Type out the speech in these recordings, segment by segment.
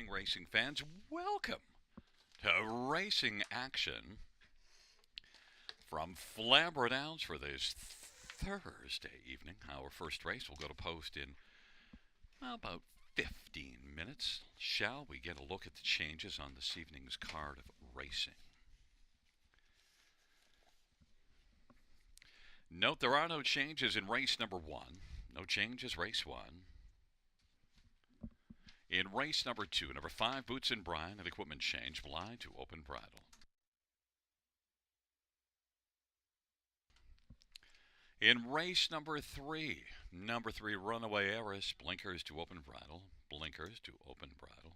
evening, racing fans. Welcome to Racing Action from Flamboro Downs for this Thursday evening. Our first race will go to post in about 15 minutes. Shall we get a look at the changes on this evening's card of racing? Note there are no changes in race number one. No changes, race one. In race number two, number 5, Boots and Bryan, an equipment change, blind to open bridle. In race number 3, number 3, Runaway Heiress, blinkers to open bridle, blinkers to open bridle.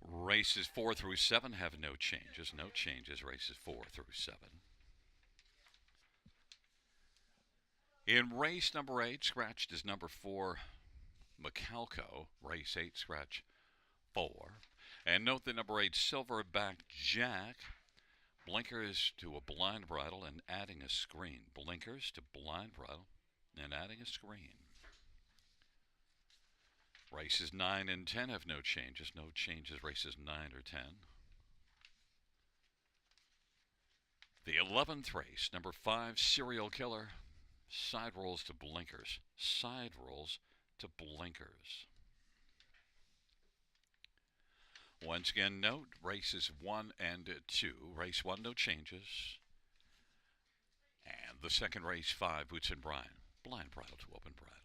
Races 4 through 7 have no changes, races 4 through 7. In race number 8, scratched is number 4, Macalco, race 8, scratch 4. And note that number 8, Silverback Jack, blinkers to a blind bridle and adding a screen. Blinkers to blind bridle and adding a screen. Races 9 and 10 have no changes, races 9 or 10. The 11th race, number 5, Serial Killer, side rolls to blinkers, side rolls to blinkers. Once again, note races 1 and 2. Race 1, no changes. And the second race, 5, Boots and Bryan, blind bridle to open bridle.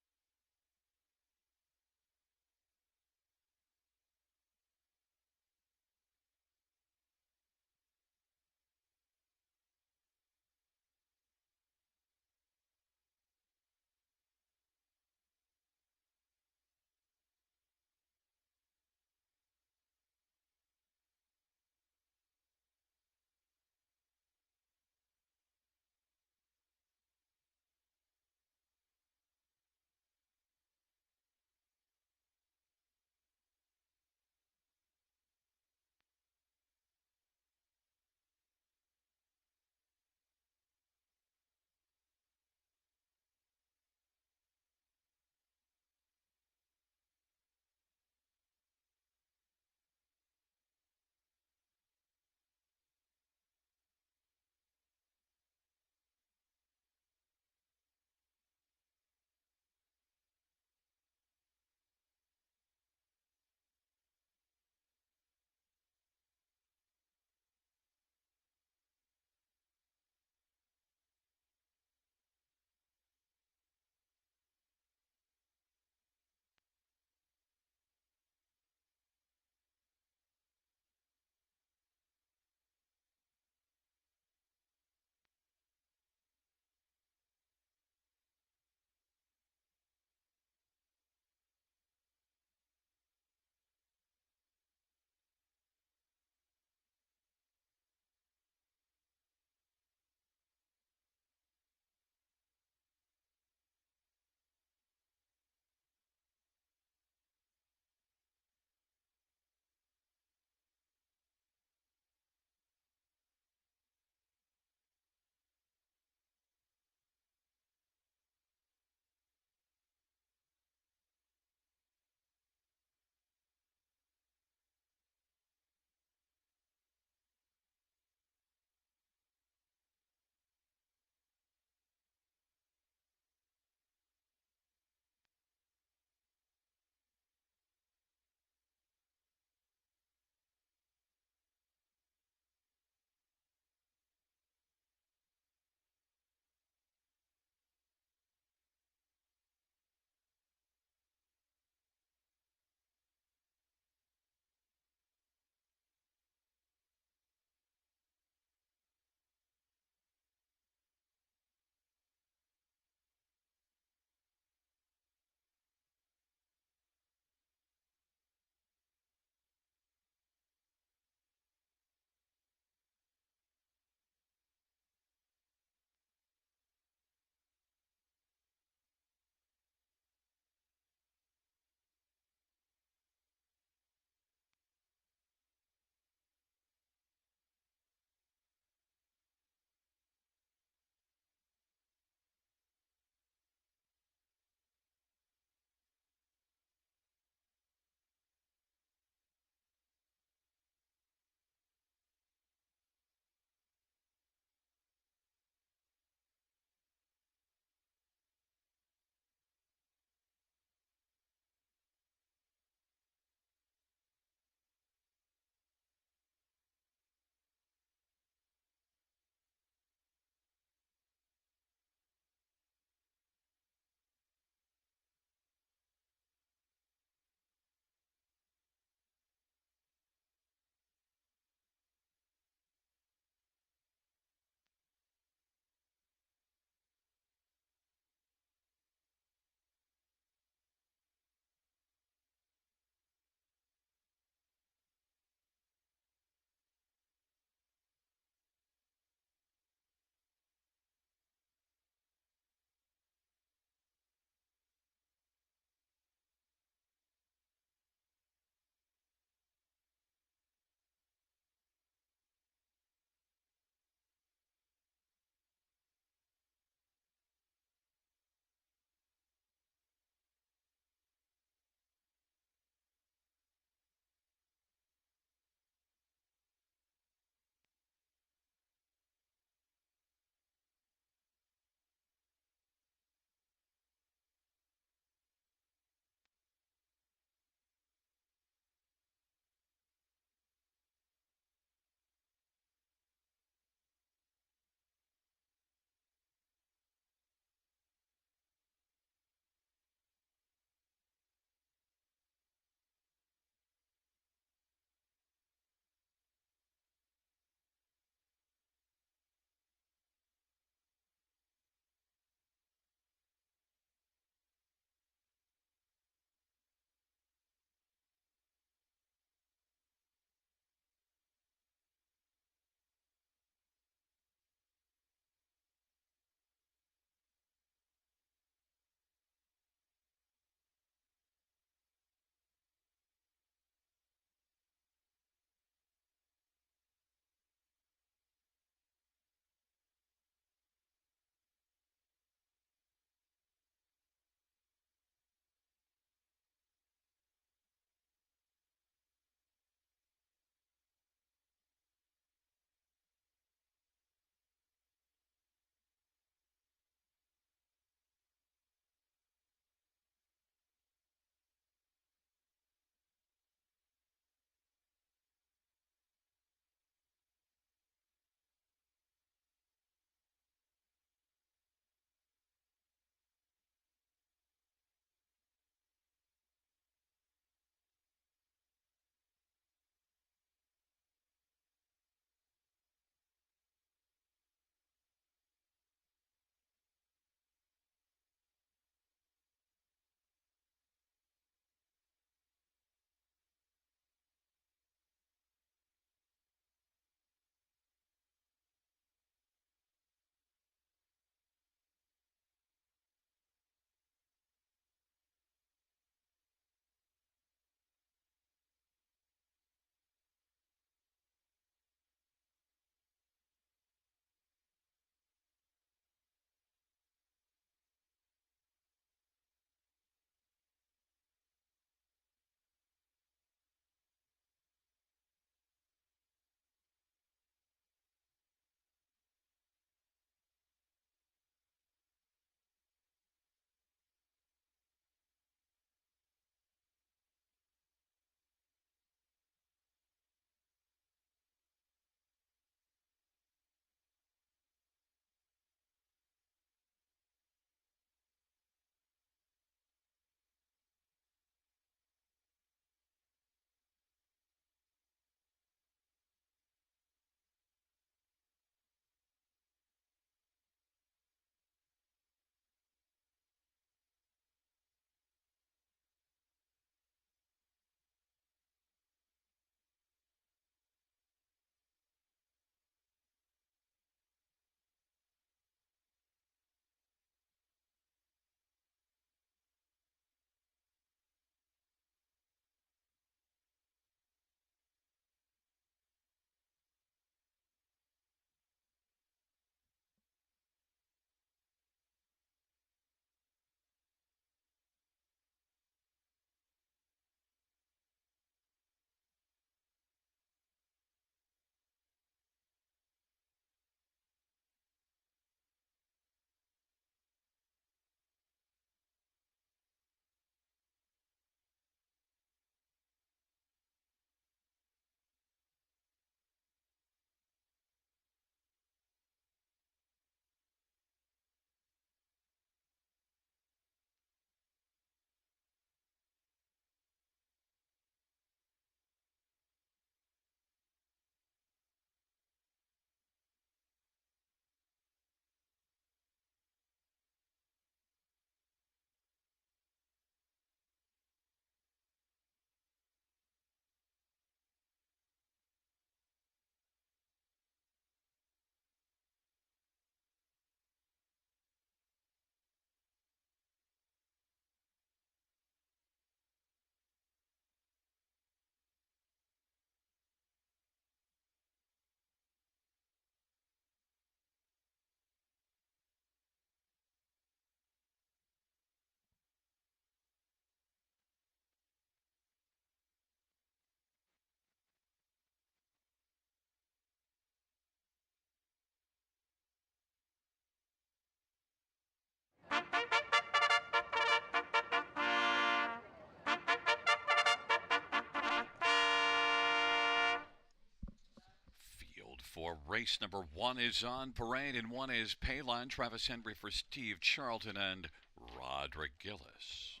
Field for race number one is on parade, and one is Payline, Travis Henry for Steve Charlton, and Roderick Gillis.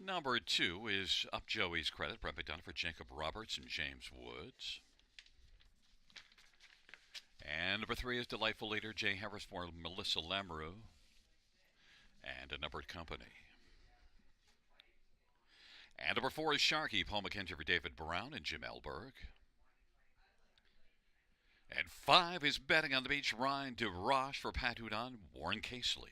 Number two is Up Joey's Credit, Brett McDonough for Jacob Roberts and James Woods. And number three is Delightful Leader, Jay Harris for Melissa Lamoureux and a numbered company. And number four is Sharky, Paul McKenzie for David Brown and Jim Elberg. And five is Betting on the Beach, Ryan DeRoche for Pat Hudon, Warren Casely.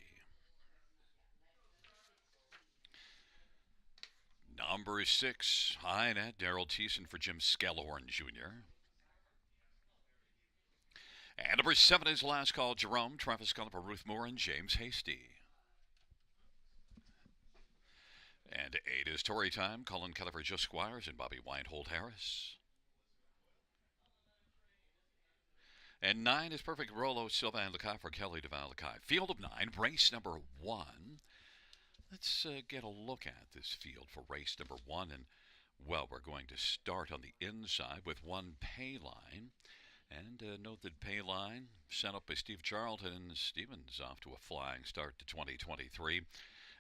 Number six, High Net, Daryl Thiessen for Jim Skellhorn Jr. And number seven is Last Call, Jerome, Travis Cullen for Ruth Moore and James Hasty. And eight is Tory Time, Colin Keller for Joe Squires and Bobby Weinhold Harris. And nine is Perfect Rolo, Sylvain Lacaille for Kelly Deval Lacaille. Field of nine, race number one. Let's get a look at this field for race number one. And, well, we're going to start on the inside with one Payline. And note that Payline, sent up by Steve Charlton. Stevens off to a flying start to 2023.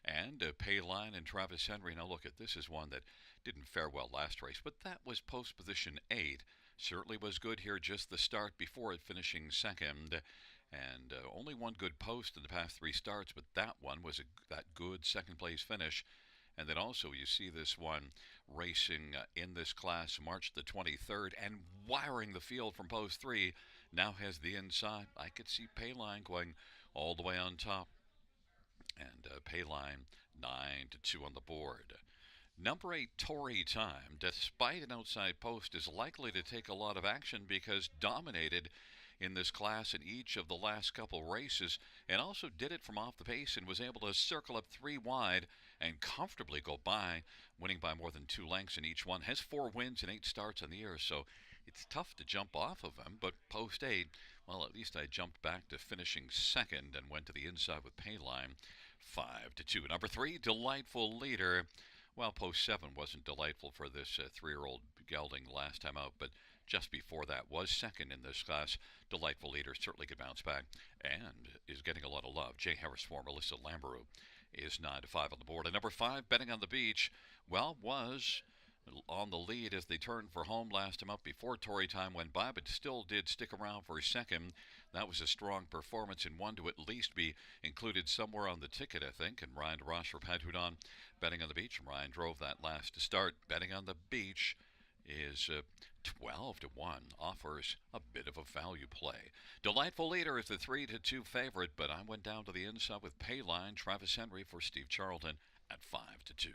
And Payline and Travis Henry. Now, look at this is one that didn't fare well last race, but that was post position 8. Certainly was good here, just the start before it, finishing second. And only one good post in the past 3 starts, but that one was that good second place finish. And then also you see this one racing in this class March the 23rd and wiring the field from post 3. Now has the inside. I could see Payline going all the way on top. And Payline 9-2 on the board. Number 8, Tory Time, despite an outside post, is likely to take a lot of action because dominated in this class in each of the last couple races, and also did it from off the pace and was able to circle up 3 wide and comfortably go by, winning by more than 2 lengths in each one. Has 4 wins and 8 starts on the year, so it's tough to jump off of him, but post 8, well, at least I jumped back to finishing second and went to the inside with Payline 5-2. Number 3, Delightful Leader. Well, post 7 wasn't delightful for this 3-year-old gelding last time out, but just before that was second in this class. Delightful Leader certainly could bounce back and is getting a lot of love. Jay Harris for Melissa Lamoureux is 9-5 on the board. And number 5, Betting on the Beach, well, was on the lead as they turned for home last time up before Tory Time went by, but still did stick around for a second. That was a strong performance and one to at least be included somewhere on the ticket, I think. And Ryan DeRoche for Pat Hudon, Betting on the Beach. And Ryan drove that last to start. Betting on the Beach is 12-1, offers a bit of a value play. Delightful Leader is the 3-2 favorite, but I went down to the inside with Payline, Travis Henry for Steve Charlton at 5-2.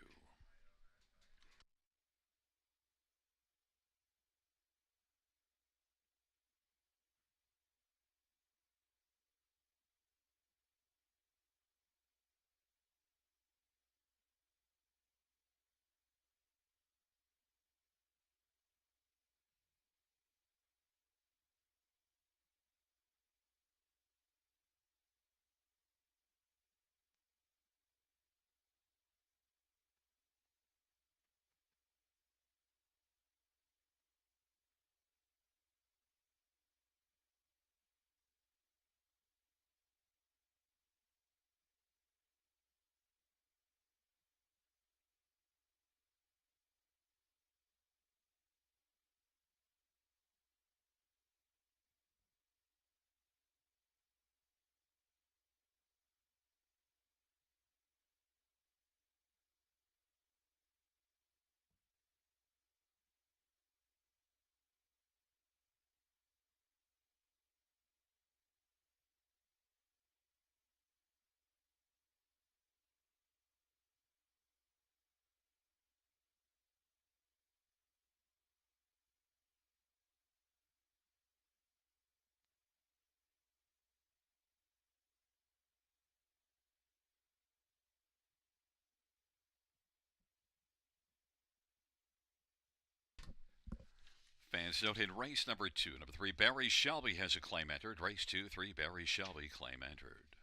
Fans note in race number 2, number 3, Barry Shelby has a claim entered. Race 2, 3, Barry Shelby claim entered.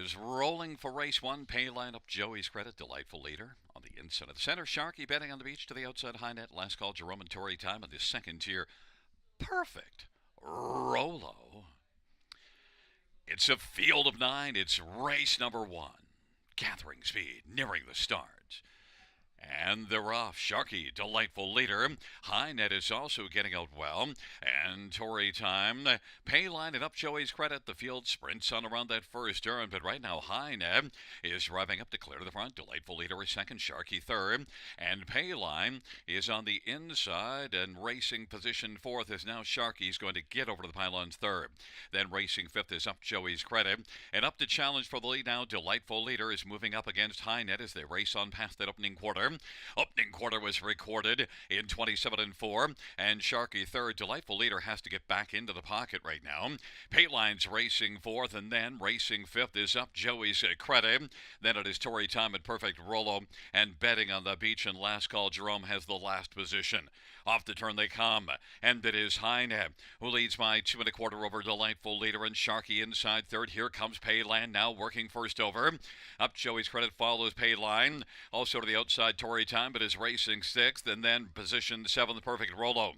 is rolling for race one. Pay line up Joey's Credit, delightful leader. On the inside of the center, Sharky betting on the beach to the outside. High net, last call, Jerome and Tory time on the second tier. Perfect. Rolo. It's a field of 9. It's race number 1. Gathering speed, nearing the start. And they're off. Sharky, delightful leader. High net is also getting out well. And Tory time. Pay line and up Joey's Credit. The field sprints on around that first turn. But right now, High net is revving up to clear to the front. Delightful leader is second. Sharky third. And Pay line is on the inside. And racing position fourth is now Sharky's going to get over to the pylons third. Then racing fifth is up Joey's Credit. And up to challenge for the lead now. Delightful leader is moving up against High net as they race on past that opening quarter. Opening quarter was recorded in 27-4, and Sharky third. Delightful leader has to get back into the pocket right now. Payline's racing fourth, and then racing fifth is up Joey's Credit. Then it is Tory time at Perfect Rolo, and betting on the beach, and last call Jerome has the last position. Off the turn they come, and it is High net who leads by 2 1/4 over Delightful leader, and Sharky inside third. Here comes Payland now working first over. Up Joey's Credit follows Payline. Also to the outside Tory time, but is racing sixth, and then position seventh Perfect Rolo.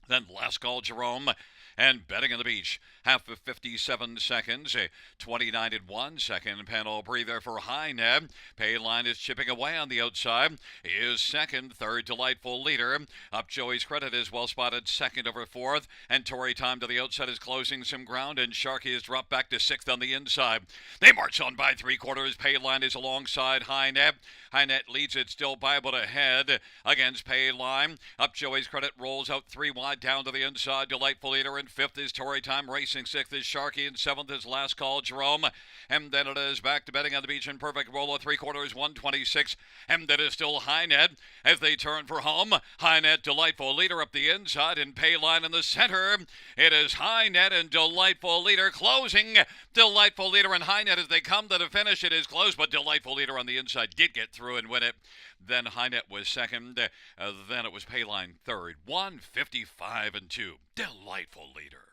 Then last call Jerome. And betting on the beach, half of 57 seconds, 29 second panel breather for High net. Payline is chipping away on the outside. Is second, third delightful leader. Up Joey's Credit is well spotted, second over fourth. And Tory time to the outside is closing some ground, and Sharky is dropped back to sixth on the inside. They march on by 3/4. Payline is alongside High net. High net leads it still by but ahead against Payline. Up Joey's Credit rolls out 3 wide down to the inside. Delightful leader in fifth is Tory time. Racing sixth is Sharky, and seventh is last call Jerome. And then it is back to betting on the beach in Perfect Rolo. 3/4, 126. And that is still High net as they turn for home. High net, delightful leader up the inside, and Payline in the center. It is High net and delightful leader closing. Delightful leader and High net as they come to the finish. It is close, but delightful leader on the inside did get through and win it. Then High net was second. Then it was Payline third. 155-2. Delightful leader.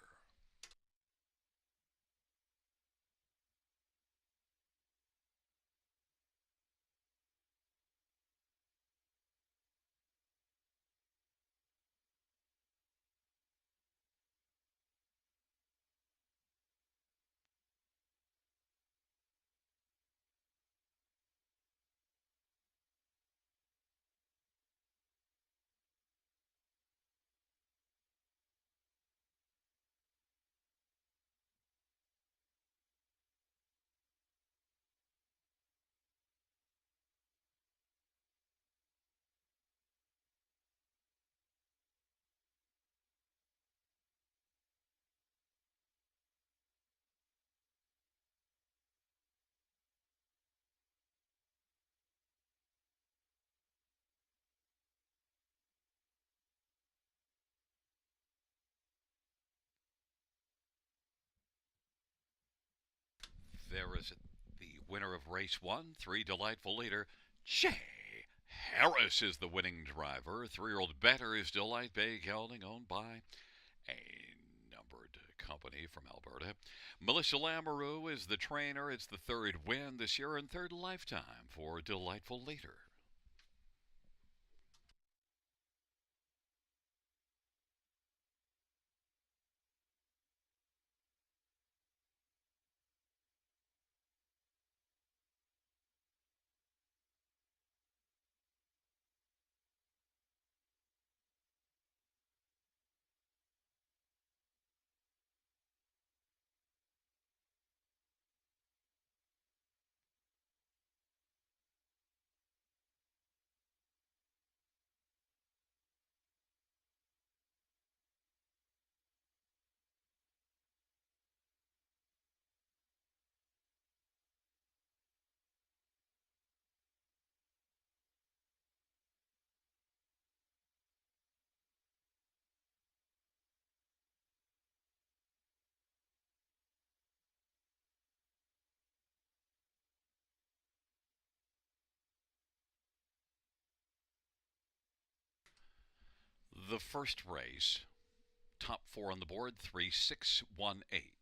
There is the winner of race 1, 3 delightful leader. Jay Harris is the winning driver. 3-year-old Better is Delight Bay Gelding, owned by a numbered company from Alberta. Melissa Lamoureux is the trainer. It's the third win this year and third lifetime for Delightful Leader. The first race, top 4 on the board, 3, 6, 1, 8.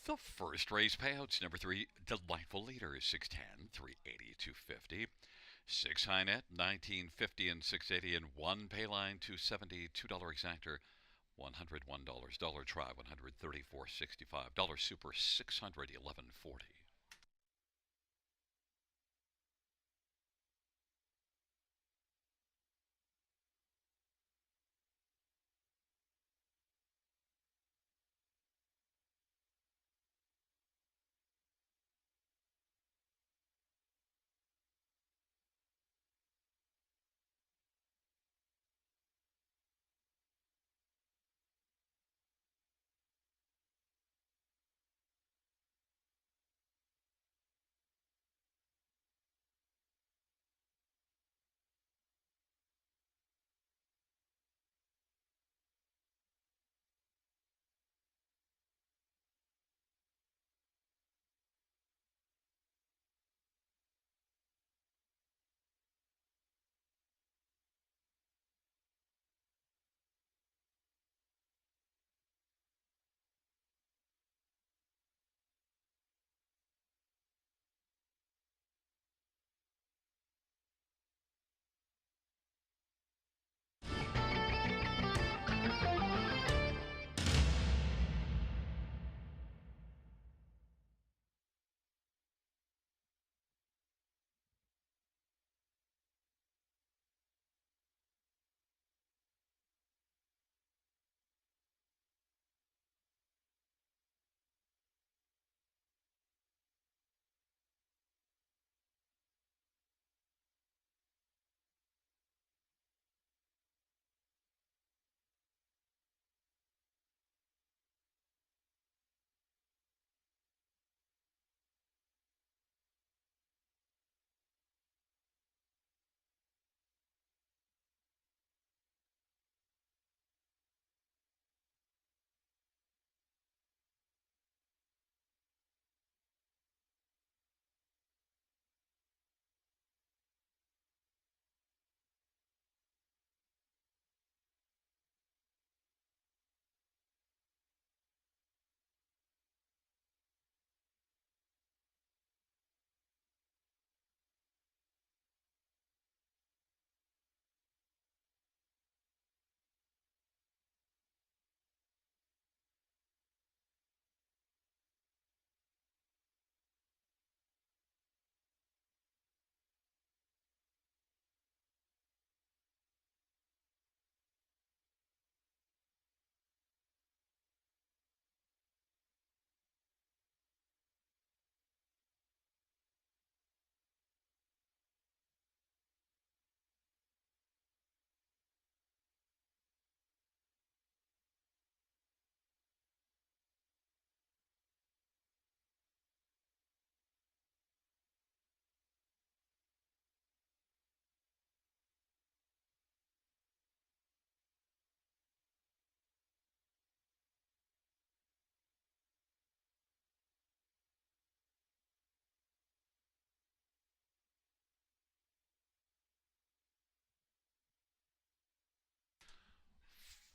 The first race payouts: number 3, Delightful Leader, 610, 380, 250. 6 high net, 1950 and 680, and 1 payline, 270, $2 exactor, $101. Dollar try, 134.65. Dollar super, 600, 11.40.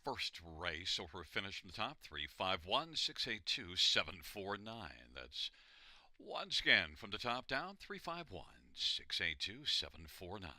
First race over finish from the top, 351, 682, 749. That's once again from the top down, 351, 682, 749.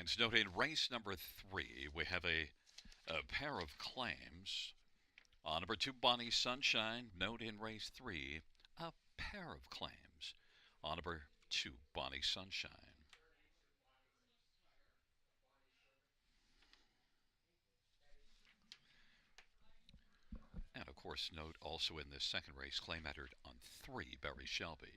lines. Note in race number 3, we have a pair of claims. On number 2, Bonnie Sunshine. Note in race 3, a pair of claims. On number 2, Bonnie Sunshine. And of course, note also in this second race, claim entered on 3, Barry Shelby.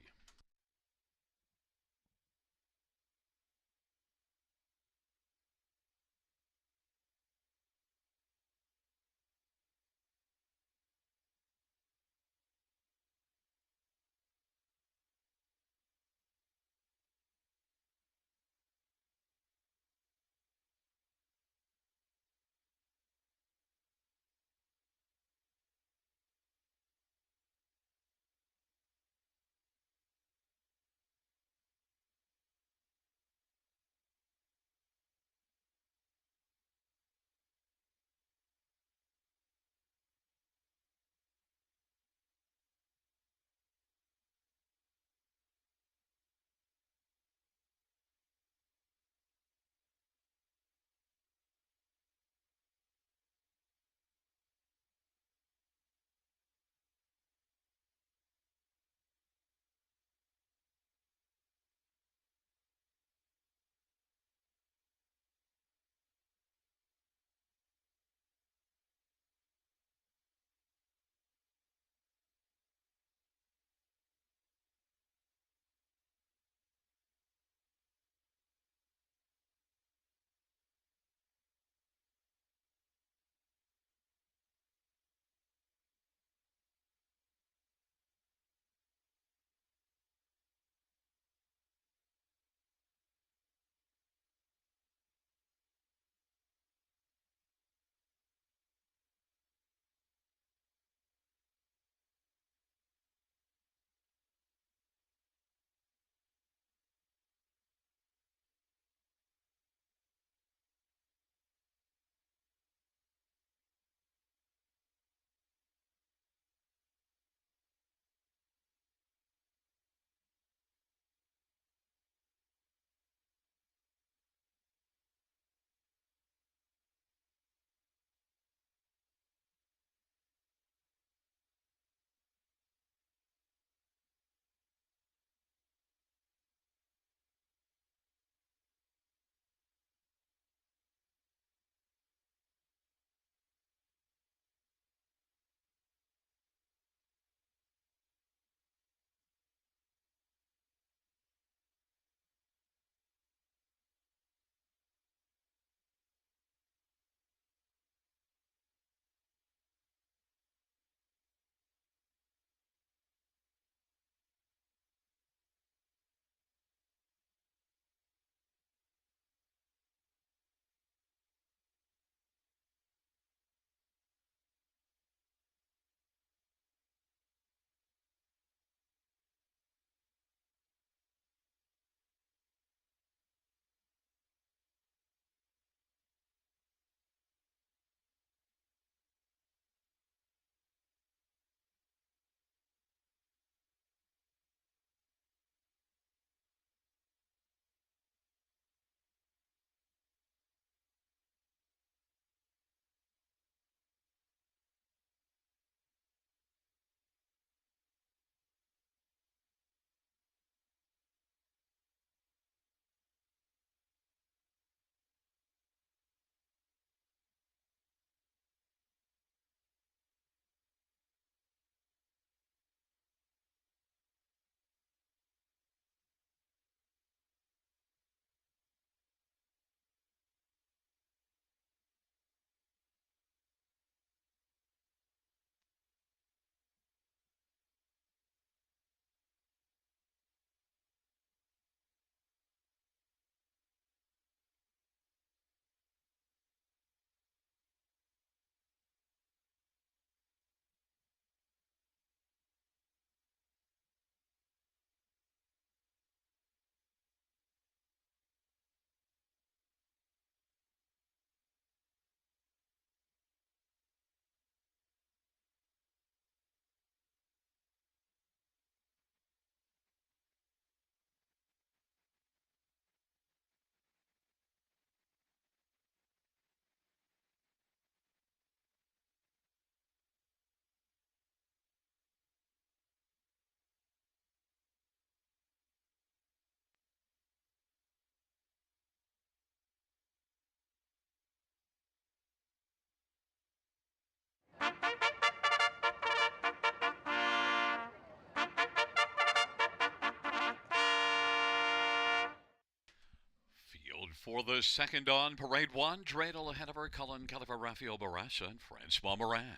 For the second on Parade 1, Dreidel ahead of her, Cullen Kelly for Rafael Barassa and Francois Morin.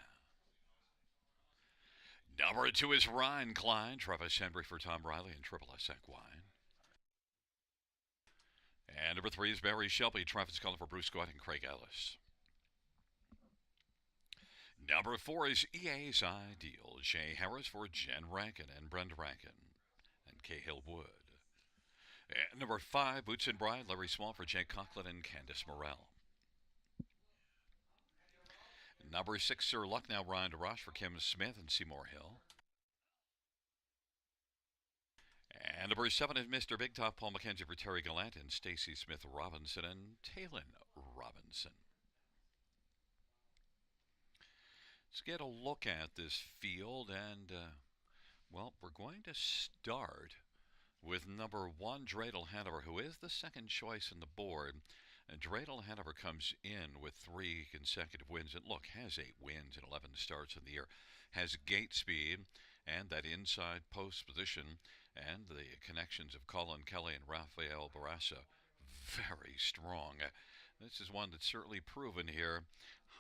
Number 2 is Ryan Klein, Travis Henry for Tom Riley and Triple S Equine. And number 3 is Barry Shelby, Travis Cullen for Bruce Scott and Craig Ellis. Number 4 is EA's Ideal, Jay Harris for Jen Rankin and Brenda Rankin and Cahill Wood. And number 5, Boots and Bride, Larry Small for Jake Conklin and Candice Morrell. Number 6, Sir Lucknow, Ryan DeRoche for Kim Smith and Seymour Hill. And number 7 is Mr. Big Top, Paul McKenzie for Terry Gallant and Stacy Smith Robinson and Taylon Robinson. Let's get a look at this field, and, well, we're going to start with number 1, Dreidel Hanover, who is the second choice in the board. And Dreidel Hanover comes in with 3 consecutive wins, and look, has 8 wins and 11 starts in the year, has gate speed and that inside post position, and the connections of Colin Kelly and Rafael Barassa, very strong. This is one that's certainly proven here.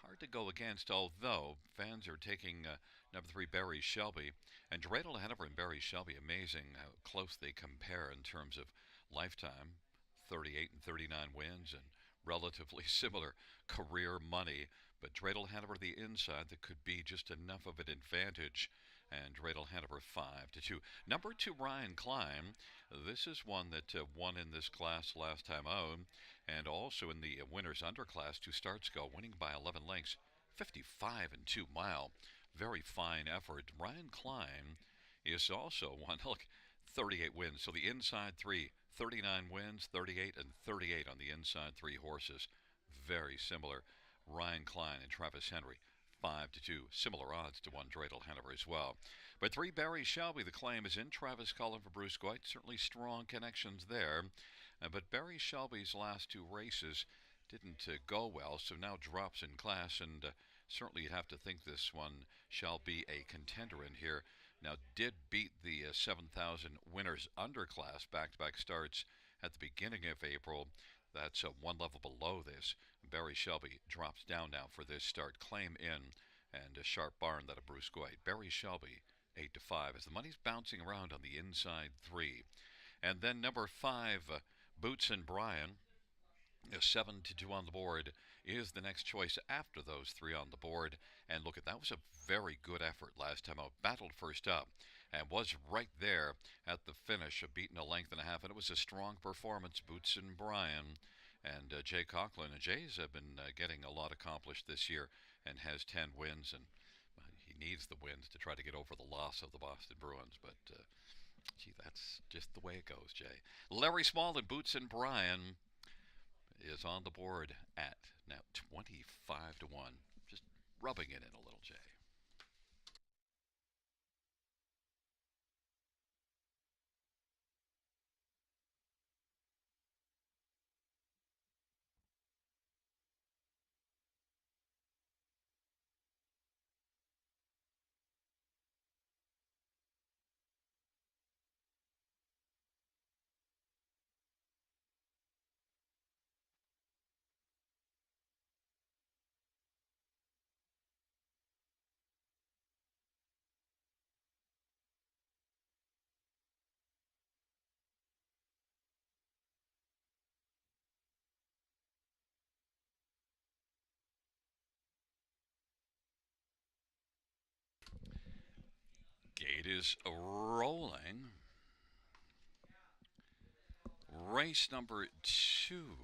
Hard to go against, although fans are taking number 3, Barry Shelby. And Dreidel Hanover and Barry Shelby, amazing how close they compare in terms of lifetime, 38 and 39 wins, and relatively similar career money. But Dreidel Hanover, the inside, that could be just enough of an advantage. And Dreidel Hanover 5-2. Number 2, Ryan Klein. This is one that won in this class last time out, and also in the winners underclass 2 starts ago, winning by 11 lengths, 55 and 2 mile. Very fine effort. Ryan Klein is also one, look, 38 wins. So the inside 3, 39 wins, 38 and 38 on the inside 3 horses. Very similar. Ryan Klein and Travis Henry, 5-2. Similar odds to 1, Dreidel Hanover as well. But 3, Barry Shelby, the claim is in. Travis Cullen for Bruce Goit, certainly strong connections there. But Barry Shelby's last 2 races didn't go well, so now drops in class, and certainly you'd have to think this one shall be a contender in here. Now, did beat the 7,000 winners underclass back-to-back starts at the beginning of April. That's 1 level below this. Barry Shelby drops down now for this start. Claim in, and a sharp barn that of Bruce Goit. Barry Shelby 8-5 as the money's bouncing around on the inside 3. And then number 5, Boots and Brian, 7-2 on the board, is the next choice after those 3 on the board. And look, that was a very good effort last time out. Battled first up and was right there at the finish, beaten a length and a half, and it was a strong performance. Boots and Brian and Jay Conklin. And Jay's have been getting a lot accomplished this year and has 10 wins, and he needs the wins to try to get over the loss of the Boston Bruins, but gee, that's just the way it goes, Jay. Larry Small and Boots and Brian is on the board at now 25-1. Just rubbing it in a little, Jay. Gate is rolling. Race number 2.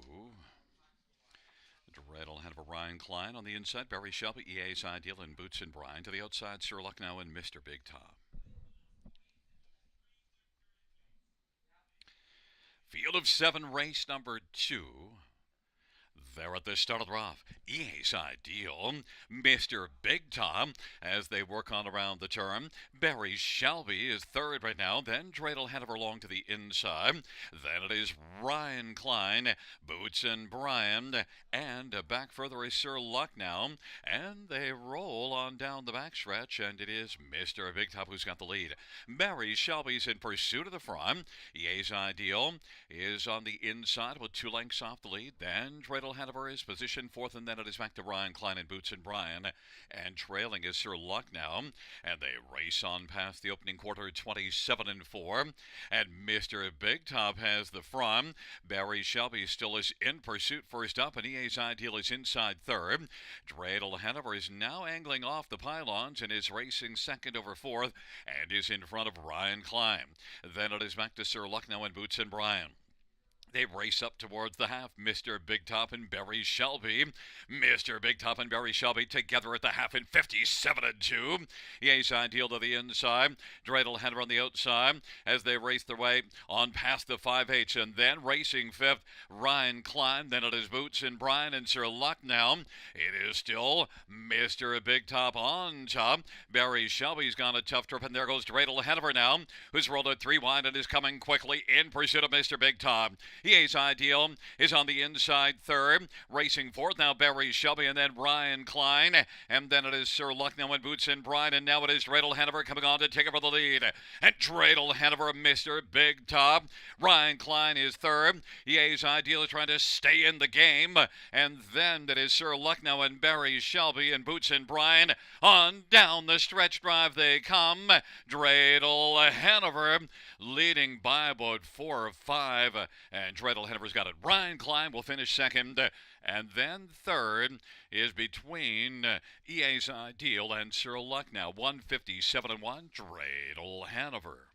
Dreidel Hanover, Ryan Klein on the inside. Barry Shelby, EA's Ideal, and Boots and Brian. To the outside, Sir Lucknow and Mr. Big Top. Field of 7, race number 2. There at the start of the rough, EA's Ideal, Mr. Big Tom, as they work on around the turn. Barry Shelby is third right now. Then Dreidel Hanover along to the inside. Then it is Ryan Klein, Boots and Brian, and back further is Sir Luck now. And they roll on down the backstretch, and it is Mr. Big Top who's got the lead. Barry Shelby's in pursuit of the front. EA's Ideal is on the inside with 2 lengths off the lead. Then Dreidel Hanover is positioned fourth, and then it is back to Ryan Klein and Boots and Brian. And trailing is Sir Luck now. And they race on past the opening quarter, 27 and 4. And Mr. Big Top has the front. Barry Shelby still is in pursuit first up, and EA's Ideal is inside third. Dreidel Hanover is now angling off the pylons and is racing second over fourth and is in front of Ryan Klein. Then it is back to Sir Luck now and Boots and Brian. They race up towards the half. Mr. Big Top and Barry Shelby. Mr. Big Top and Barry Shelby together at the half in 57 and 2. EA's Ideal to the inside. Dreidel Hanover on the outside as they race their way on past the 5/8. And then racing fifth, Ryan Klein. Then it is Boots and Brian and Sir Luck now. It is still Mr. Big Top on top. Barry Shelby's gone a tough trip, and there goes Dreidel Hanover now, who's rolled it 3 wide and is coming quickly in pursuit of Mr. Big Top. EA's Ideal is on the inside third. Racing fourth now Barry Shelby and then Ryan Klein. And then it is Sir Luck now and Boots and Brian. And now it is Dreidel Hanover coming on to take over the lead. And Dreidel Hanover, Mr. Big Top. Ryan Klein is third. EA's Ideal is trying to stay in the game. And then it is Sir Luck now and Barry Shelby and Boots and Brian. On down the stretch drive they come. Dreidel Hanover leading by about 4 or 5. And Dreidel Hanover's got it. Ryan Klein will finish second. And then third is between EA's Ideal and Sir Luck now. 157 and 1, Dreidel Hanover.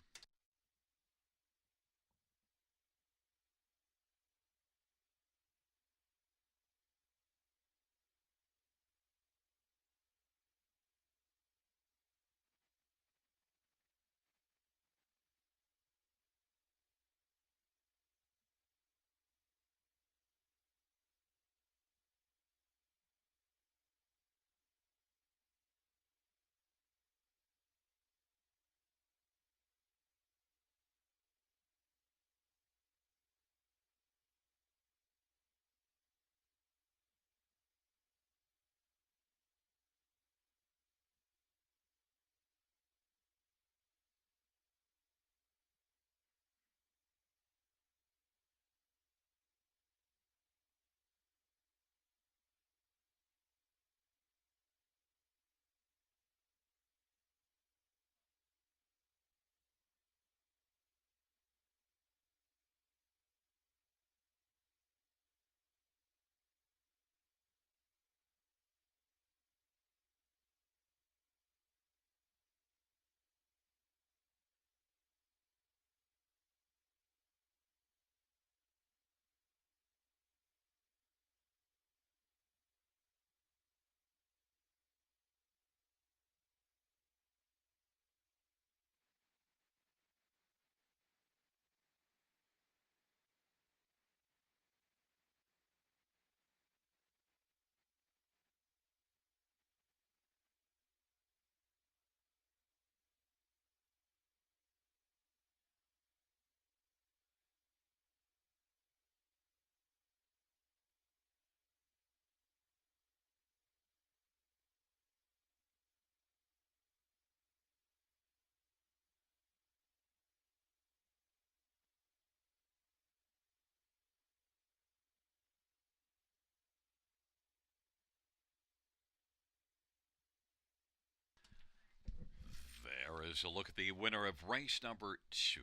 There is a look at the winner of race number 2.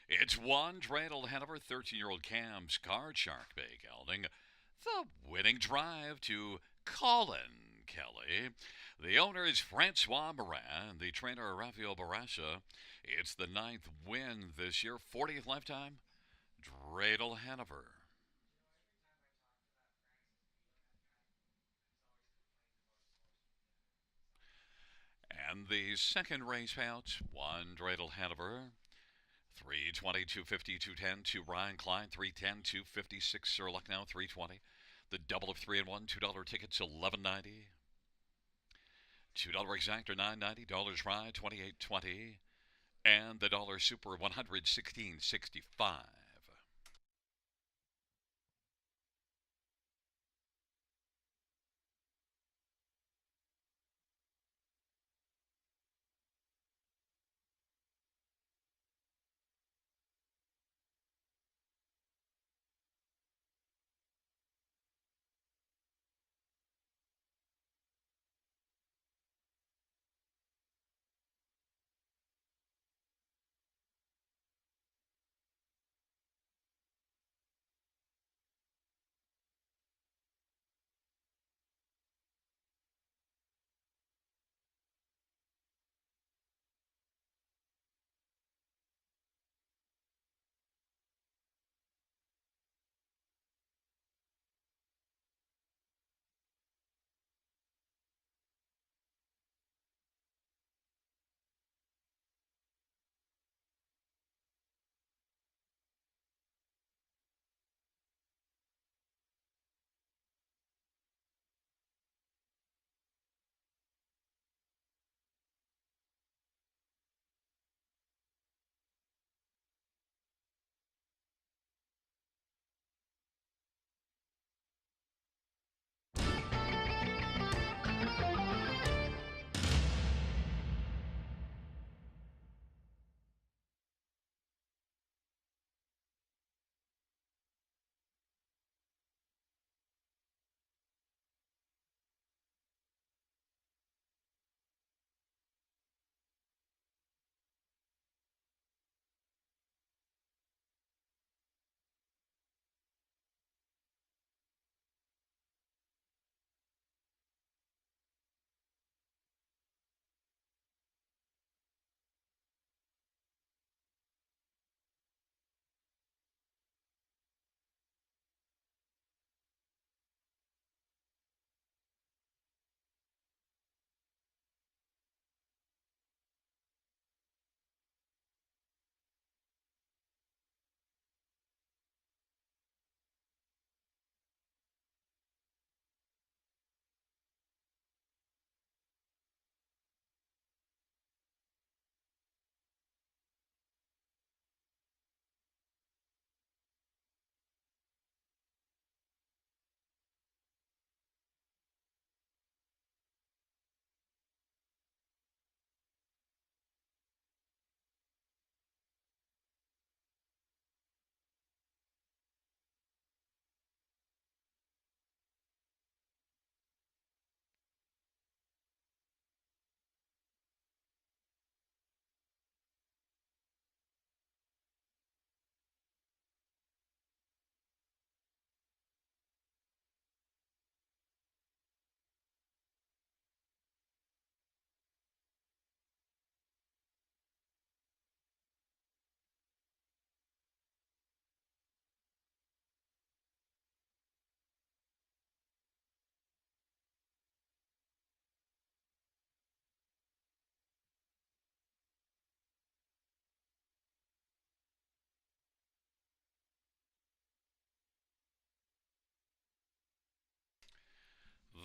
It's one Dreidel Hanover, 13-year-old Cam's Card Shark Bay Gelding. The winning drive to Colin Kelly. The owner is Francois Morin, the trainer Rafael Barassa. It's the 9th win this year, 40th lifetime, Dreidel Hanover. And the second race out, one Dreidel Hanover, 320, 250, 210 to Ryan Klein, 310, 256, Sir Lucknow, 320. The double of 3 and 1, $2 tickets, 11.90. $2 exact or 9.90. Dollars rye, 28.20. And the dollar super, 116.65.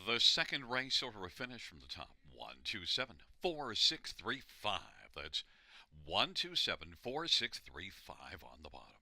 The second race order of finish from the top. 1274635. That's 1274635 on the bottom.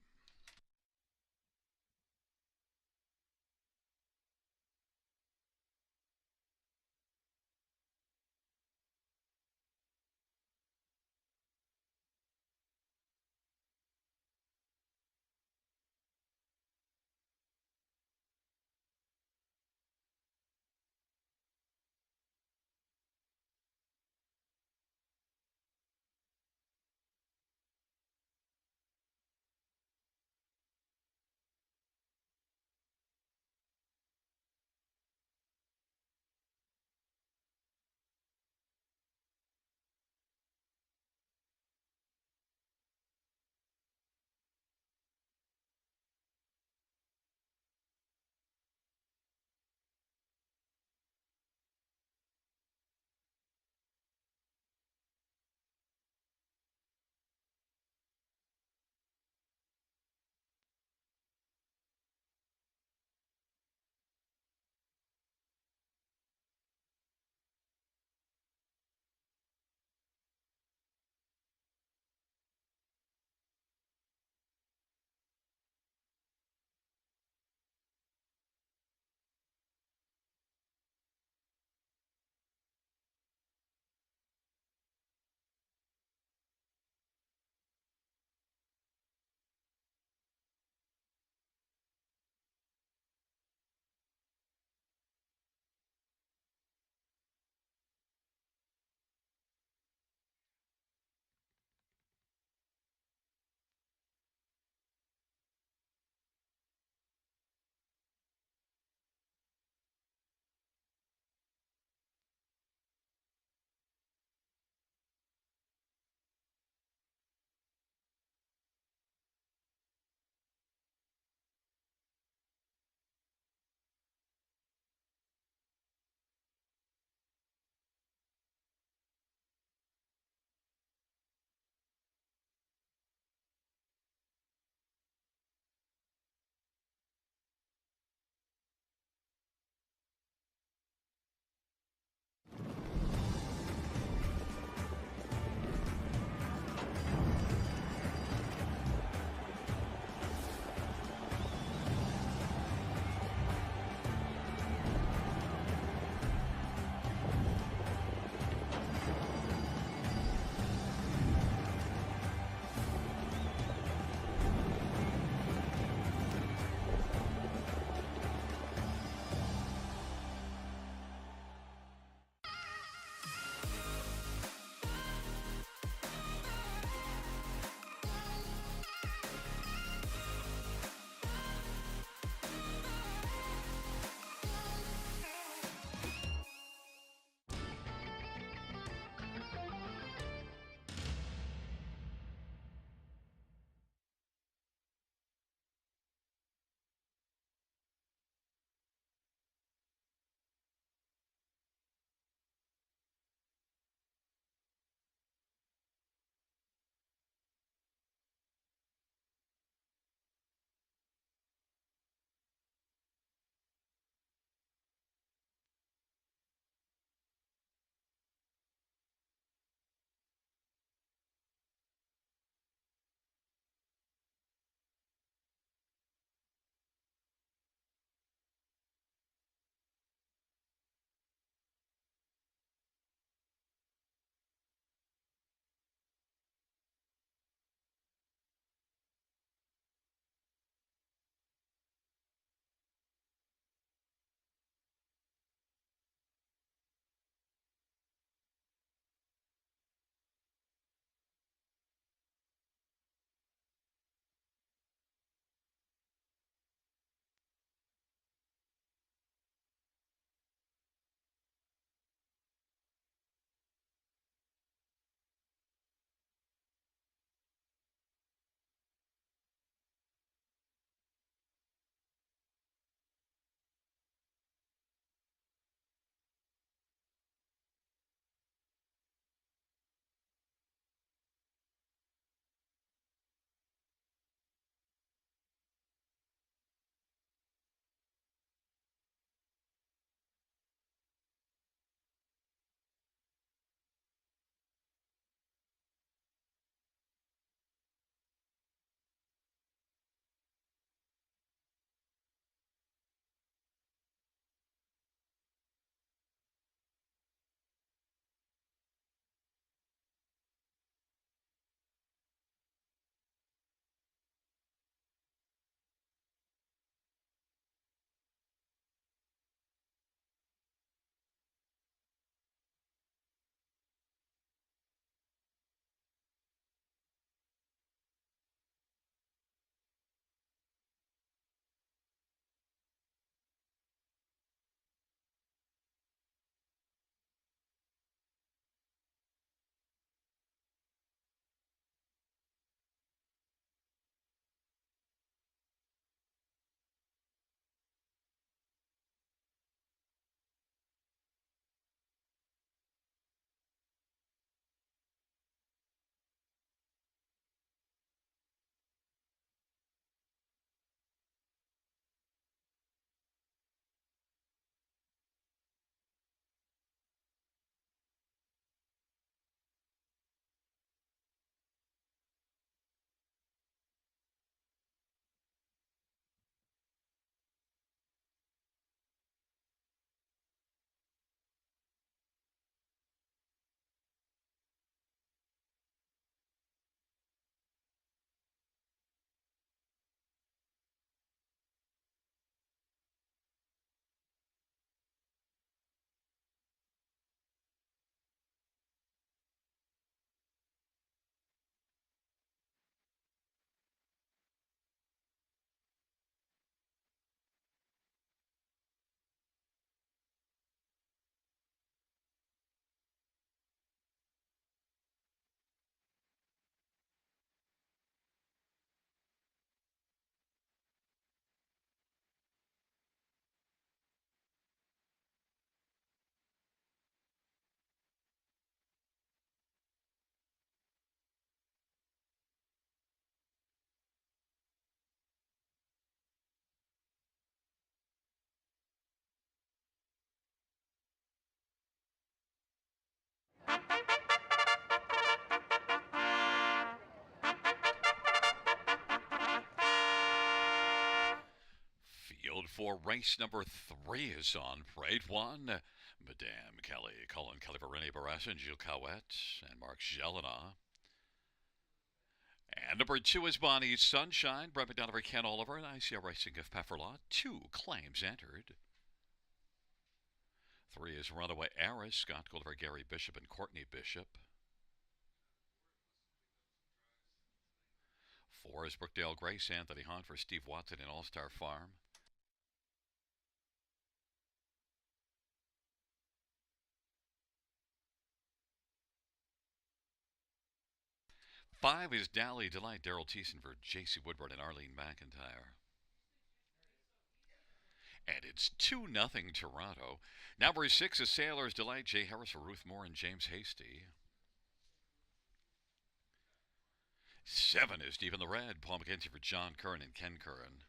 for race number 3 is on parade. 1, Madame Kelly, Colin Kelly, Rene Barassa, and Gilles Cowette, and Mark Jelena. And number 2 is Bonnie Sunshine, Brett McDonough, Ken Oliver, and ICR Racing of Pefferlaw. 2 claims entered. 3 is Runaway Heiress, Scott Gulliver, Gary Bishop, and Courtney Bishop. 4 is Brookdale Grace, Anthony Hahn for Steve Watson and All-Star Farm. 5 is Dally Delight, Daryl Thiessen for J.C. Woodward and Arlene McIntyre. And it's 2-0 Toronto. Number 6 is Sailor's Delight, Jay Harris for Ruth Moore and James Hasty. 7 is Deep in the Red, Paul McKenzie for John Curran and Ken Curran.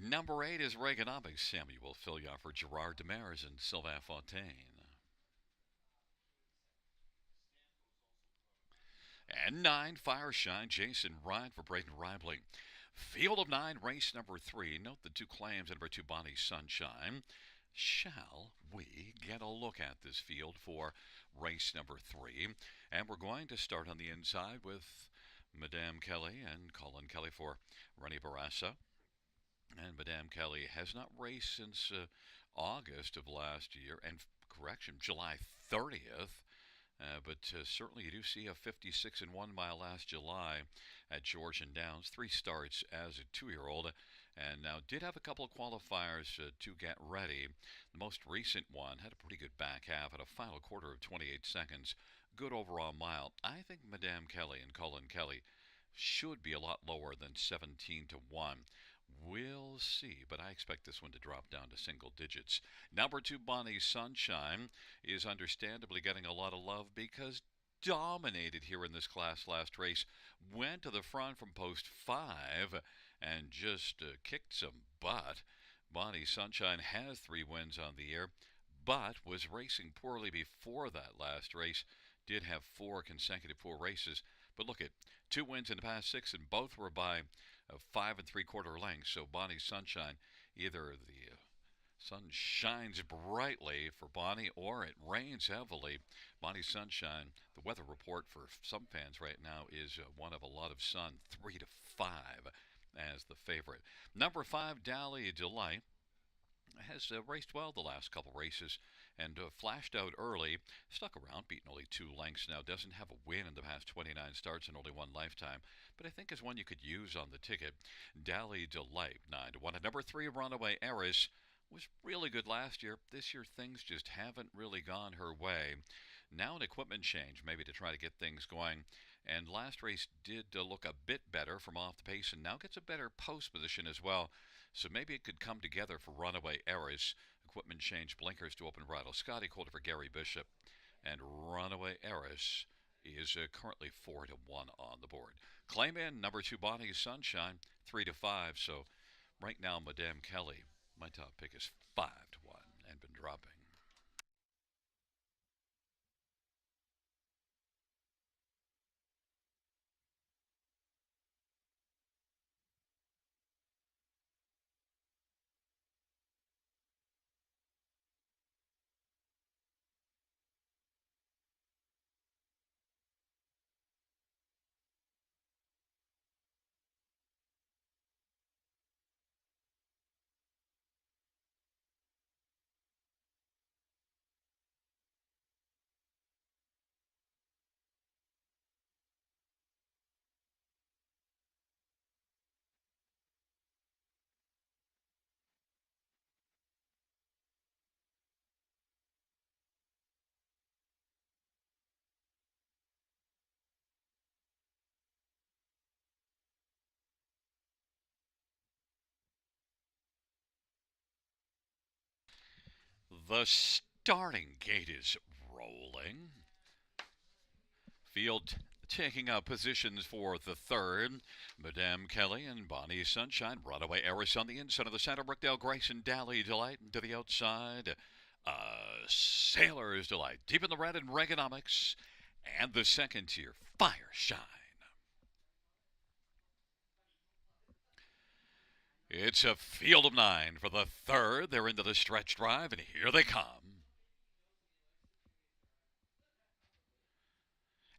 Number 8 is Reaganomics, Samuel Fillion for Gerard Demers and Sylvain Fontaine. And 9, Fireshine, Jason Ryan for Braden Ribley. Field of 9, race number 3. Note the 2 claims, number 2, Bonnie Sunshine. Shall we get a look at this field for race number 3? And we're going to start on the inside with Madame Kelly and Colin Kelly for Rene Barassa. And Madame Kelly has not raced since August of last year, and correction, July 30th. But certainly you do see a 56 and 1 mile last July at Georgian Downs. 3 starts as a 2-year-old, and now did have a couple of qualifiers to get ready. The most recent one had a pretty good back half at a final quarter of 28 seconds. Good overall mile. I think Madame Kelly and Colin Kelly should be a lot lower than 17 to 1. We'll see, but I expect this one to drop down to single digits. Number 2, Bonnie Sunshine, is understandably getting a lot of love because dominated here in this class last race. Went to the front from post 5 and just kicked some butt. Bonnie Sunshine has 3 wins on the year, but was racing poorly before that last race. Did have 4 consecutive poor races, but look at 2 wins in the past 6, and both were by 5 3/4 lengths. So Bonnie Sunshine, either the sun shines brightly for Bonnie or it rains heavily. Bonnie Sunshine, the weather report for some fans right now is one of a lot of sun, 3 to 5 as the favorite. Number 5, Dally Delight, has raced well the last couple races and flashed out early, stuck around, beaten only 2 lengths now, doesn't have a win in the past 29 starts and only 1 lifetime, but I think is one you could use on the ticket. Dally Delight, 9 to 1. And number 3, Runaway Heiress, was really good last year. This year things just haven't really gone her way. Now an equipment change, maybe to try to get things going. And last race did look a bit better from off the pace and now gets a better post position as well. So maybe it could come together for Runaway Heiress. Equipment change, blinkers to open bridle. Scotty Calder for Gary Bishop. And Runaway Heiress is currently 4 to 1 on the board. Claim in number 2, Bonnie Sunshine, 3 to 5. So right now, Madame Kelly, my top pick is 5 to 1 and been dropping. The starting gate is rolling. Field taking up positions for the 3rd. Madame Kelly and Bonnie Sunshine. Runaway Heiress on the inside of the center. Brookdale Grace and Dally Delight to the outside. Sailor's Delight. Deep in the Red and Reaganomics. And the second tier, Fireshine. It's a field of nine for the third. They're into the stretch drive, and here they come.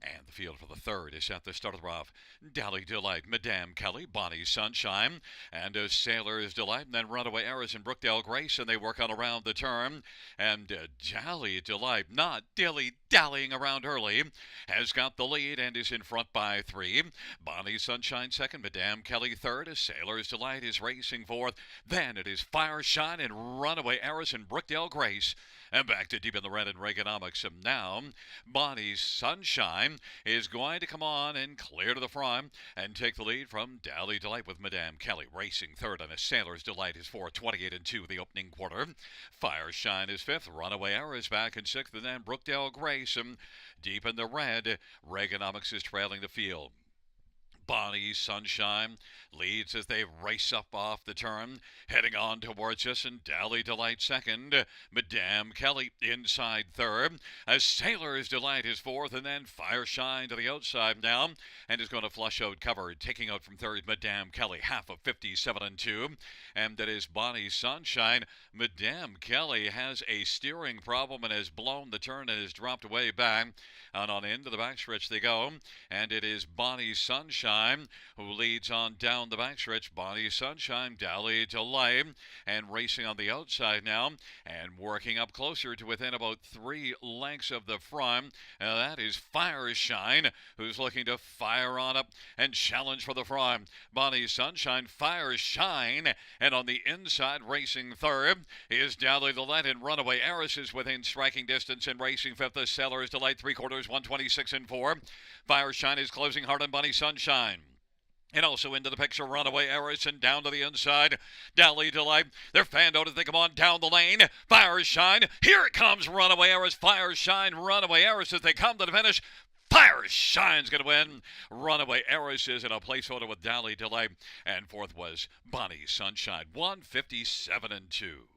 And the field for the third is at the start of the rough. Dally Delight, Madame Kelly, Bonnie Sunshine, and Sailor's Delight, and then Runaway Eris and Brookdale Grace, and they work on around the turn. And Dally Delight, not dilly-dallying around early, has got the lead and is in front by 3. Bonnie Sunshine second, Madame Kelly third. Sailor's Delight is racing fourth. Then it is Fire Shine and Runaway Eris and Brookdale Grace. And back to deep in the red and Reaganomics. And now, Bonnie Sunshine is going to come on and clear to the front and take the lead from Dally Delight with Madame Kelly racing third, and a Sailor's Delight is fourth, 28-2 the opening quarter. Fire Shine is fifth, Runaway Arrow is back in sixth, and then Brookdale Grace deep in the red. Reaganomics is trailing the field. Bonnie Sunshine leads as they race up off the turn, heading on towards us, and Dally Delight second. Madame Kelly inside third. A Sailor's Delight is fourth, and then Fire Shine to the outside now, and is going to flush out cover, taking out from third Madame Kelly, half of 57-2, and that is Bonnie Sunshine. Madame Kelly has a steering problem and has blown the turn and has dropped way back, and on into the backstretch they go, and it is Bonnie Sunshine who leads on down the backstretch. Bonnie Sunshine, Dally Delight, and racing on the outside now, and working up closer to within about 3 lengths of the front. That is Fire Shine, who's looking to fire on up and challenge for the front. Bonnie Sunshine, Fire Shine, and on the inside, racing third, is Dally Delight, and Runaway Eris is within striking distance and racing fifth. The Sailor's Delight, 3/4, 126-4. Fire Shine is closing hard on Bonnie Sunshine. And also into the picture, Runaway Eris, and down to the inside, Dally Delight. They're fanned out as they come on down the lane. Fire Shine. Here it comes, Runaway Eris. Fire Shine, Runaway Eris as they come to the finish. Fire Shine's going to win. Runaway Eris is in a place order with Dally Delight. And fourth was Bonnie Sunshine, 157-2.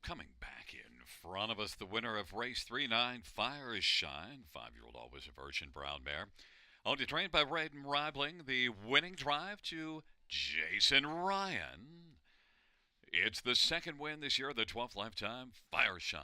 Coming back in front of us, the winner of race 3-9, Fire Shine, 5-year-old always a virgin brown mare. Only trained by Braden Reibling, the winning drive to Jason Ryan. It's the second win this year, the 12th lifetime, Fire Shine.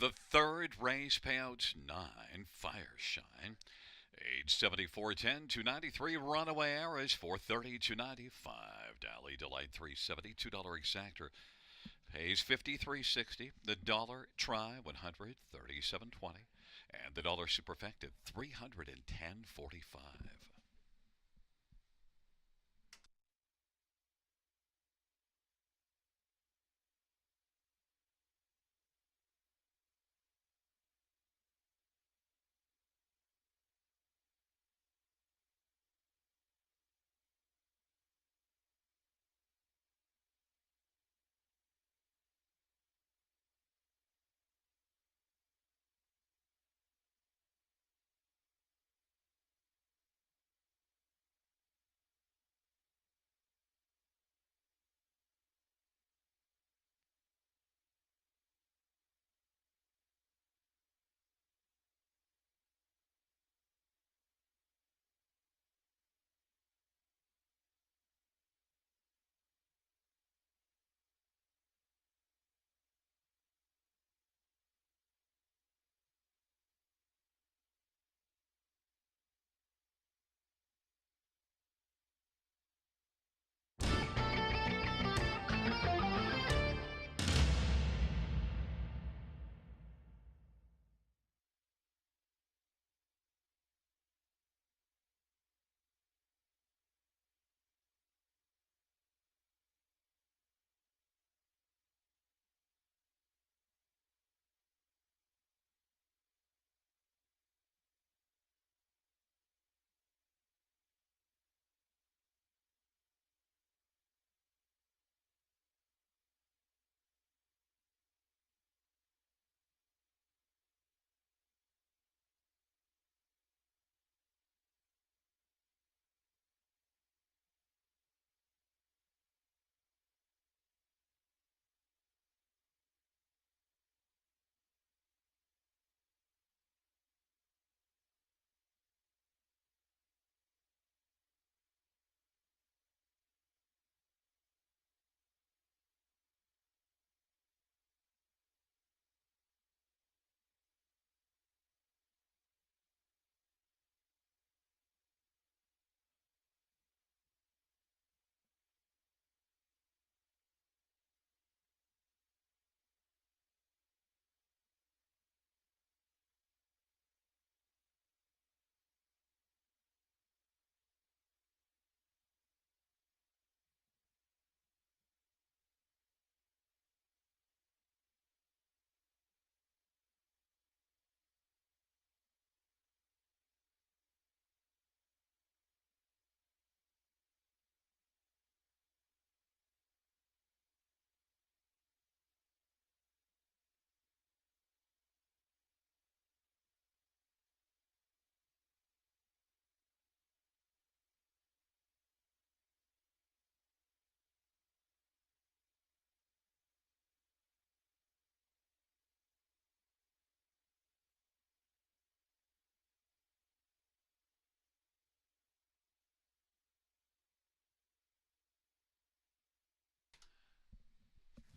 The third race payouts 9, Fire Shine. Age 7410, 293. Runaway Arrows 430, 295. Dally Delight 370, $2 exactor. Pays 53.60. The dollar try 137.20. And the dollar superfected 310.45.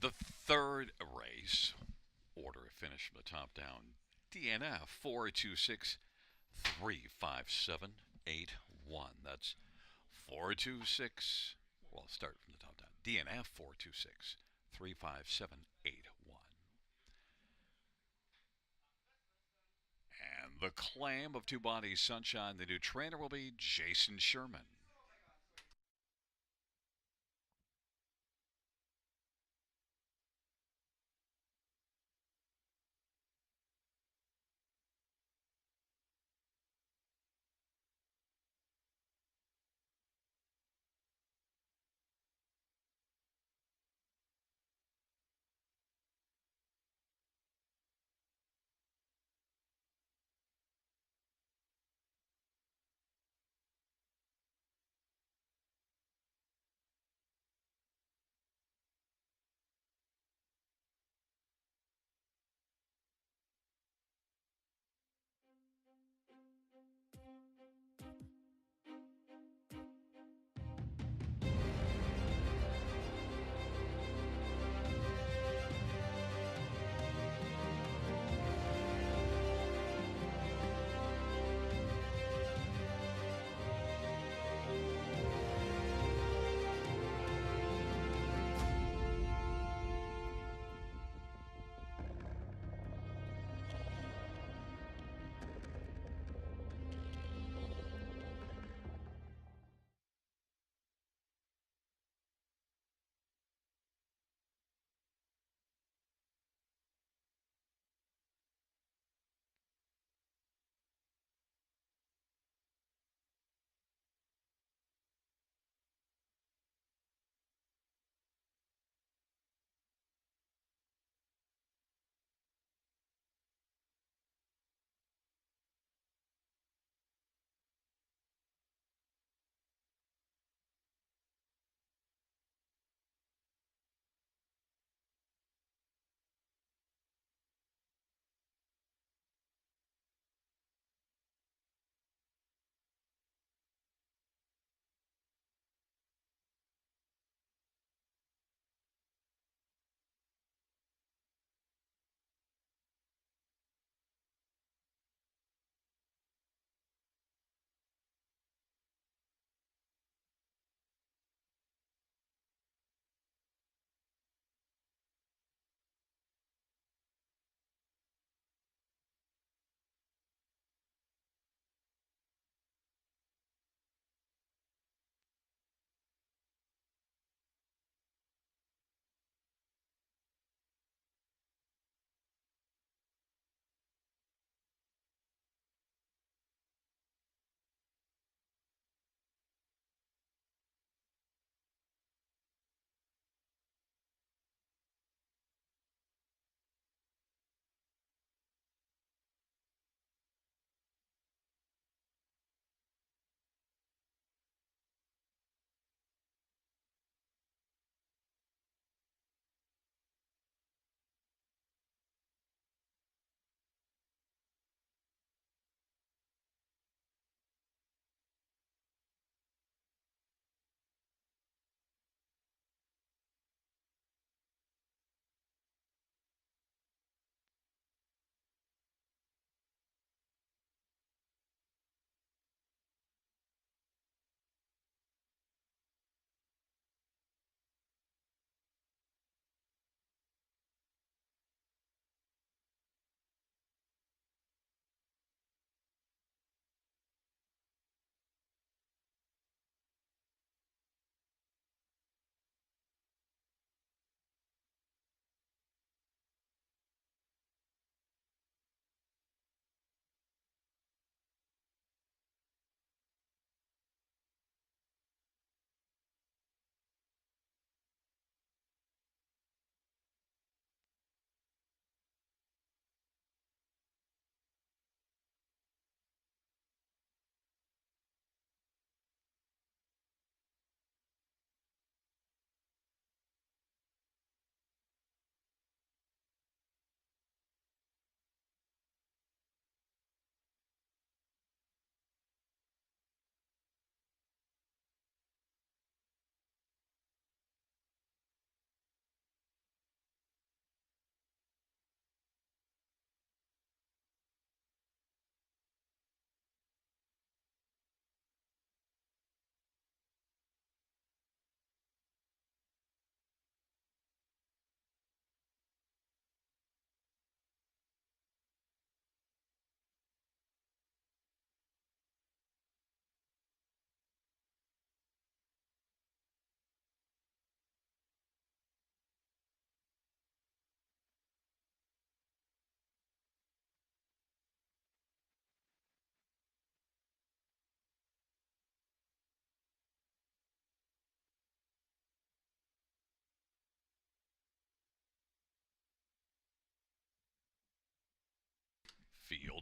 The third race, order of finish from the top down. DNF 426-357-81. That's 426. Well, start from the top down. DNF 426-357-81. And the claim of Two Bodies Sunshine, the new trainer will be Jason Sherman.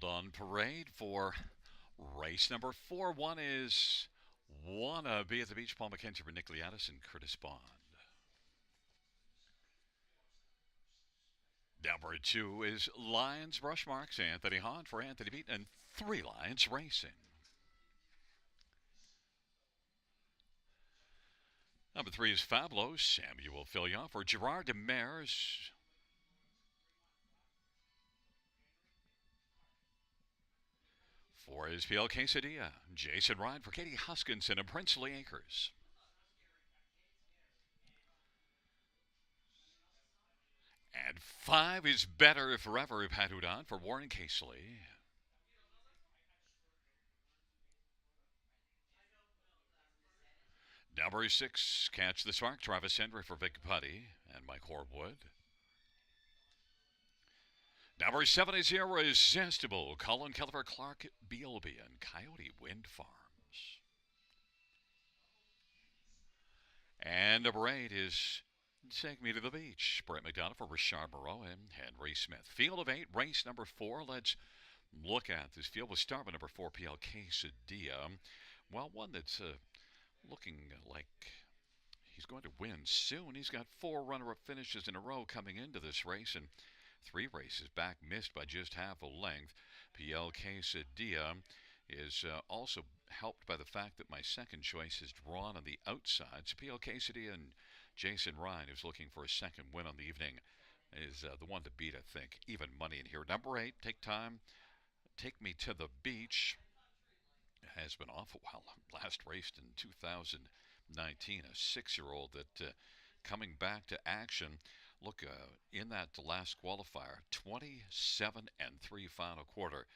field on parade for race number 4. One is Wanna Be at the Beach, Paul McKenzie for Nick Liatis and Curtis Bond. Number 2 is Lions Brush Marks, Anthony Hahn for Anthony Beat and 3 Lions Racing. Number 3 is Fabulous, Samuel Fillion for Gerard Demers. 4 is PL Quesadilla, Jason Ryan for Katie Huskinson and Princely Acres. And 5 is Better Forever Pat Hudon for Warren Casely. Number 6, Catch the Spark, Travis Hendry for Vic Putty and Mike Horwood. Number 7 is Irresistible, Colin Kelleher, Clark Bealby, and Coyote Wind Farms. And number 8 is Take Me to the Beach, Brett McDonough for Richard Moreau and Henry Smith. Field of 8, race number 4. Let's look at this field. We'll start with number 4, PL Quesadilla. Well, one that's looking like he's going to win soon. He's got 4 runner-up finishes in a row coming into this race, and 3 races back, missed by just half a length. PL Quesadilla is also helped by the fact that my second choice is drawn on the outside. So PL Quesadilla and Jason Ryan, who's looking for a second win on the evening, is the one to beat, I think. Even money in here. Number 8, Take Me to the Beach. Has been off a while. Last raced in 2019. A 6-year-old that coming back to action. Look, in that last qualifier, 27 and 3 final quarter.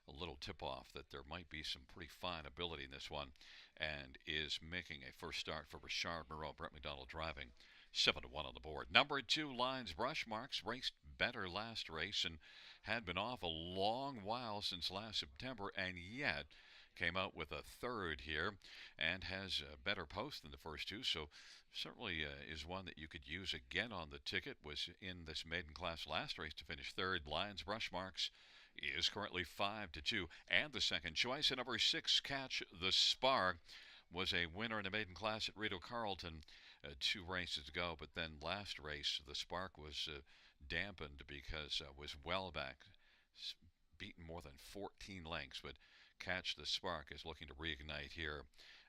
A little tip-off that there might be some pretty fine ability in this one, and is making a first start for Richard Moreau. Brett McDonald driving 7-1 on the board. Number 2, Lions Brush Marks, raced better last race and had been off a long while since last September, and yet came out with a third here and has a better post than the first 2, so certainly is one that you could use again on the ticket. Was in this maiden class last race to finish third. Lions Brush Marks is currently 5-2, and the second choice. And number 6, Catch the Spark, was a winner in the maiden class at Rito Carlton 2 races ago, but then last race the Spark was dampened because was well back, beaten more than 14 lengths. But Catch the Spark is looking to reignite here,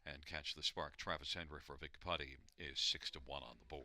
and Catch the Spark, Travis Hendry for Vic Putty, is 6-1 on the board.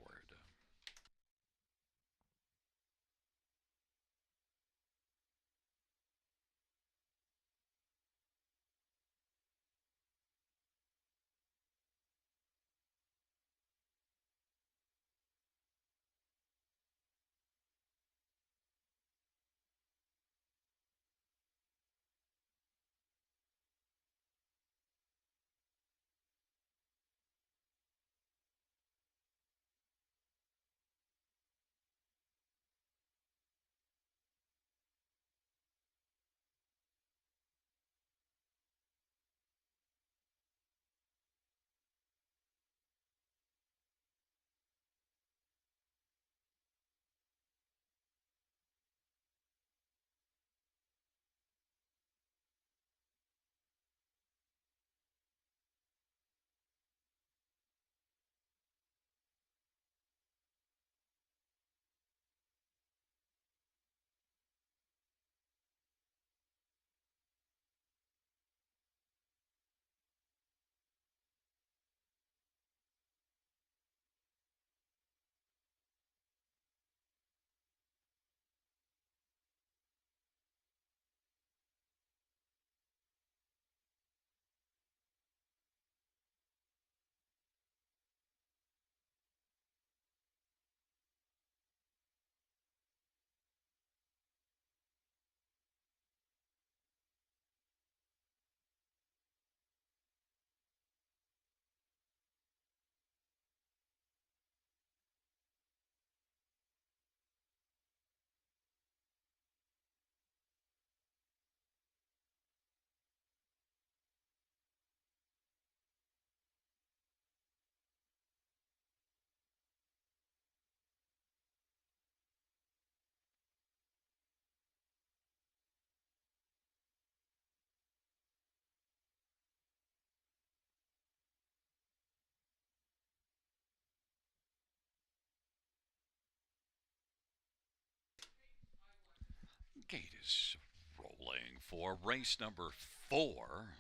Gate is rolling for race number 4.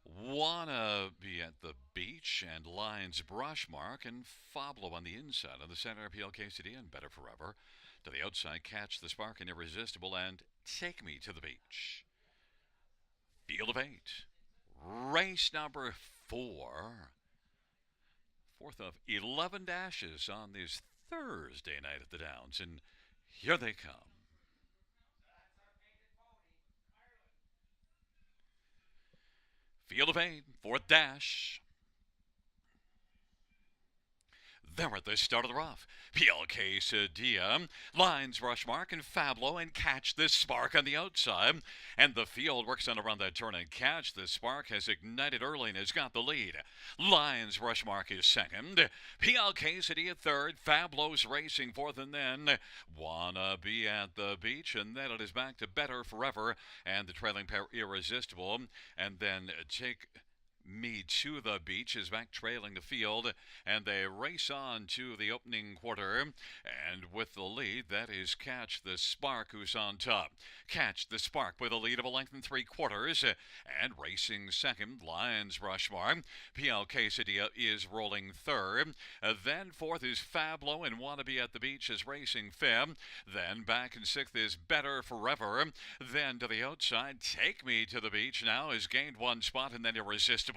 Wanna be at the beach and Lines Brushmark and Fablo on the inside of the center PLKCD and Better Forever. To the outside, Catch the Spark and Irresistible and Take Me to the Beach. Field of 8. Race number 4. Fourth of 11 dashes on this Thursday night at the Downs. And here they come. Field of 8, fourth dash. They're at the start of the rough. PLK Sadia, Lines Rushmark and Fablo and Catch the Spark on the outside. And the field works on around that turn and Catch the Spark has ignited early and has got the lead. Lines Rushmark is second. PLK Sadia third. Fablo's racing fourth and then Wanna Be at the Beach. And then it is back to Better Forever and the trailing pair Irresistible. And then Take Me to the Beach is back trailing the field, and they race on to the opening quarter. And with the lead, that is Catch the Spark, who's on top. Catch the Spark with a lead of a length and 3/4, and racing second, Lines Rushmore. PLK Sadia is rolling third. Then fourth is Fablo, and Wanna Be at the Beach is racing fifth. Then back in sixth is Better Forever. Then to the outside, Take Me to the Beach now has gained one spot, and then Irresistible.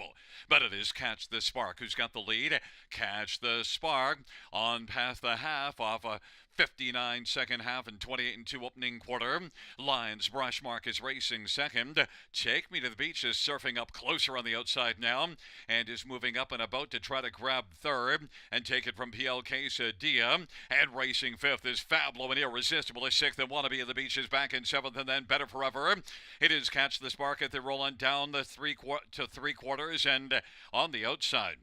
But it is Catch the Spark who's got the lead. Catch the Spark on past the half off a 59-second half and 28-2 opening quarter. Lines Brushmark is racing second. Take Me to the Beach is surfing up closer on the outside now and is moving up and about to try to grab third and take it from PLK Sadia. And racing fifth is Fablo and Irresistible is sixth, and Wanna Be at the Beach is back in seventh, and then Better Forever. It is Catch the Spark at the rolling down the three-quarters and on the outside.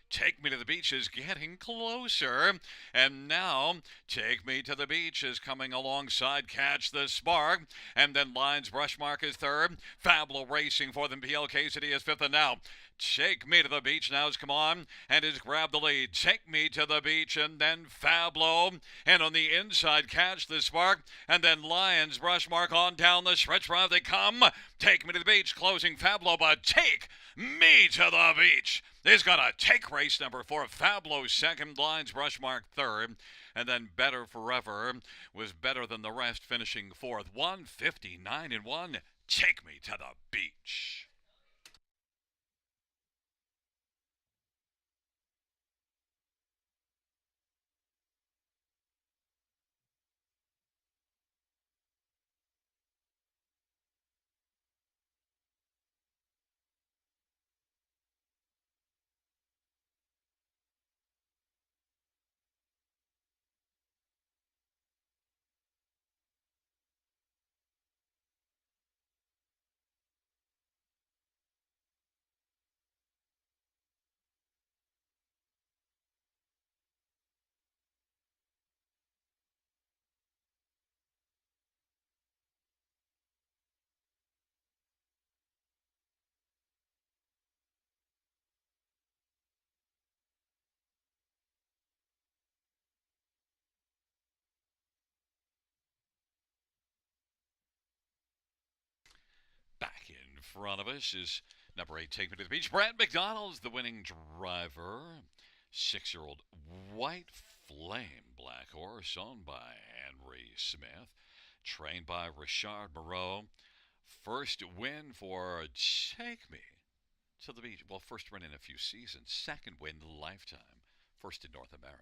Take Me to the Beach is getting closer. And now, Take Me to the Beach is coming alongside Catch the Spark. And then Lines Brushmark is third. Fablo racing for them. PLK City is fifth. And now, Take Me to the Beach now has come on and has grabbed the lead. Take Me to the Beach and then Fablo. And on the inside, Catch the Spark. And then Lines Brushmark on down the stretch drive they come. Take Me to the Beach closing Fablo, but Take Me to the Beach is going to take race number 4. Fablo second, Lines Brushmark third. And then Better Forever was better than the rest, finishing fourth. 159-1. Take Me to the Beach. Back in front of us is number 8, Take Me to the Beach. Brad McDonald's the winning driver. 6-year-old White Flame Black Horse owned by Henry Smith. Trained by Richard Moreau. First win for Take Me to the Beach. Well, first win in a few seasons. Second win lifetime. First in North America.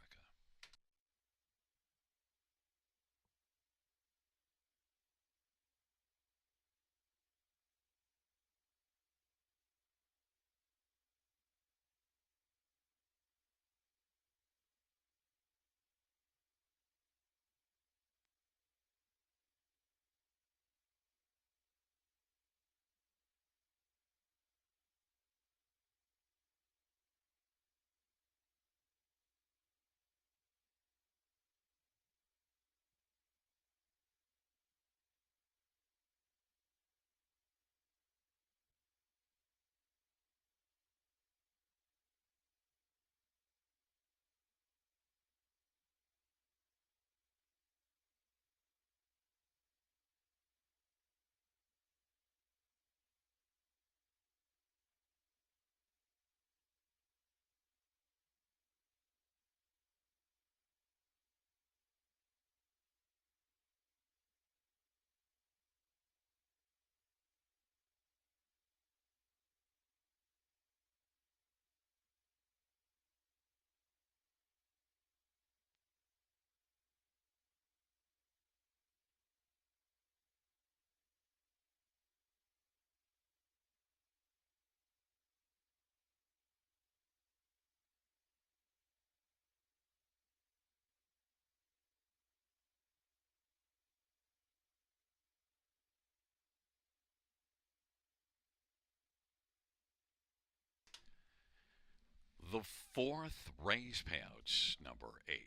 The fourth race payouts, number 8.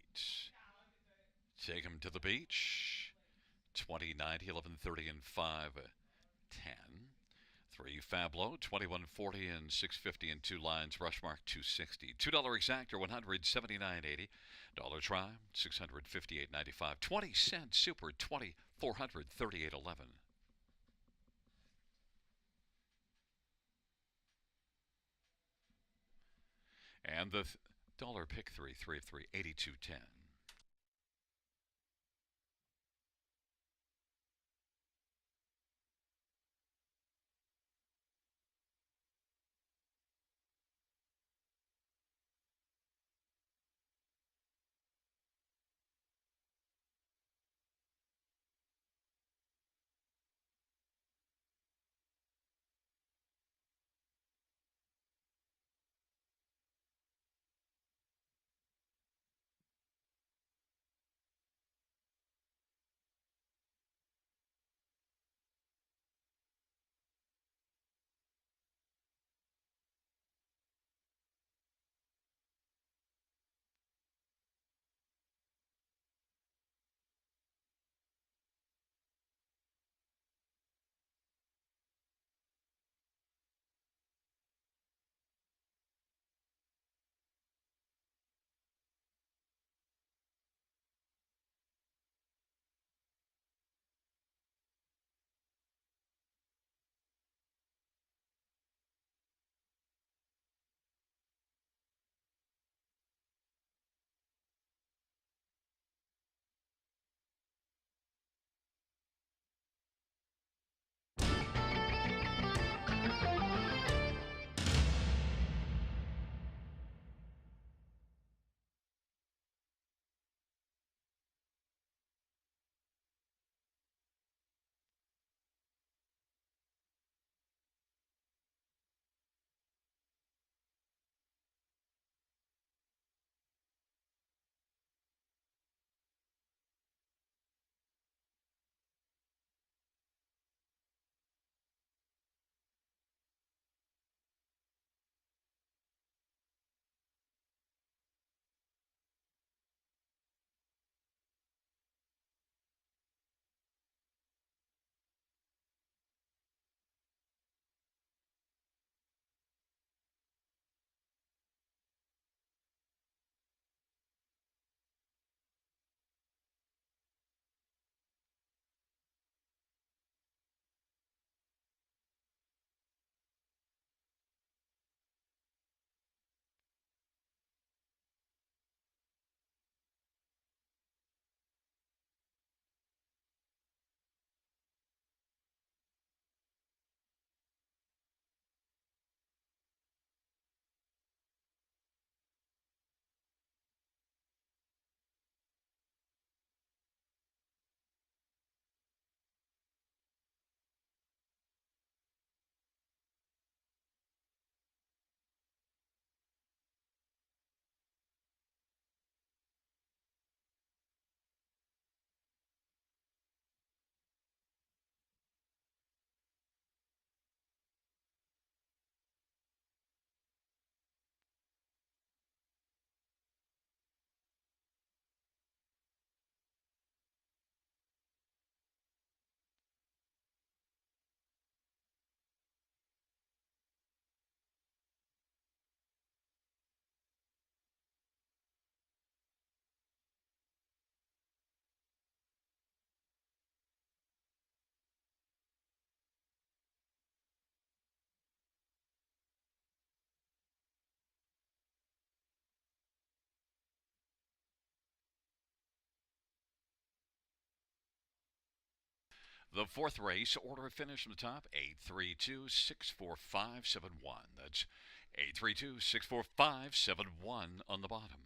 Take 'em to the beach. 20, 90, 11, 30, and 5, 10. 3 Fablo, 2140 and 650 and 2 lines, rush mark 260. $2 exactor, 179.80. Dollar try, 658.95. 20 cent super, 20, 438.11. And the dollar pick 3 of 3, 82.10. The fourth race, order of finish from the top, 832-64571. That's 832-64571 on the bottom.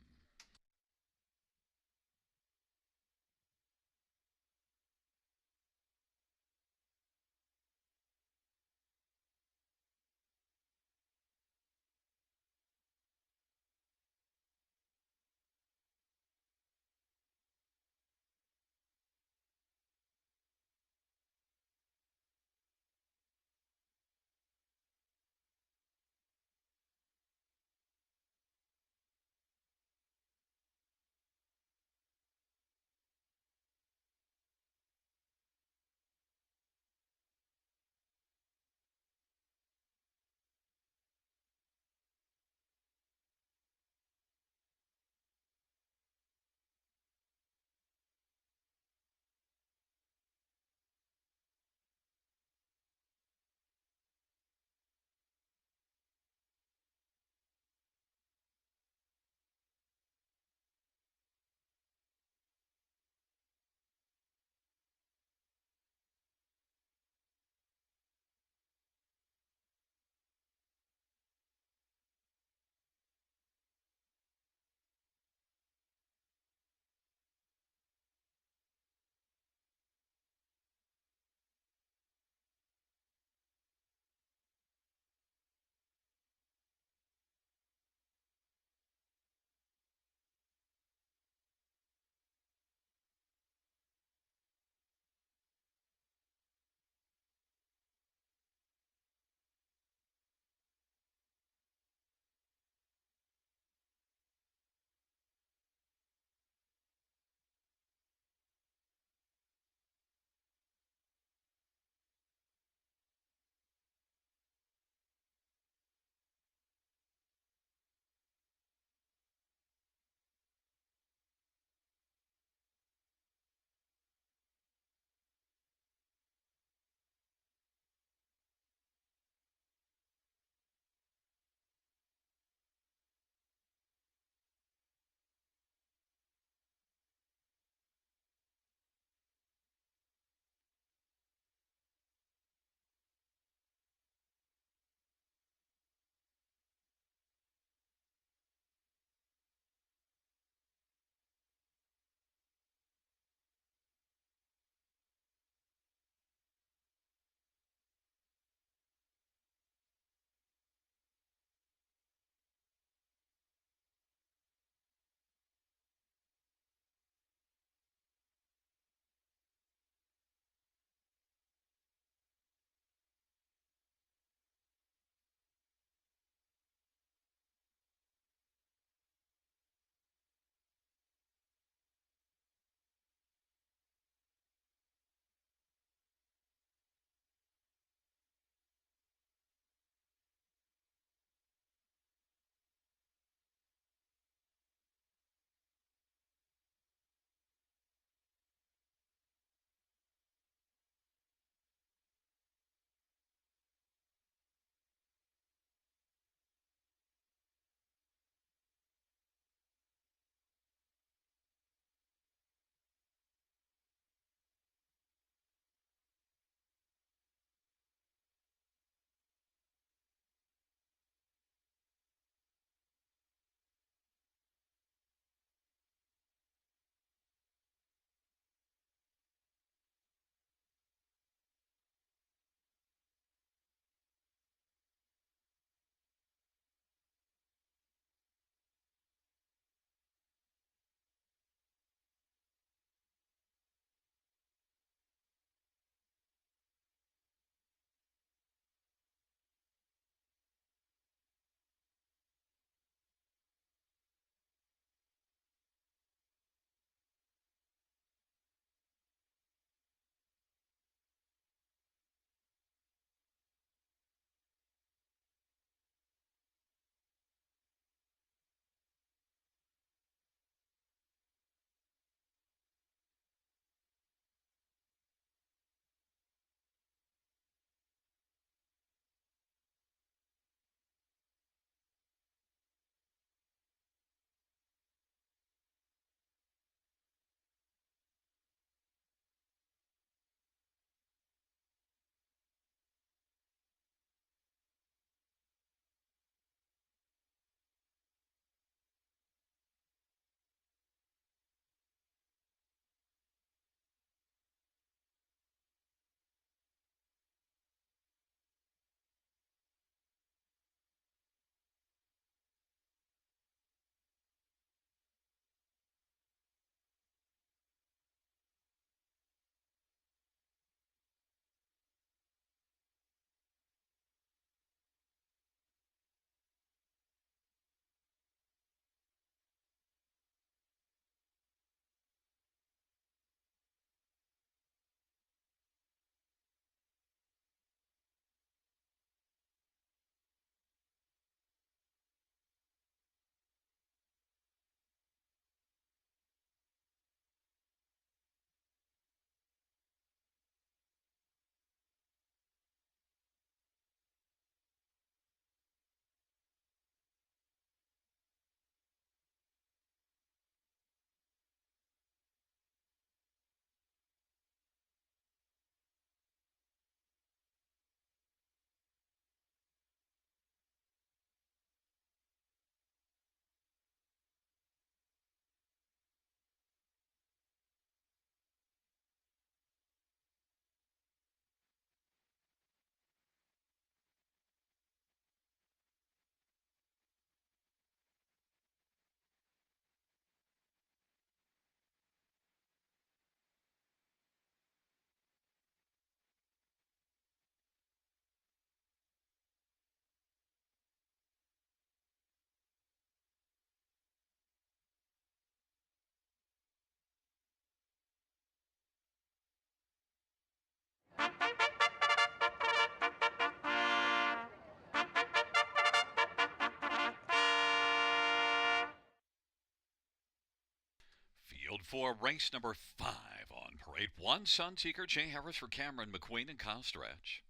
Field 4, race number 5 on parade. 1, Sunseeker, Jay Harris for Cameron McQueen and Kyle Stretch.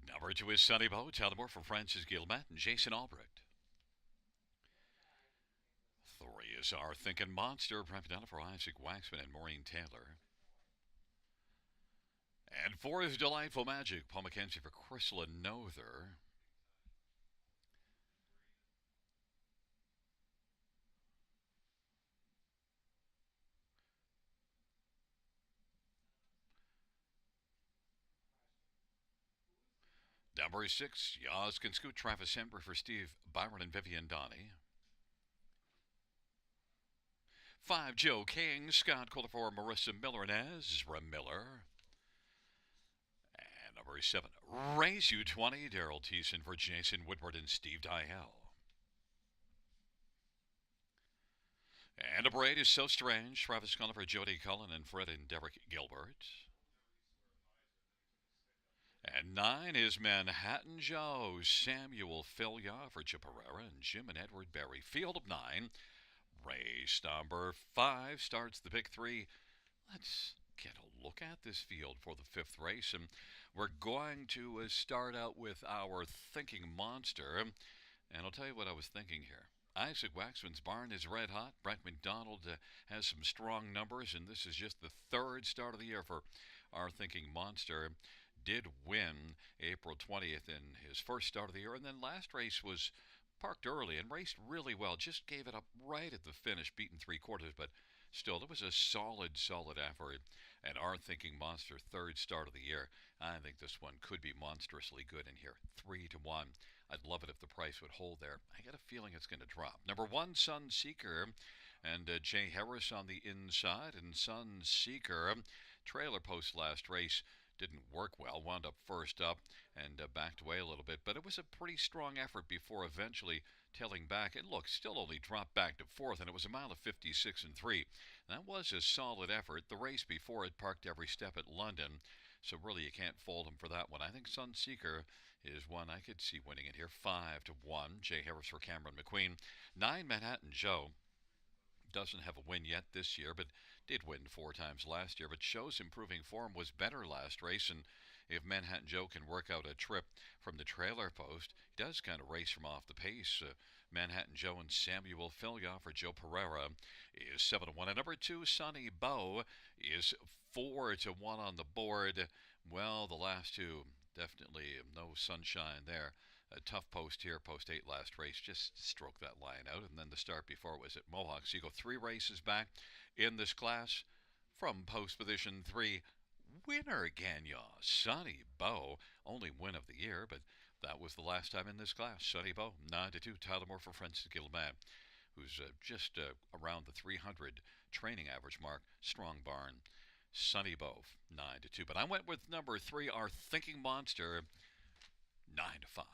Number 2 is Sunny Bow, Tullamore for Francis Gilmet and Jason Albrecht. 3 is Our Thinking Monster, Prepidana for Isaac Waxman and Maureen Taylor. And 4 is Delightful Magic, Paul McKenzie for Chrysla Nother. Number 6, Yaz Can Scoot, Travis Embry for Steve Byron and Vivian Donnie. 5, Joe King, Scott Kohler for Marissa Miller and Ezra Miller. And number 7, Race U20, Daryl Thiessen for Jason Woodward and Steve Dial. And number 8 is So Strange, Travis Cullen for Jody Cullen and Fred and Derek Gilbert. And 9 is Manhattan Joe, Samuel Filia for Chip Herrera and Jim and Edward Berry. Field of 9. Race number 5 starts the big 3. Let's get a look at this field for the 5th race. And we're going to start out with our Thinking Monster. And I'll tell you what I was thinking here. Isaac Waxman's barn is red hot. Brett McDonald has some strong numbers, and this is just the 3rd start of the year for our Thinking Monster. Did win April 20th in his first start of the year, and then last race was parked early and raced really well. Just gave it up right at the finish, beaten 3/4, but still, it was a solid effort. And our Thinking Monster 3rd start of the year. I think this one could be monstrously good in here. 3-1. I'd love it if the price would hold there. I got a feeling it's going to drop. Number 1, Sunseeker, and Jay Harris on the inside. And Sunseeker, trailer post last race, didn't work well, wound up first up and backed away a little bit, but it was a pretty strong effort before eventually tailing back. And look, still only dropped back to 4th, and it was a mile of 56 and 3. That was a solid effort. The race before it parked every step at London, so really you can't fault him for that one. I think Sunseeker is one I could see winning it here. 5-1. Jay Harris for Cameron McQueen. 9, Manhattan Joe. Doesn't have a win yet this year, but did win 4 times last year. But shows improving form, was better last race, and if Manhattan Joe can work out a trip from the trailer post, he does kind of race from off the pace. Manhattan Joe and Samuel Filia for Joe Pereira is 7-1. And number 2, Sonny Bow, is 4-1 on the board. Well, the last 2, definitely no sunshine there. A tough post here, post 8 last race, just stroked that line out. And then the start before was at Mohawk. So you go 3 races back in this class from post position 3. Winner again, y'all. Sonny Bow, only win of the year, but that was the last time in this class. Sonny Bow, 9-2. Tyler Moore for Francis Gilman, who's just around the 300 training average mark. Strong barn. Sonny Bow, 9-2. But I went with number 3, Our Thinking Monster, 9-5.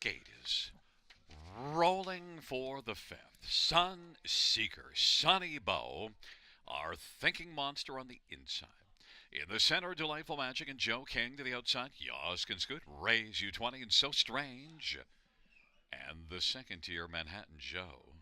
gate is rolling for the fifth. Sun Seeker, Sunny Bow, our thinking monster on the inside. In the center, Delightful Magic and Joe King to the outside. Yas can scoot, raise you 20 and So Strange. And the second tier, Manhattan Joe.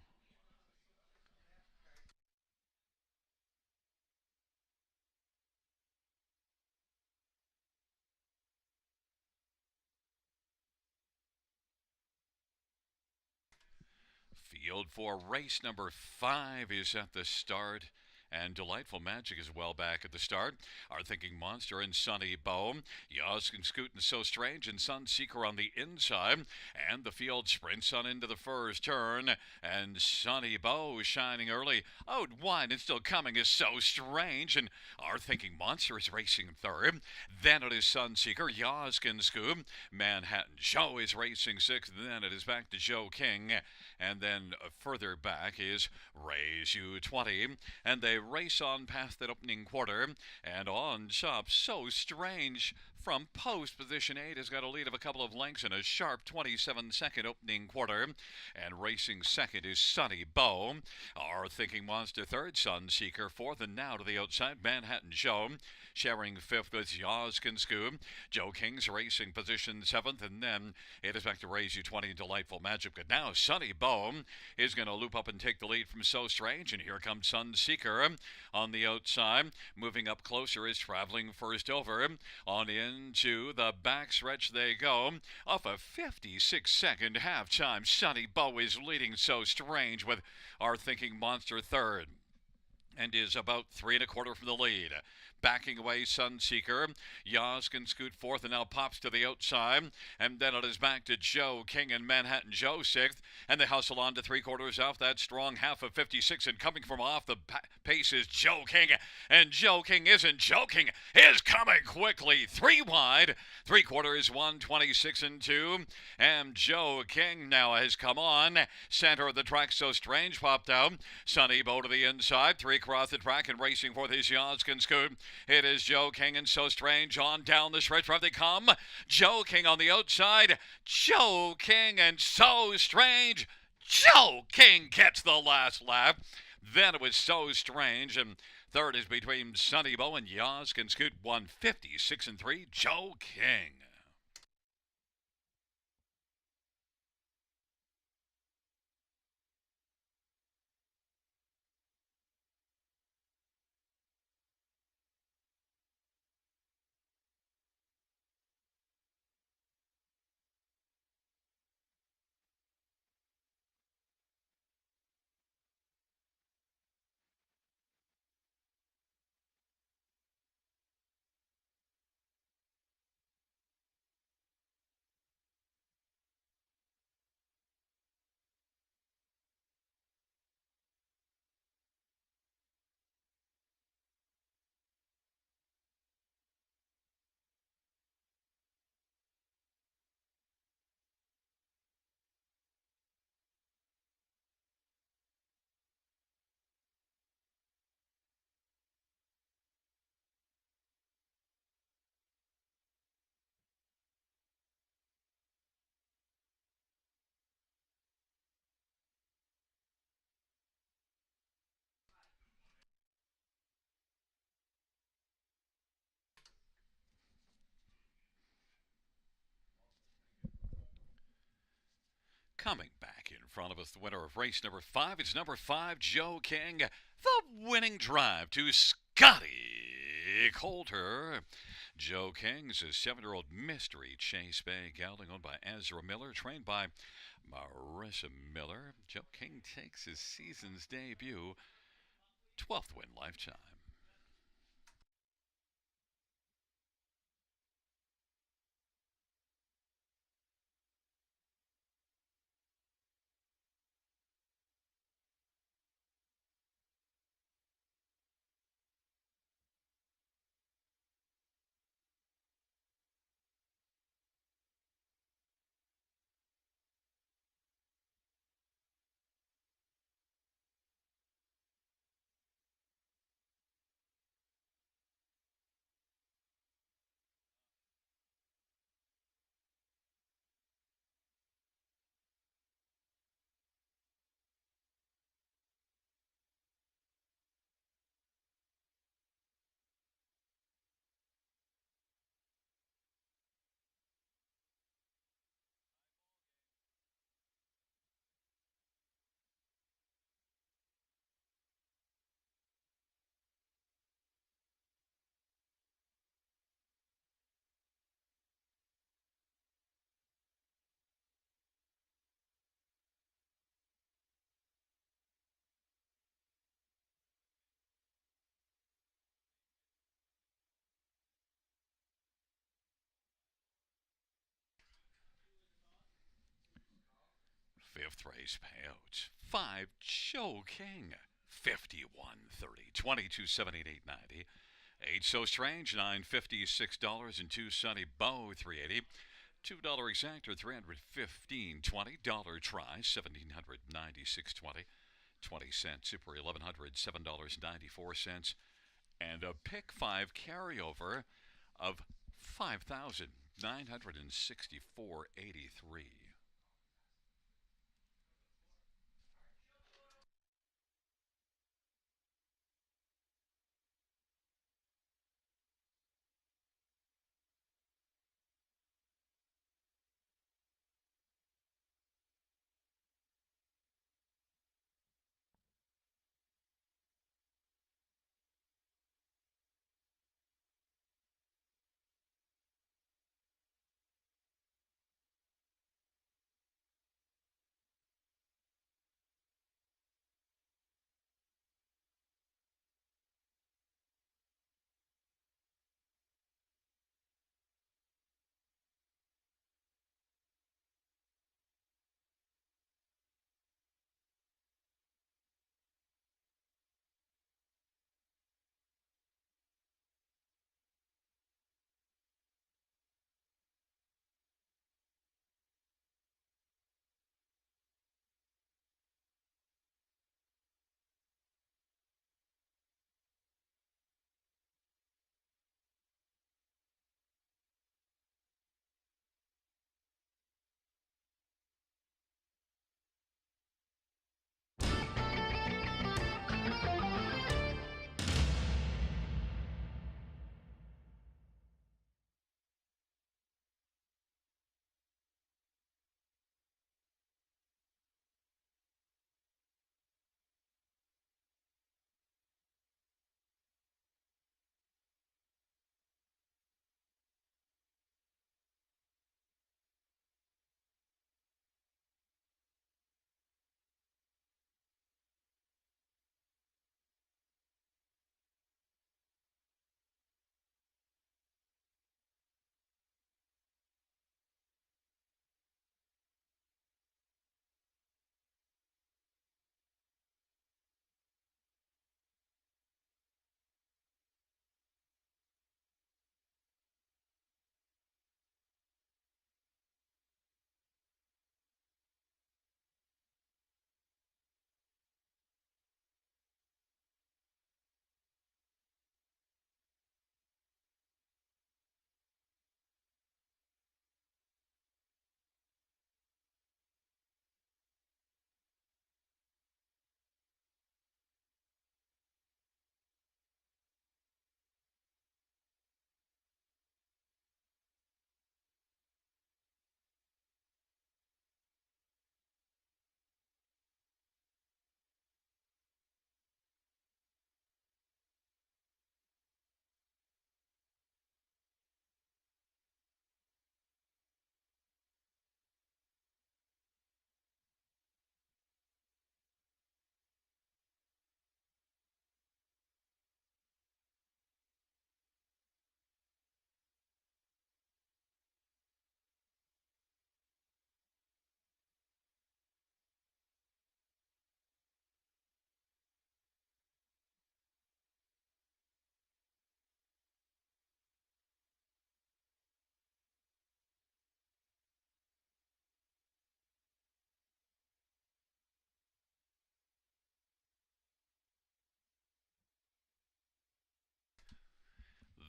Field for race number 5 is at the start. And Delightful Magic is well back at the start. Our Thinking Monster and Sunny Bow. Yas and Scoot and So Strange and Sunseeker on the inside. And the field sprints on into the first turn. And Sunny Bow shining early. Out wide and still coming is So Strange. And Our Thinking Monster is racing third. Then it is Sunseeker. Yas can Scoot. Manhattan Joe is racing sixth. Then it is back to Joe King. And then further back is Raise You 20. And they race on past that opening quarter. And on top, So Strange from post. Position 8 has got a lead of a couple of lengths in a sharp 27-second opening quarter. And racing second is Sunny Bow. Our Thinking Monster third, Sunseeker fourth. And now to the outside, Manhattan Joe. Sharing fifth with Yas Can Scoop. Joe King's racing position seventh. And then it is back to Raise You 20 and Delightful Magic. But now Sunny Bow is going to loop up and take the lead from So Strange. And here comes Sunseeker on the outside. Moving up closer is Traveling First over. On into the backstretch they go. Off a 56-second halftime, Sunny Bow is leading So Strange with Our Thinking Monster third. And is about 3 1/4 from the lead. Backing away, Sunseeker. Yas can scoot fourth and now pops to the outside. And then it is back to Joe King and Manhattan Joe sixth. And they hustle on to 3/4 off that strong half of 56. And coming from off the pace is Joe King. And Joe King isn't joking. Is coming quickly. 3 wide. 3/4 126 and 2. And Joe King now has come on. Center of the track, So Strange popped out. Sunny Bow to the inside. 3 across the track and racing for his Yas can scoot. It is Joe King and So Strange on down the stretch where they come. Joe King on the outside. Joe King and So Strange. Joe King gets the last lap. Then it was So Strange. And third is between Sunny Bow and Yas can scoot 156 and 3. Joe King. Coming back in front of us, the winner of race number 5. It's number 5, Joe King. The winning drive to Scotty Coulter. Joe King's a 7-year-old mystery Chase Bay gelding owned by Ezra Miller, trained by Marissa Miller. Joe King takes his season's debut, 12th win lifetime. Fifth race payouts. 5 Joe King, 51.30, 22 78 90. 8 So Strange, $9.50, $6 and 2 Sunny Bow, $3.80. $2 exactor, $315.20. Dollar try, $1,796.20. 20 cents super, $1,100, $7.94. And a pick 5 carryover of $5,964.83.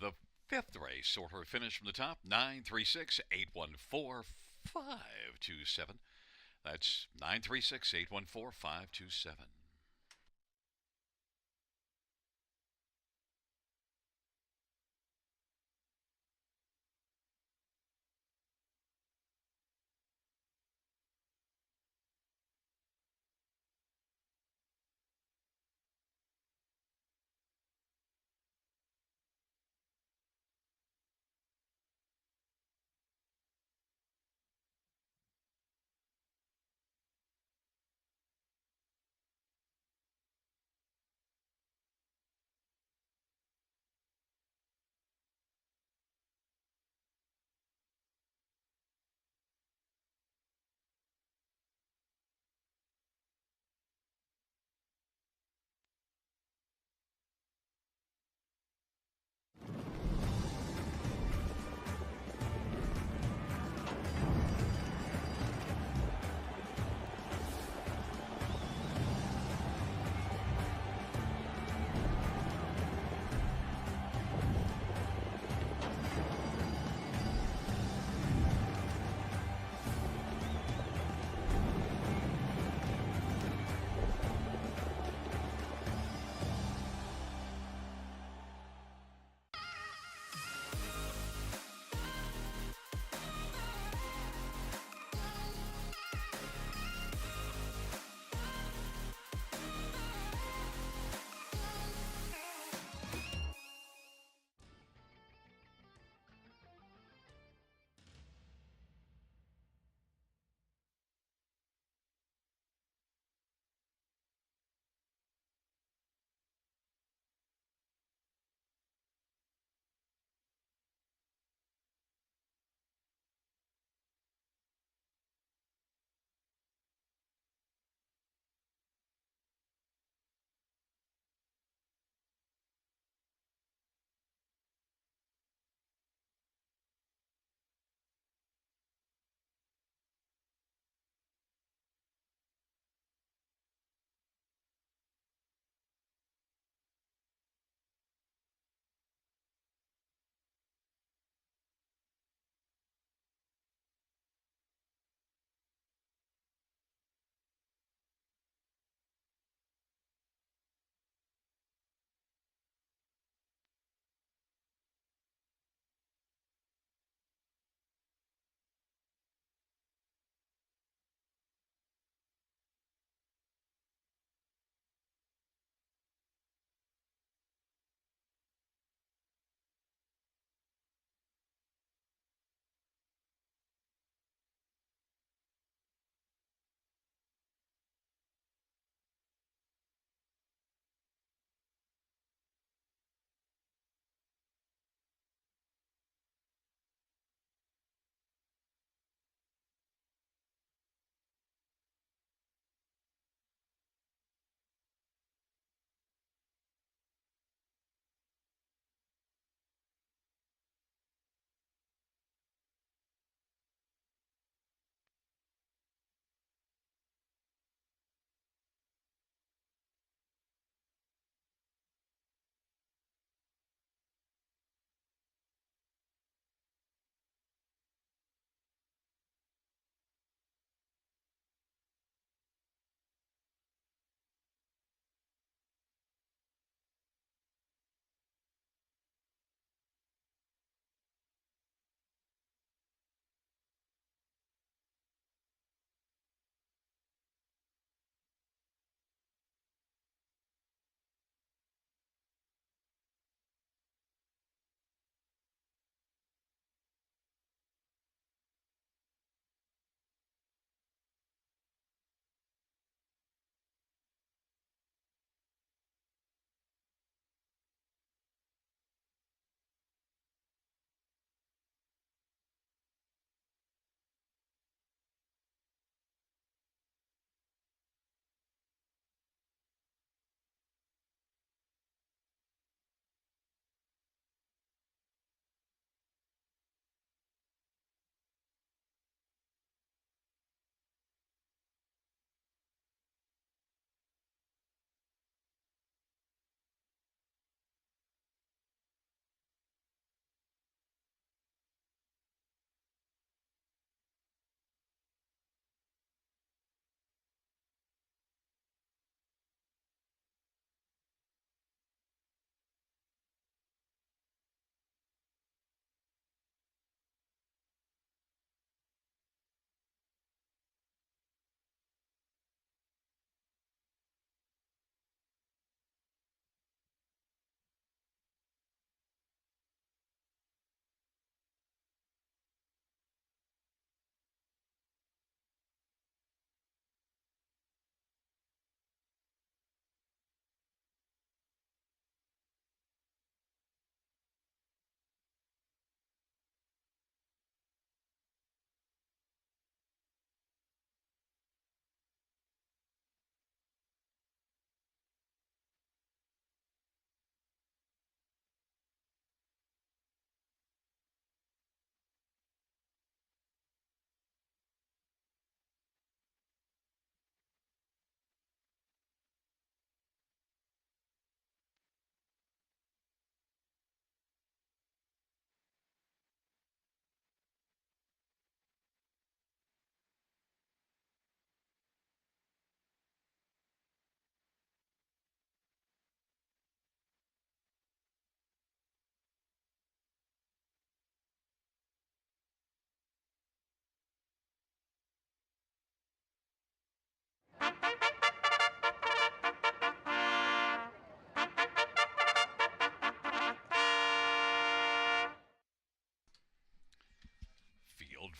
The fifth race order finish from the top, 936 814 527. That's 936 814 527.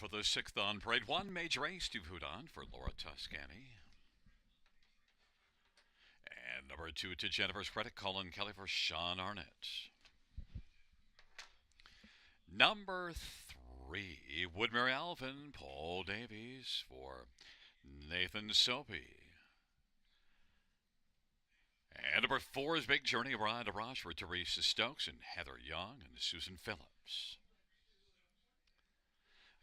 for the sixth on parade. One major ace, Steve Hudon for Laura Toscani. And number two to Jennifer's credit, Colin Kelly for Sean Arnett. Number three, Woodmere Alvin, Paul Davies for Nathan Soapy. And number four is Big Journey, Rhonda Ross for Teresa Stokes and Heather Young and Susan Phillips.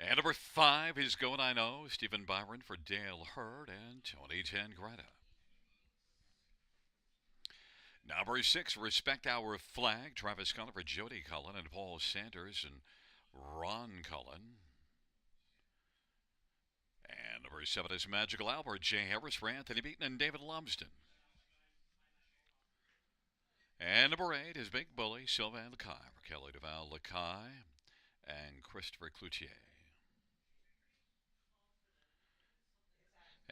And number five is Going I Know, Stephen Byron for Dale Hurd and Tony Tangretta. Number six, Respect Our Flag, Travis Cullen for Jody Cullen and Paul Sanders and Ron Cullen. And number seven is Magical Albert, Jay Harris for Anthony Beaton and David Lumsden. And number eight is Big Bully, Sylvain Lacaille for Kelly Duval Lacaille and Christopher Cloutier.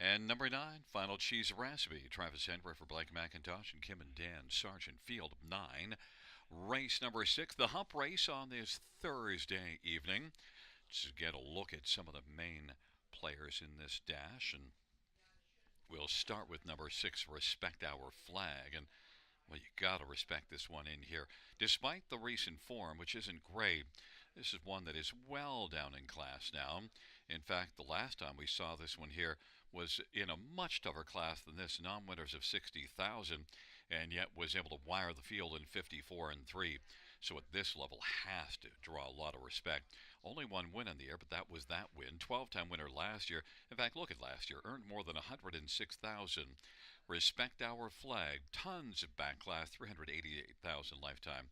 And number nine, Final Cheese Recipe, Travis Henry for Blake McIntosh and Kim and Dan Sargent, field of nine. Race number six, the hump race on this Thursday evening. To get a look at some of the main players in this dash. And we'll start with number six, Respect Our Flag. And, well, you got to respect this one in here. Despite the recent form, which isn't great, this is one that is well down in class now. In fact, the last time we saw this one here was in a much tougher class than this, non-winners of 60,000, and yet was able to wire the field in 54 and 3. So at this level has to draw a lot of respect. Only one win in the year, but that was that win. 12-time winner last year. In fact, look at last year. Earned more than 106,000. Respect Our Flag. Tons of back class. 388,000 lifetime.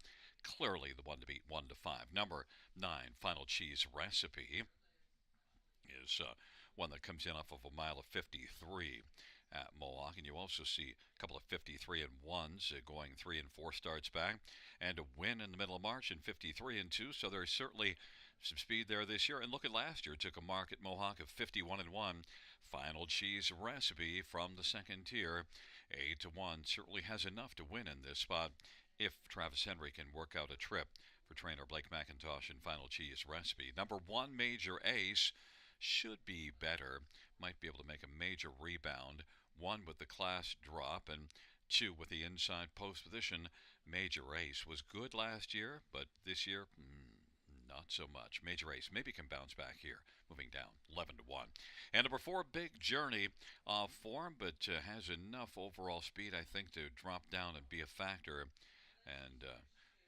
Clearly the one to beat 1 to 5. Number 9, Final Cheese Recipe, is one that comes in off of a mile of 53 at Mohawk. And you also see a couple of 53 and 1s going 3 and 4 starts back. And a win in the middle of March in 53 and 2. So there's certainly some speed there this year. And look at last year. It took a mark at Mohawk of 51 and 1. Final Cheese Recipe from the second tier. 8 to 1. Certainly has enough to win in this spot if Travis Henry can work out a trip for trainer Blake McIntosh and Final Cheese Recipe. Number one, Major Ace, should be better. Might be able to make a major rebound. 1 with the class drop and 2 with the inside post position. Major Ace was good last year, but this year, not so much. Major Ace maybe can bounce back here, moving down 11 to 1. And number 4, Big Journey, off form, but has enough overall speed, I think, to drop down and be a factor. And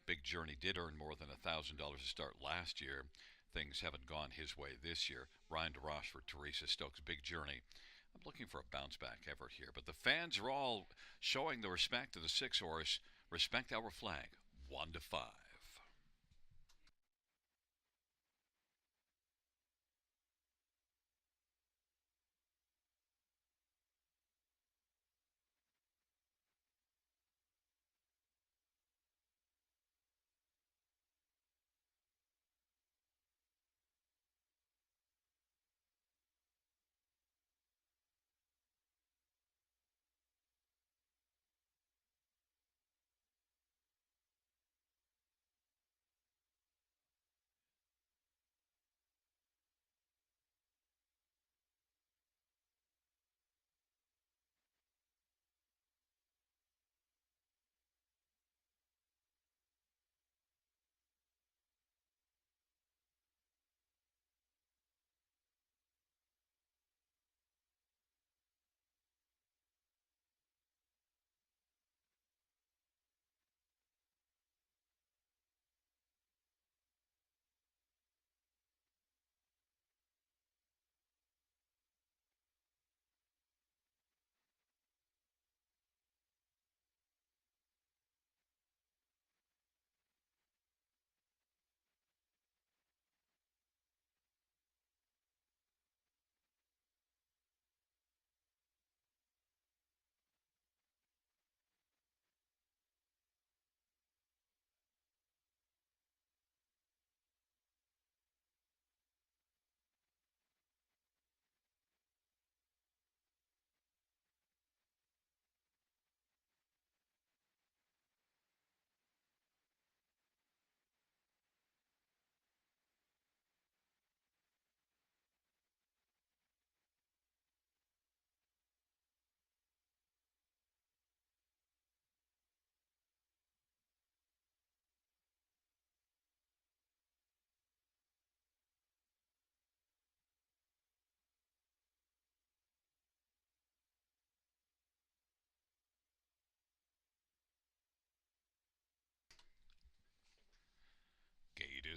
Big Journey did earn more than $1,000 to start last year. Things haven't gone his way this year. Ryan DeRoche for Teresa Stokes. Big Journey. I'm looking for a bounce back effort here. But the fans are all showing the respect to the 6-horse. Respect Our Flag. 1 to 5.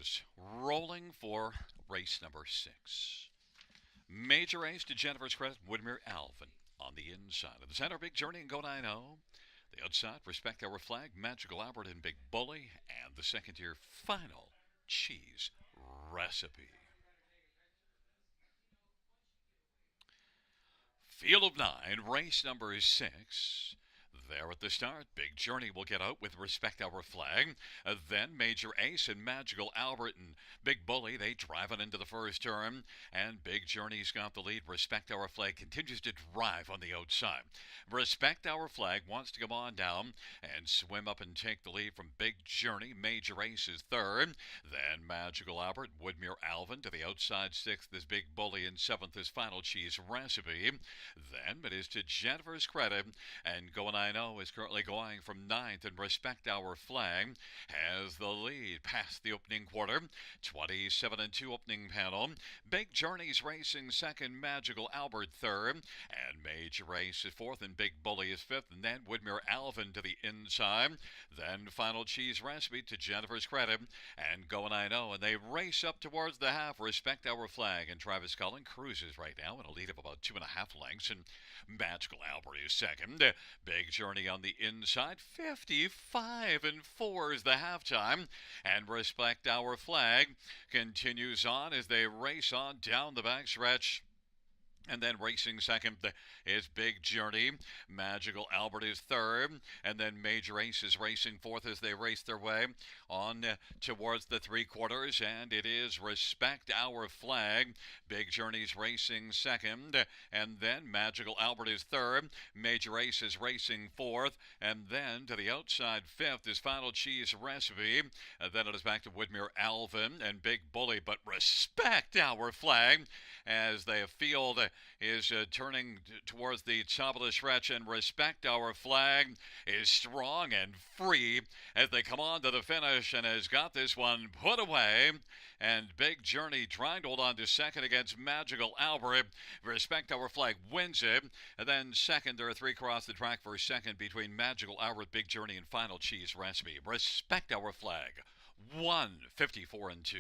is rolling for race number 6. Major race to Jennifer's credit, Woodmere Alvin on the inside of the center. Big Journey and Go 9-0. The outside, Respect Our Flag, Magical Albert and Big Bully, and the second tier final cheese recipe. Field of 9, race number 6. There at the start, Big Journey will get out with Respect Our Flag. Then Major Ace and Magical Albert and Big Bully, they drive it into the first turn. And Big Journey's got the lead. Respect Our Flag continues to drive on the outside. Respect Our Flag wants to come on down and swim up and take the lead from Big Journey. Major Ace is third. Then Magical Albert, Woodmere Alvin to the outside sixth is Big Bully, and seventh is Final Cheese Recipe. Then it is to Jennifer's credit, and Going I Know is currently going from ninth, and Respect Our Flag has the lead past the opening quarter. 27-2 opening panel. Big Journey's racing second, Magical Albert third, and Major Race is fourth, and Big Bully is fifth, and then Woodmere Alvin to the inside. Then Final Cheese Recipe to Jennifer's credit, and Going I Know, and they race up towards the half. Respect Our Flag, and Travis Cullen cruises right now in a lead of about 2.5 lengths, and Magical Albert is second. Big Journey on the inside, 55-4 is the halftime, and Respect Our Flag continues on as they race on down the backstretch. And then racing second is Big Journey. Magical Albert is third. And then Major Ace is racing fourth as they race their way on towards the three quarters. And it is Respect Our Flag. Big Journey's racing second. And then Magical Albert is third. Major Ace is racing fourth. And then to the outside fifth is Final Cheese Recipe. Then it is back to Woodmere Alvin and Big Bully. But Respect Our Flag as the field is turning towards the top of the stretch, and Respect Our Flag is strong and free as they come on to the finish and has got this one put away. And Big Journey trying to hold on to second against Magical Albert. Respect Our Flag wins it. And then second, there are three across the track for second between Magical Albert, Big Journey, and Final Cheese Recipe. Respect Our Flag, 154-2.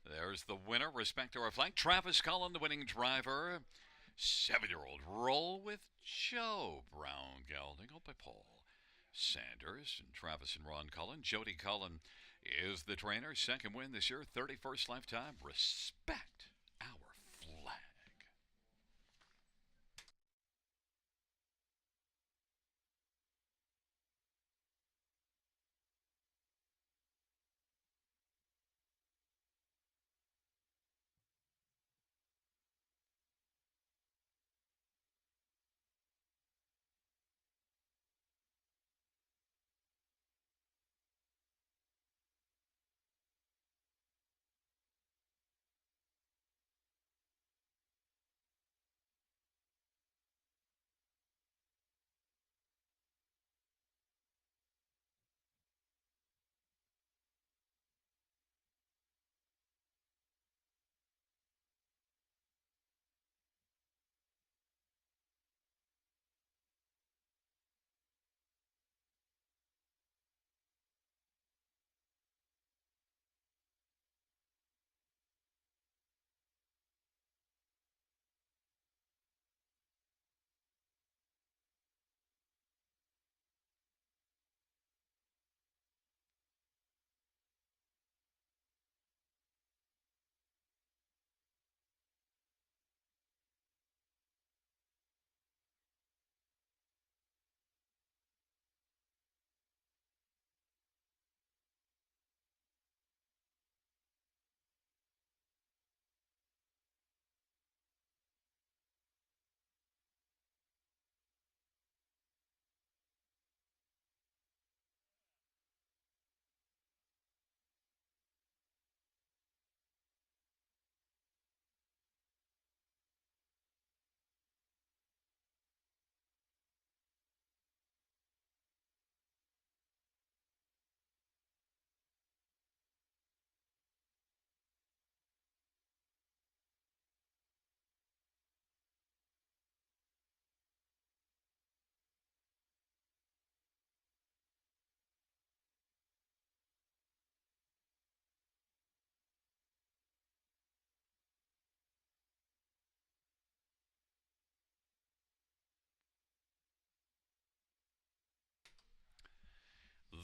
There's the winner, Respect Our Flag. Travis Cullen, the winning driver. 7-year-old Roll with Joe Brown gelding, by Paul Sanders. And Travis and Ron Cullen. Jody Cullen is the trainer. Second win this year, 31st lifetime. Respect Our Flag.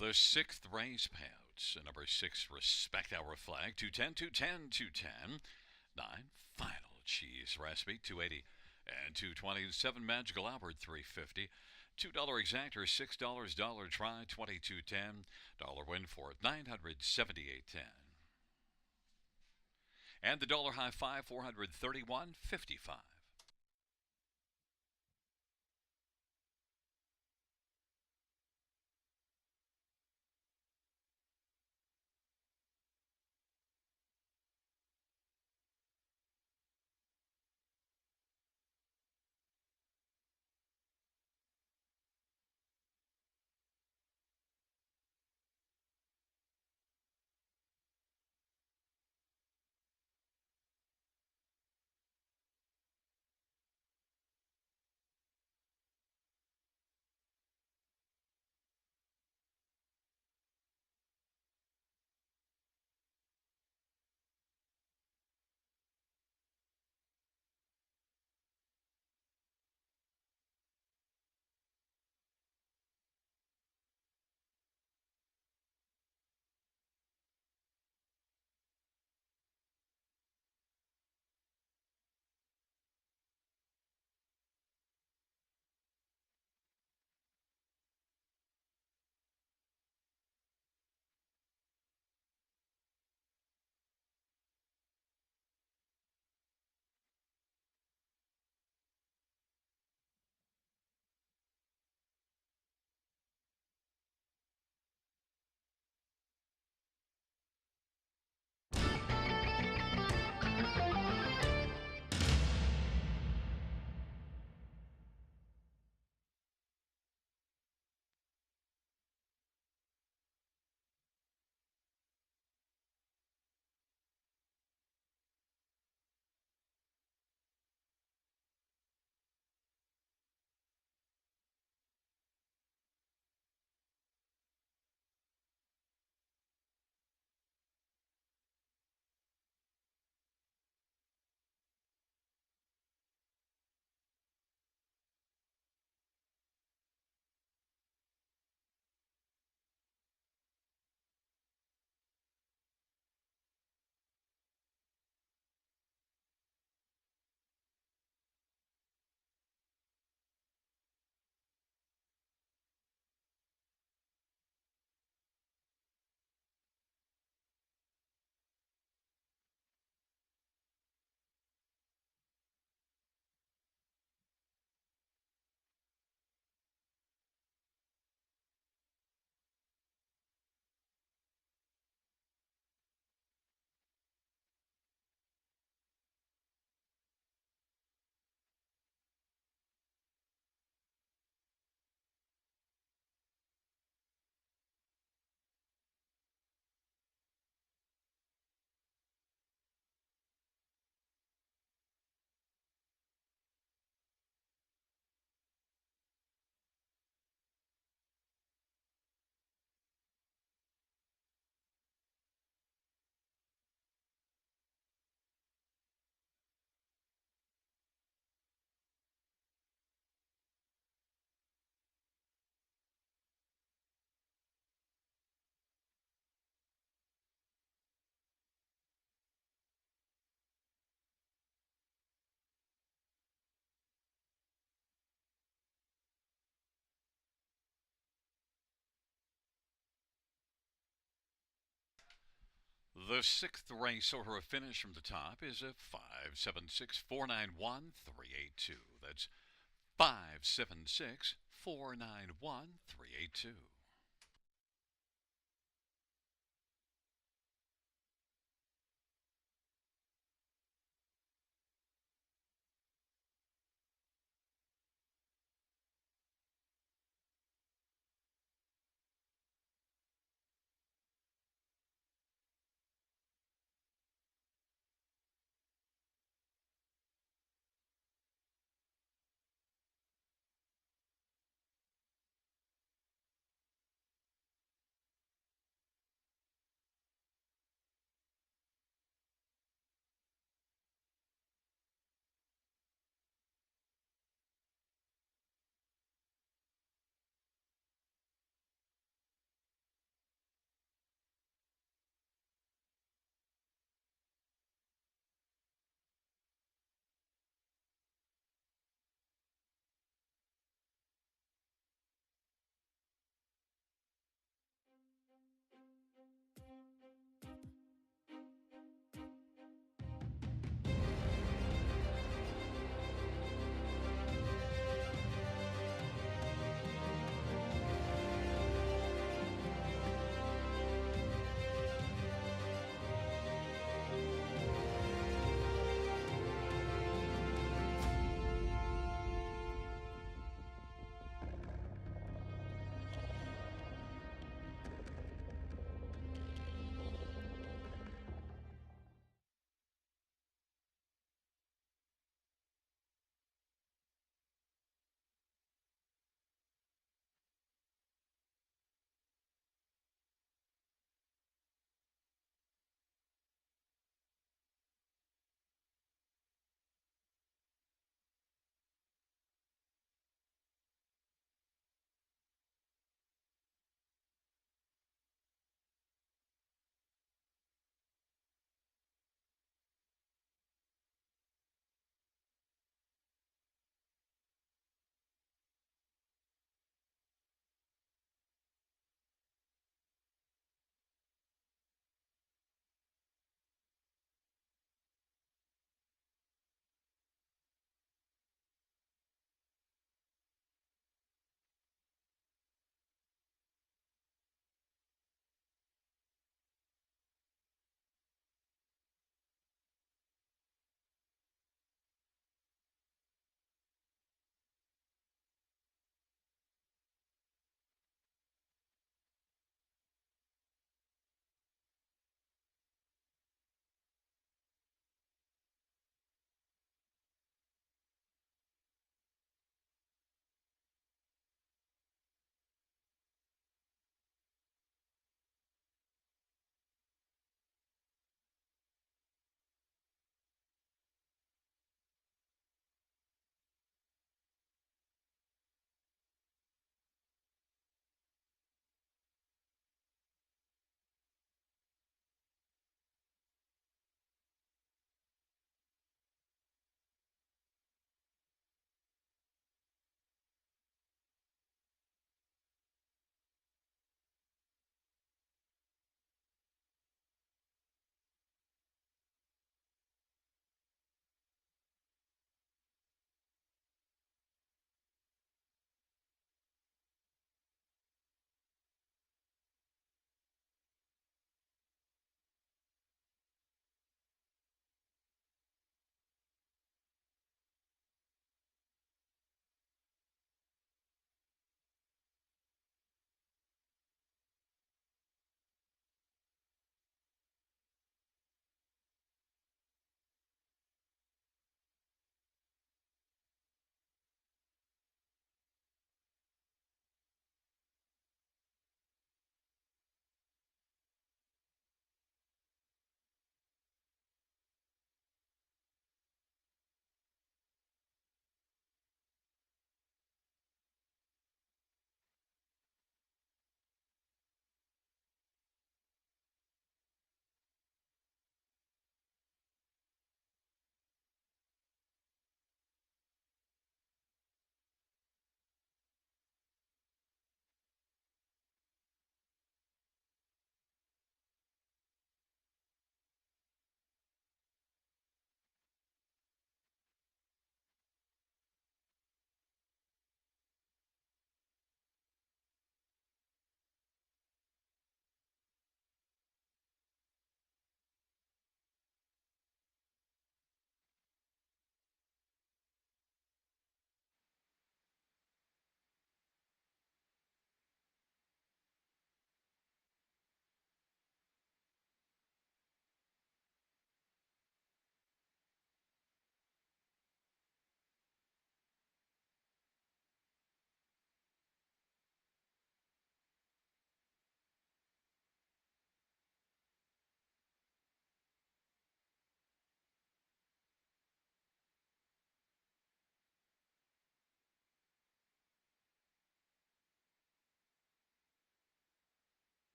The sixth race payouts. Number 6, Respect Our Flag, 210, 210, 210. 9, Final Cheese Recipe, 280 and 220. 7, Magical Albert, 350. $2 exactor, $6 dollar try, 22.10. Dollar win for 978.10. And the dollar high five, 431.55. The sixth race order of finish from the top is a 576-491-382. That's 576-491-382.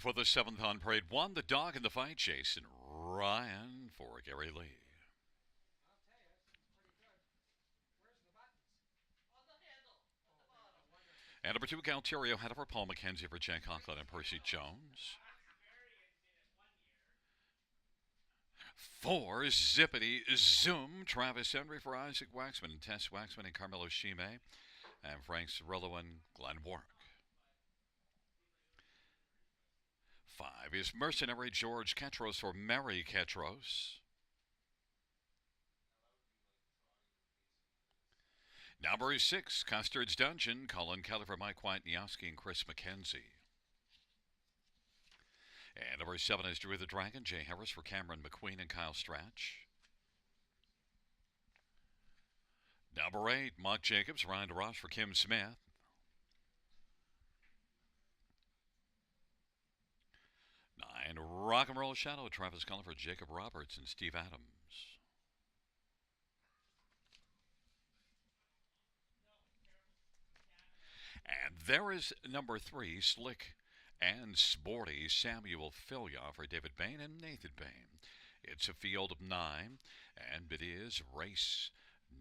For the seventh on parade, one, the dog in the fight, Jason Ryan for Gary Lee. And number two, Galterio had for Paul McKenzie for Jack Conklin and Percy Jones. Four, Zippity Zoom, Travis Henry for Isaac Waxman, Tess Waxman and Carmelo Shime, and Frank Cirillo and Glenn Warwick. Five is Mercenary George Ketros for Mary Ketros. Number six, Custard's Dungeon, Colin Keller for Mike White-Niowski and Chris McKenzie. And number seven is Drew the Dragon, Jay Harris for Cameron McQueen and Kyle Stratch. Number eight, Mark Jacobs, Ryan DeRoche for Kim Smith. Nine, Rock and Roll Shadow, Travis Cullen for Jacob Roberts and Steve Adams. And there is number three, Slick and Sporty, Samuel Filia for David Bain and Nathan Bain. It's a field of nine, and it is race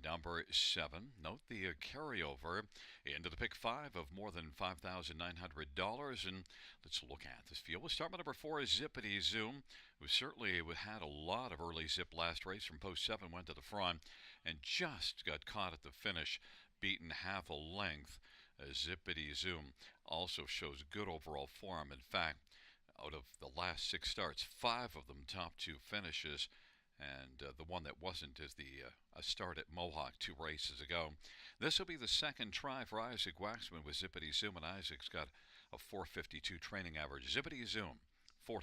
number seven. Note the carryover into the pick five of more than $5,900. And let's look at this field. We'll start with number four, Zippity Zoom, who certainly had a lot of early zip last race from post seven, went to the front, and just got caught at the finish, beaten half a length. Zippity Zoom also shows good overall form. In fact, out of the last six starts, five of them top two finishes, and the one that wasn't is the a start at Mohawk 2 races ago. This will be the second try for Isaac Waxman with Zippity Zoom, and Isaac's got a 452 training average. Zippity Zoom, 4-5,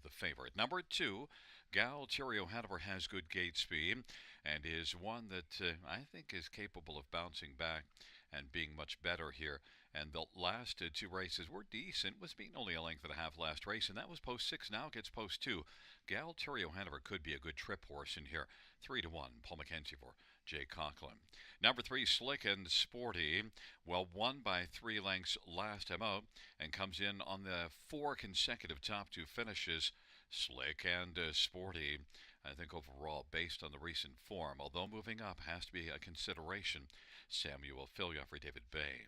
the favorite. Number two, Galterio Hanover has good gate speed and is one that I think is capable of bouncing back and being much better here. And the last two races were decent. Was beaten only a length and a half last race, and that was post six. Now gets post two. Galterio Hanover could be a good trip horse in here. 3-1. Paul McKenzie for Jay Conklin. Number three, Slick and Sporty. Well, won by 3 lengths last time out and comes in on the 4 consecutive top two finishes. Slick and Sporty, I think overall, based on the recent form, although moving up has to be a consideration. Samuel Filia for David Bain.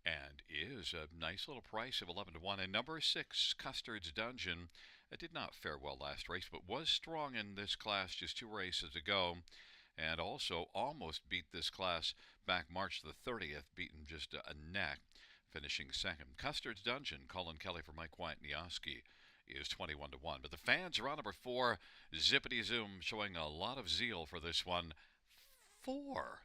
And is a nice little price of 11-1. And number six, Custard's Dungeon. It did not fare well last race, but was strong in this class just 2 races ago. And also almost beat this class back March the 30th, beaten just a neck, finishing second. Custard's Dungeon, Colin Kelly for Mike White-Niowski, is 21-1. But the fans are on number four, Zippity Zoom, showing a lot of zeal for this one. 4-5.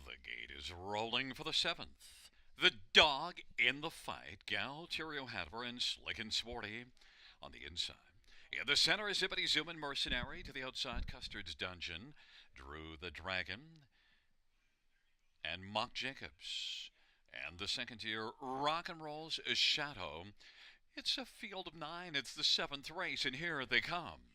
The gate is rolling for the seventh. The dog in the fight, Gal, Cheerio Hanover, and Slick and Sporty on the inside. In the center is Zippity Zoom and Mercenary. To the outside, Custard's Dungeon, Drew the Dragon, and Mock Jacobs. And the second tier, Rock and Roll's Shadow. It's a field of 9. It's the 7th race, and here they come.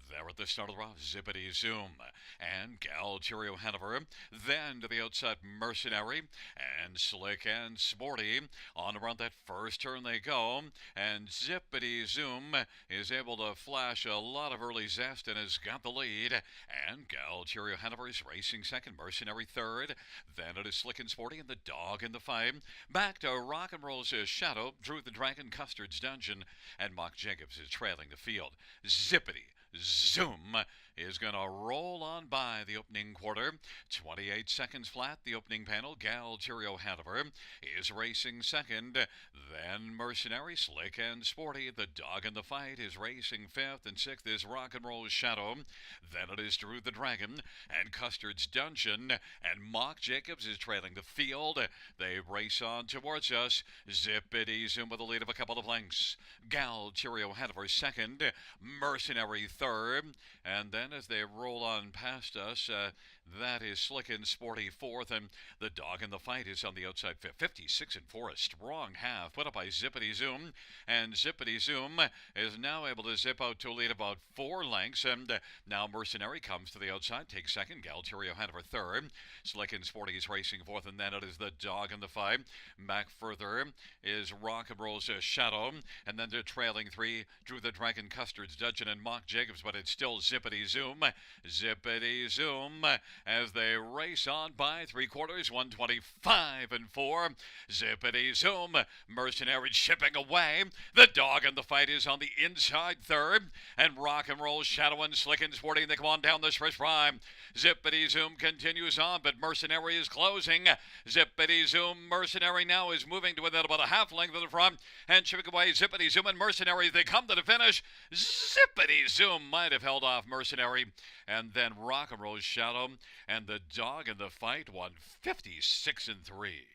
There at the start of the round, Zippity Zoom and Gal Cheerio Hanover. Then to the outside, Mercenary and Slick and Sporty. On around that first turn they go. And Zippity Zoom is able to flash a lot of early zest and has got the lead. And Gal Cheerio Hanover is racing second, Mercenary third. Then it is Slick and Sporty and the dog in the fight. Back to Rock and Roll's Shadow, Drew the Dragon, Custard's Dungeon, and Mock Jacobs is trailing the field. Zippity Zoom is going to roll on by the opening quarter. 28 seconds flat, the opening panel. Gal Cheerio Hanover is racing second. Then Mercenary, Slick and Sporty. The dog in the fight is racing fifth, and sixth is Rock and Roll Shadow. Then it is Drew the Dragon and Custard's Dungeon, and Mock Jacobs is trailing the field. They race on towards us. Zippity Zoom with a lead of a couple of lengths. Gal Cheerio Hanover second. Mercenary third. And then as they roll on past us, that is Slick and Sporty fourth, and the dog in the fight is on the outside fifth. 56 and 4, a strong half put up by Zippity Zoom, and Zippity Zoom is now able to zip out to a lead about 4 lengths, and now Mercenary comes to the outside, takes second. Gal Cheerio Hanover third. Slick and Sporty is racing fourth, and then it is the dog in the fight. Back further is Rock and Roll's Shadow, and then they're trailing 3, Drew the Dragon, Custard's Dungeon, and Mock Jacobs, but it's still Zippity Zoom. Zippity Zoom as they race on by 3/4, 125 and 4. Zippity Zoom, Mercenary chipping away. The dog in the fight is on the inside third, and Rock and Roll Shadow and Slick and Sporty, they come on down the stretch prime. Zippity Zoom continues on, but Mercenary is closing. Zippity Zoom, Mercenary now is moving to within about a half length of the front, and chipping away Zippity Zoom and Mercenary, they come to the finish. Zippity Zoom might have held off Mercenary, and then Rock and Roll Shadow and the dog in the fight won 56 and 3.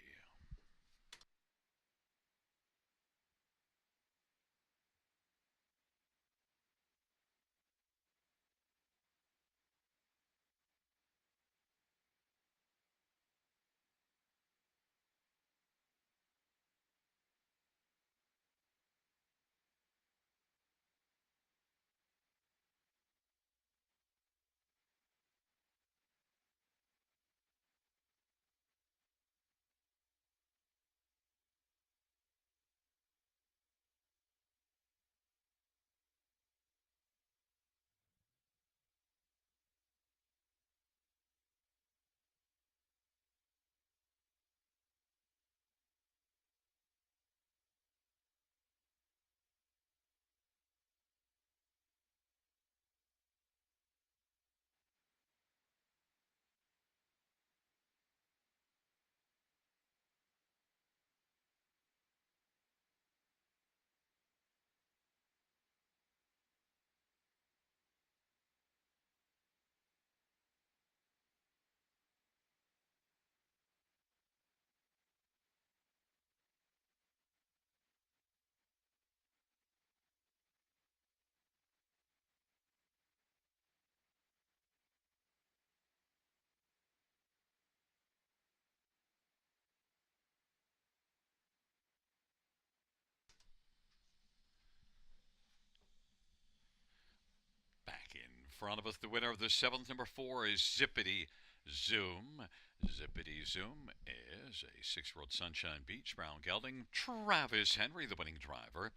Back in front of us, the winner of the 7th, number 4, is Zippity Zoom. Zippity Zoom is a 6-year-old Sunshine Beach Brown gelding. Travis Henry, the winning driver.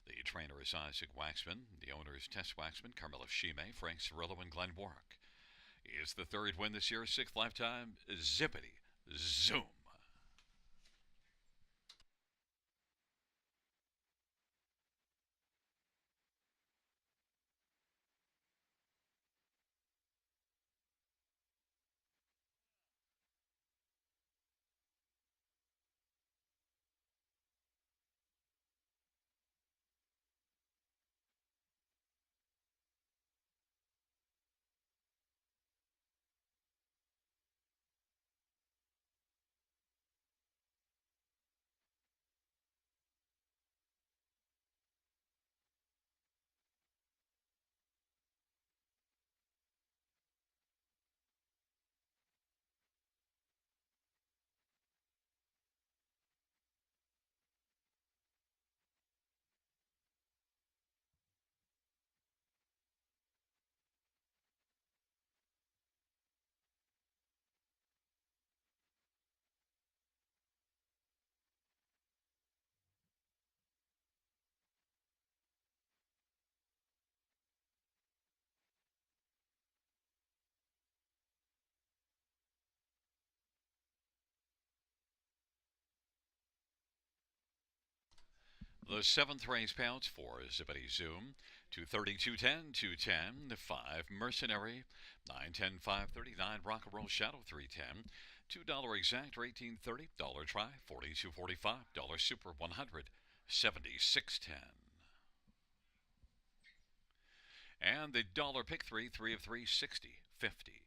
The trainer is Isaac Waxman. The owner is Tess Waxman, Carmela Shime, Frank Cirillo, and Glenn Warwick. Is the 3rd win this year, 6th lifetime, Zippity Zoom. The seventh race payouts for Zippity Zoom, 230, 210, 210, 5 Mercenary, 910, 539 Rock and Roll Shadow, 310, $2 exact, or 1830, dollar try, 42.45, dollar super, 100, 76.10. And the dollar pick three, 3 of 3, 60, 50.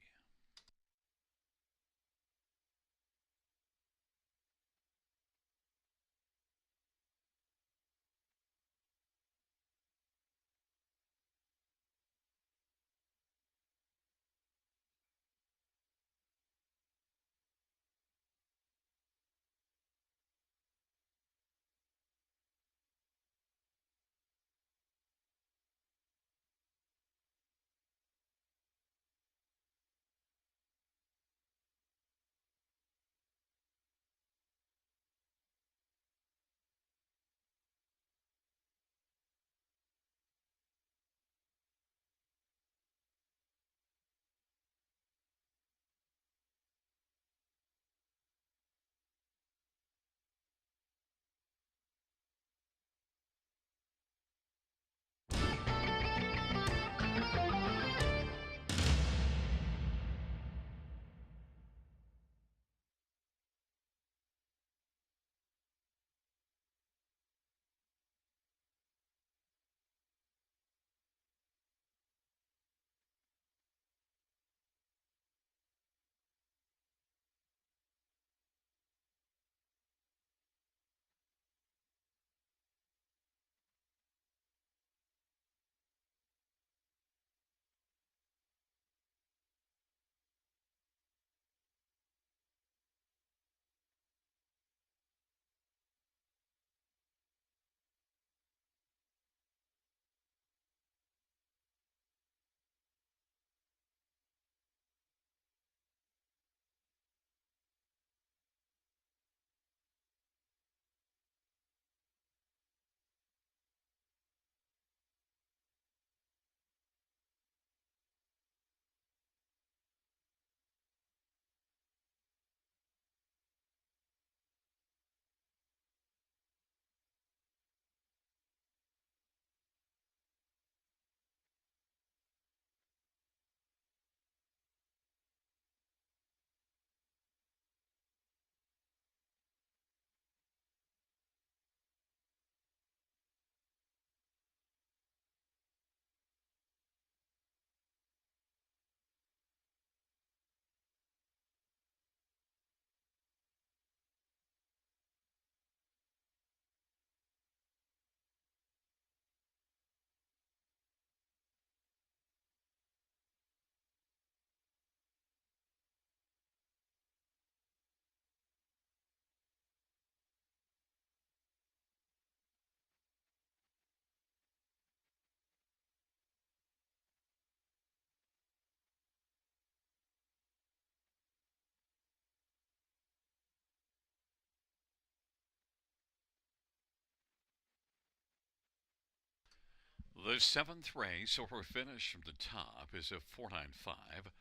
The seventh race, or finish from the top, is a 495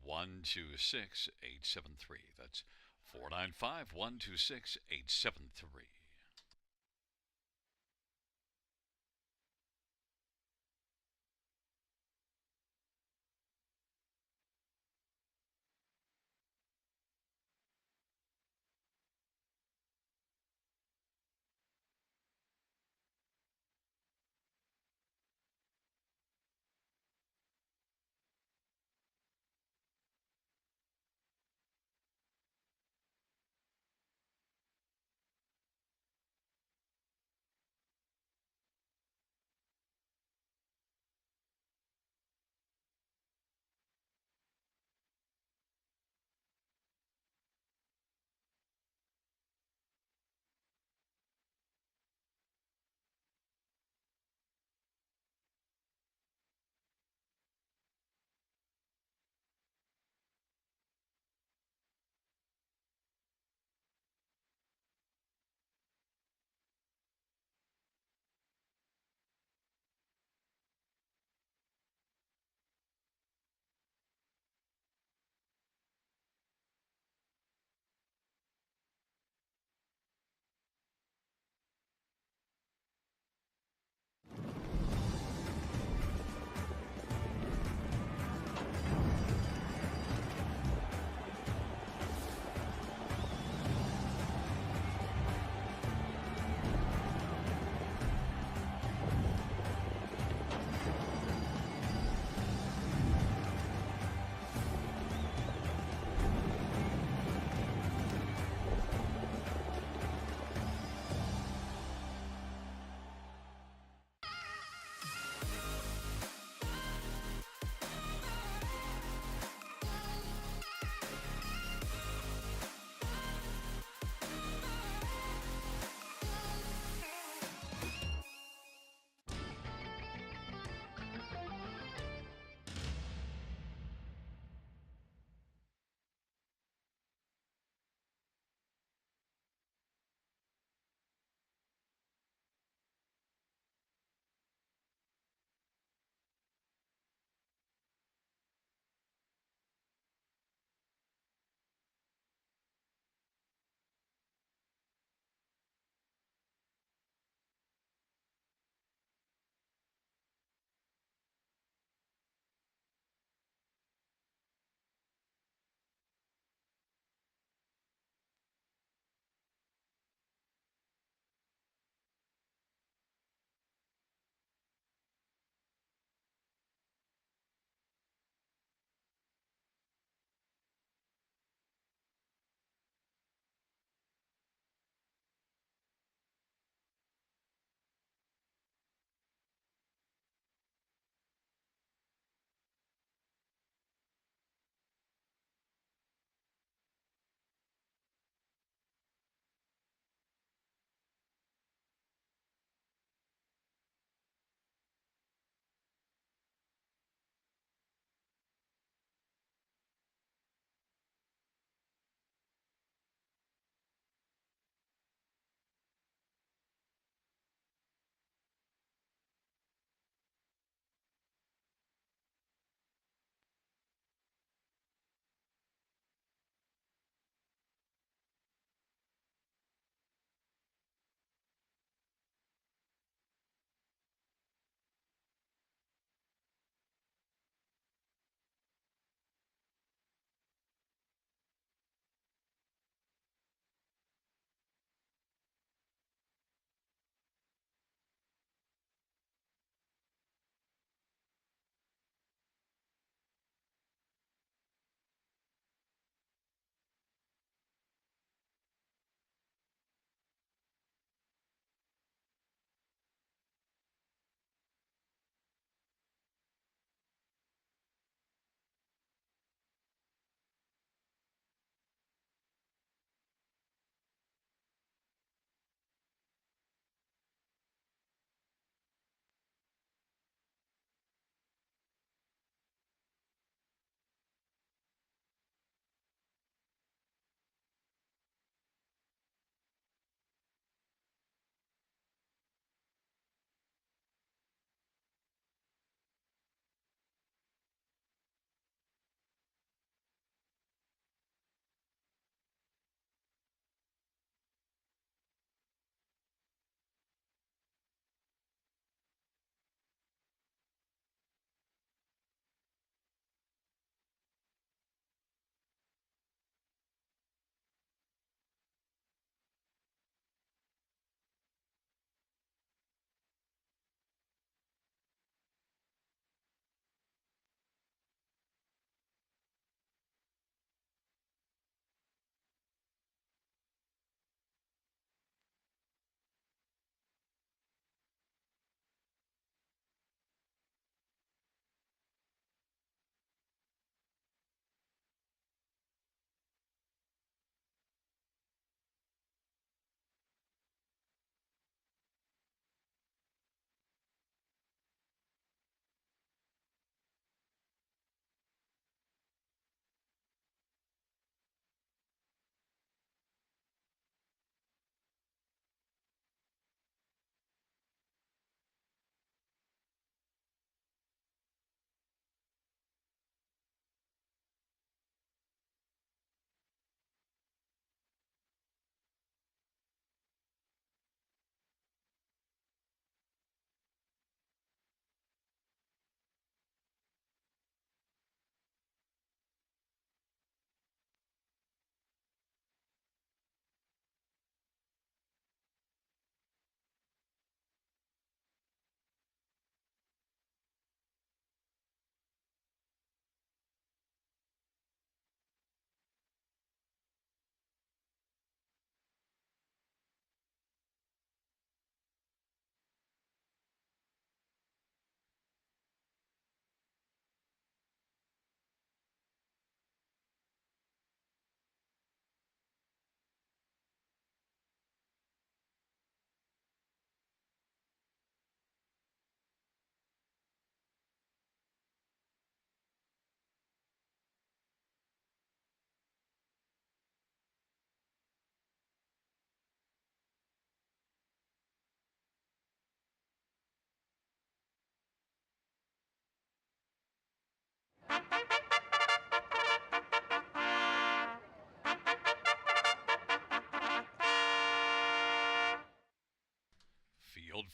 126 873. That's 495 126 873.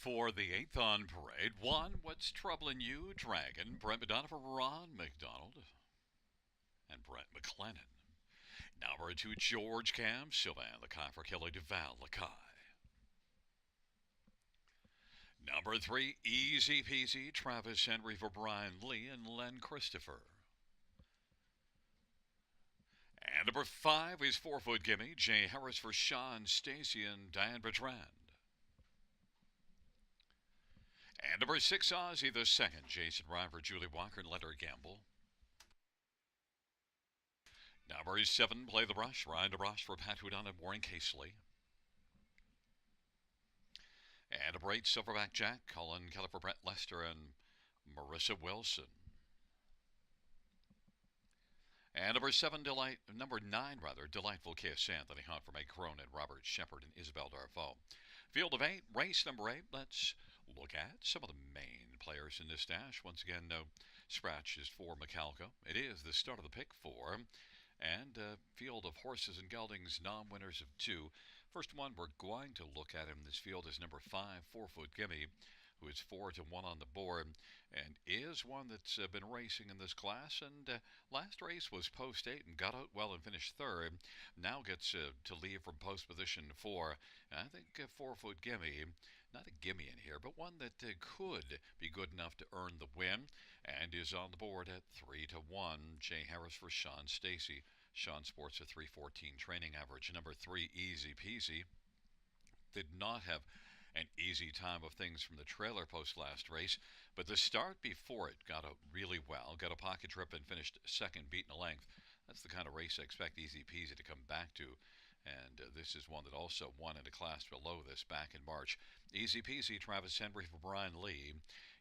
For the eighth on parade, one, What's Troubling You, Dragon, Brent McDonough for Ron McDonald, and Brent McLennan. Number two, George Cam, Sylvan Lakai for Kelly DeVal Lakai. Number three, Easy Peasy, Travis Henry for Brian Lee and Len Christopher. And number five is 4 Foot Gimme, Jay Harris for Sean Stacy and Diane Bertrand. And number six, Ozzy the Second, Jason Ryan for Julie Walker and Leonard Gamble. Number seven, Play the Brush, Ryan DeBrush for Pat Houdon and Warren Casely. And number eight, Silverback Jack, Colin Keller for Brett Lester and Marissa Wilson. And number nine, Delightful Kiss, Anthony Hunt for Meg Cronin, Robert Shepard, and Isabel Darfo. Field of eight, race number eight. Let's look at some of the main players in this dash. Once again, no scratches for Macalco. It is the start of the pick four. And a field of horses and geldings, non-winners of two. First one we're going to look at in this field is number five, 4 Foot Gimme, who is 4-1 on the board, and is one that's been racing in this class. And last race was post 8 and got out well and finished third. Now gets to leave from post position 4. And I think 4 Foot Gimme, not a gimme in here, but one that could be good enough to earn the win, and is on the board at 3-1. Jay Harris for Sean Stacy. Sean sports a 3:14 training average. Number three, Easy Peasy, did not have an easy time of things from the trailer post last race, but the start before it got out really well, got a pocket trip and finished second, beaten a length. That's the kind of race I expect Easy Peasy to come back to, and this is one that also won in a class below this back in March. Easy Peasy, Travis Henry for Brian Lee,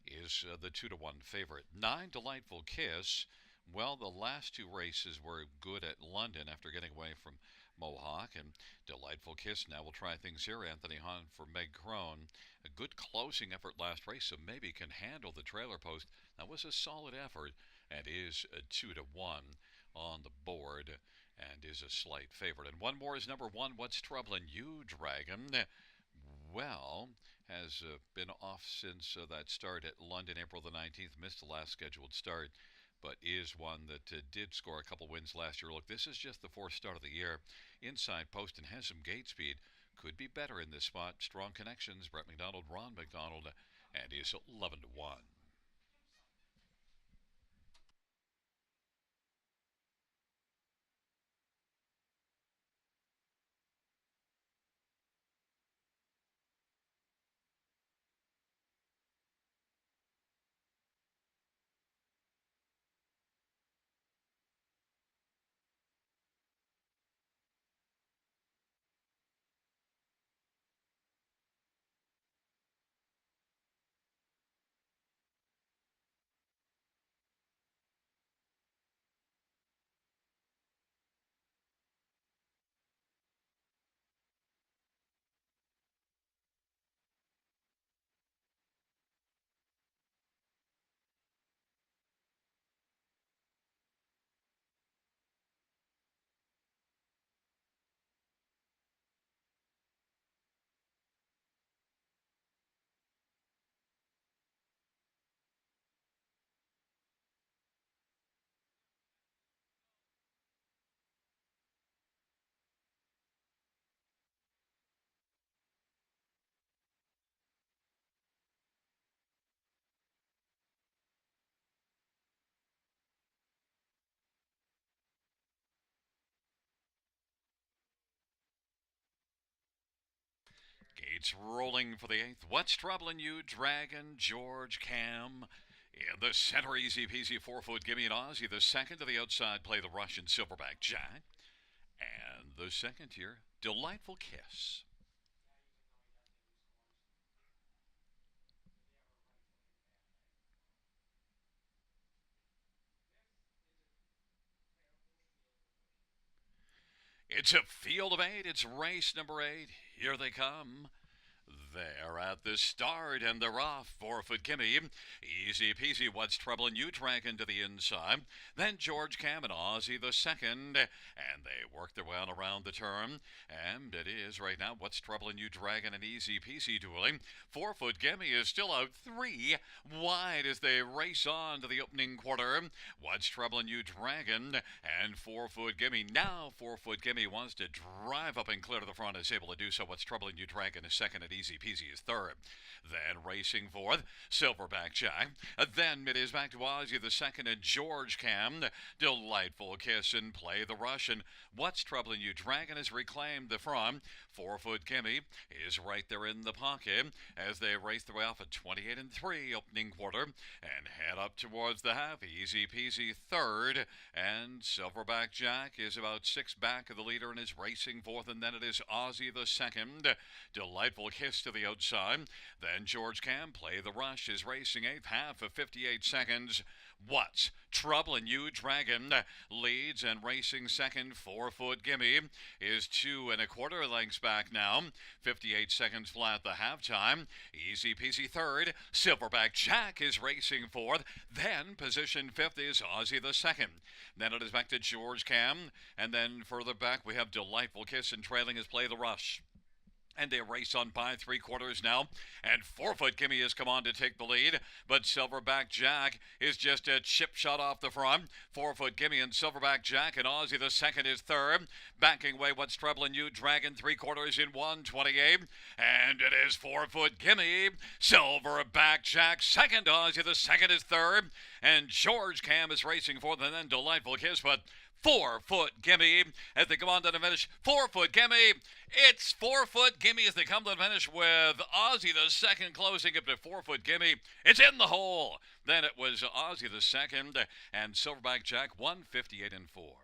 is the 2-1 favorite. 9, Delightful Kiss. Well, the last two races were good at London after getting away from Mohawk, and Delightful Kiss now will try things here. Anthony Hahn for Meg Crone. A good closing effort last race, so maybe can handle the trailer post. That was a solid effort, and is a 2-1 on the board, and is a slight favorite. And one more is number one, What's Troubling You, Dragon. Well, has been off since that start at London, April the 19th. Missed the last scheduled start, but is one that did score a couple wins last year. Look, this is just the fourth start of the year. Inside post and has some gate speed. Could be better in this spot. Strong connections. Brett McDonald, Ron McDonald, and is 11-1. Gates rolling for the eighth. What's Troubling You, Dragon, George, Cam. In the center, Easy Peasy, 4 Foot Gimme and Ozzy. The second to the outside, Play the Russian, Silverback Jack. And the second here, Delightful Kiss. It's a field of eight. It's race number 8. Here they come. They're at the start and they're off. 4 foot gimme. Easy peasy. What's troubling you? Dragging to the inside. Then George Cam and Ozzy the second. And they work their way on around the turn. And it is right now. What's troubling you? Dragging and easy peasy dueling. 4 foot gimme is still out 3 wide as they race on to the opening quarter. What's troubling you? Dragon and 4 foot gimme. Now 4 foot gimme wants to drive up and clear to the front. Is able to do so. What's troubling you? Dragon is second and easy peasy is third. Then racing fourth, Silverback Jack. Then it is back to Ozzy the second and George Cam. Delightful kiss and play the rush. And what's troubling you? Dragon has reclaimed the front. 4 foot gimme is right there in the pocket as they race their way off at 28 and 3 opening quarter and head up towards the half. Easy peasy third, and Silverback Jack is about 6 back of the leader and is racing fourth, and then it is Ozzy the second. Delightful kiss to the outside. Then George Cam, play the rush, is racing eighth, half of 58 seconds. What's troubling you? Dragon leads and racing second. 4 foot gimme is 2 1/4 lengths back now. 58 seconds flat the halftime. Easy peasy third. Silverback Jack is racing fourth. Then position fifth is Ozzy the second. Then it is back to George Cam. And then further back we have Delightful Kiss, and trailing is Play the Rush. And they race on by 3/4 now. And 4 foot gimme has come on to take the lead. But Silverback Jack is just a chip shot off the front. 4 foot gimme and Silverback Jack, and Ozzy the second is third. Backing away, what's troubling you? Dragon 3/4 in 1:28. And it is 4 foot gimme. Silverback Jack second. Ozzy the second is third. And George Cam is racing fourth, and then Delightful Kiss. But 4 foot gimme as they come on to the finish. 4 foot gimme. It's 4 foot gimme as they come to the finish with Ozzy the second closing up to 4 foot gimme. It's in the hole. Then it was Ozzy the second and Silverback Jack 158 and 4.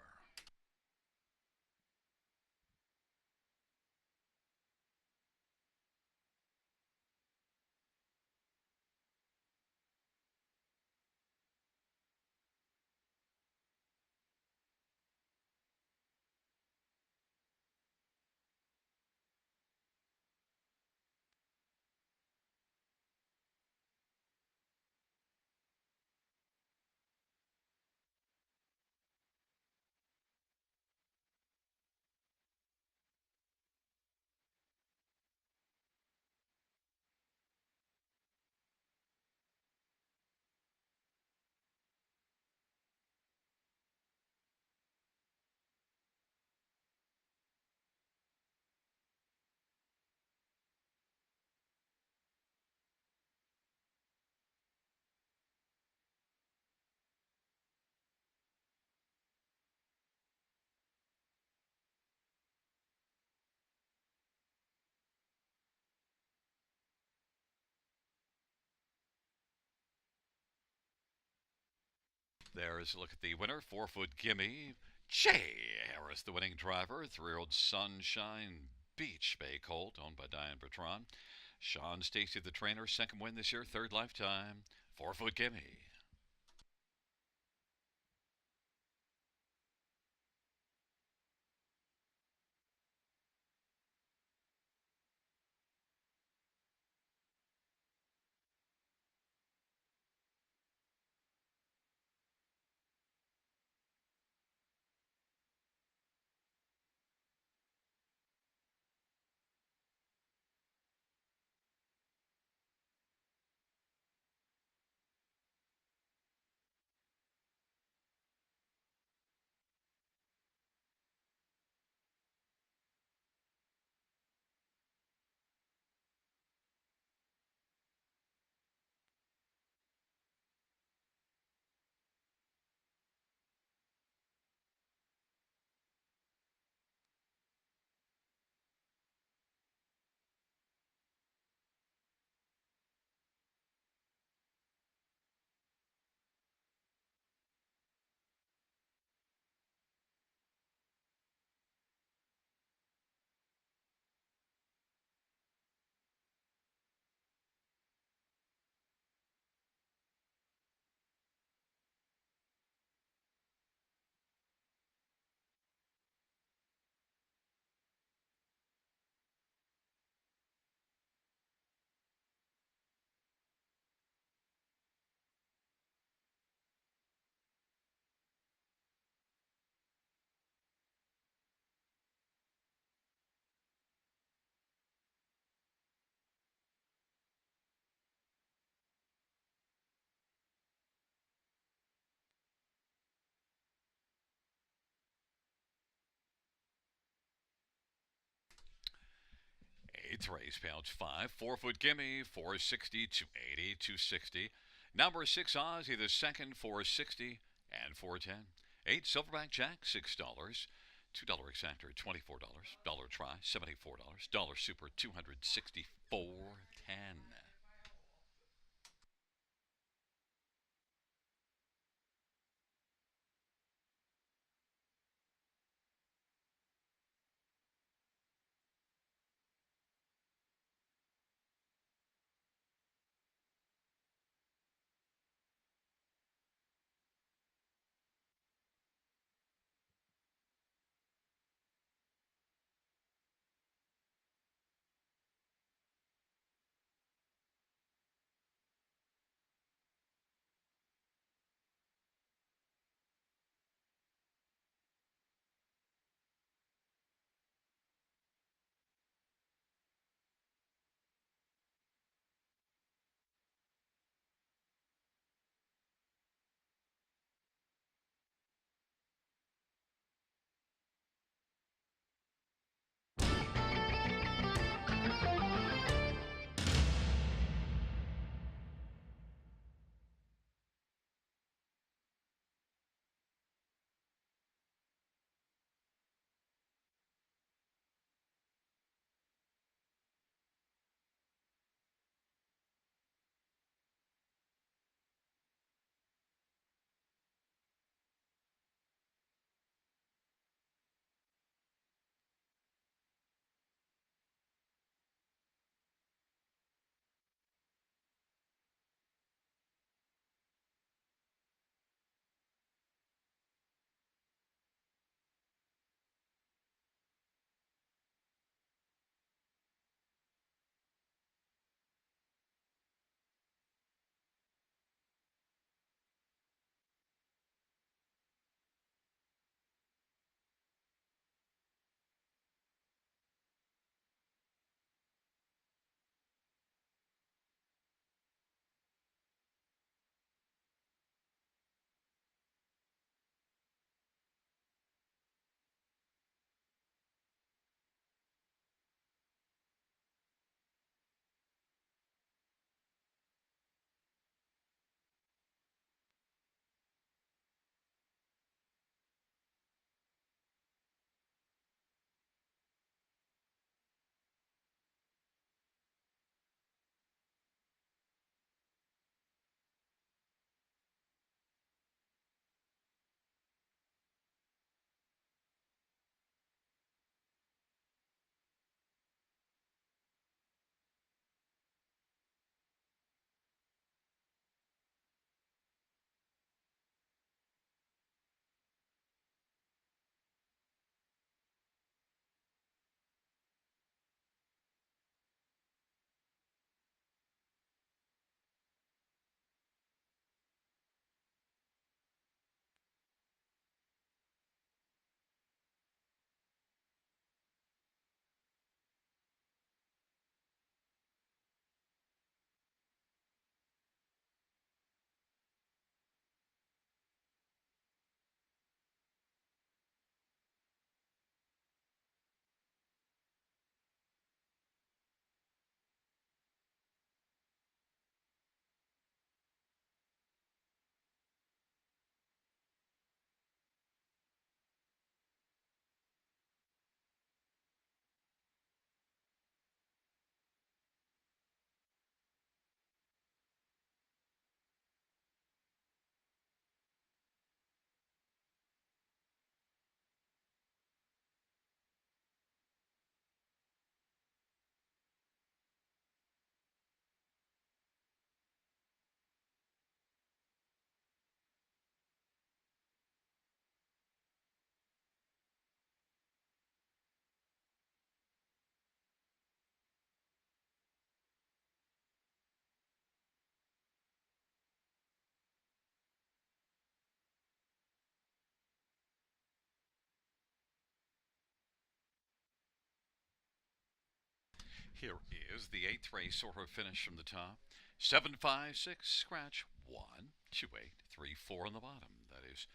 There's a look at the winner. 4 foot gimme. Jay Harris, the winning driver. 3-year-old Sunshine Beach Bay Colt, owned by Diane Bertrand. Sean Stacy, the trainer. Second win this year, third lifetime. 4 foot gimme. Eighth race, pouch 5. 4-foot gimme, 460, 280, 260. Number 6 Aussie, the second, 460 and 410. 8 Silverback Jack, $6. $2 exactor, $24. Dollar try, $74. Dollar super, $264.10. Here is the eighth race sort of finish from the top. 756, scratch 1, 2, 8, 3, 4 on the bottom. That is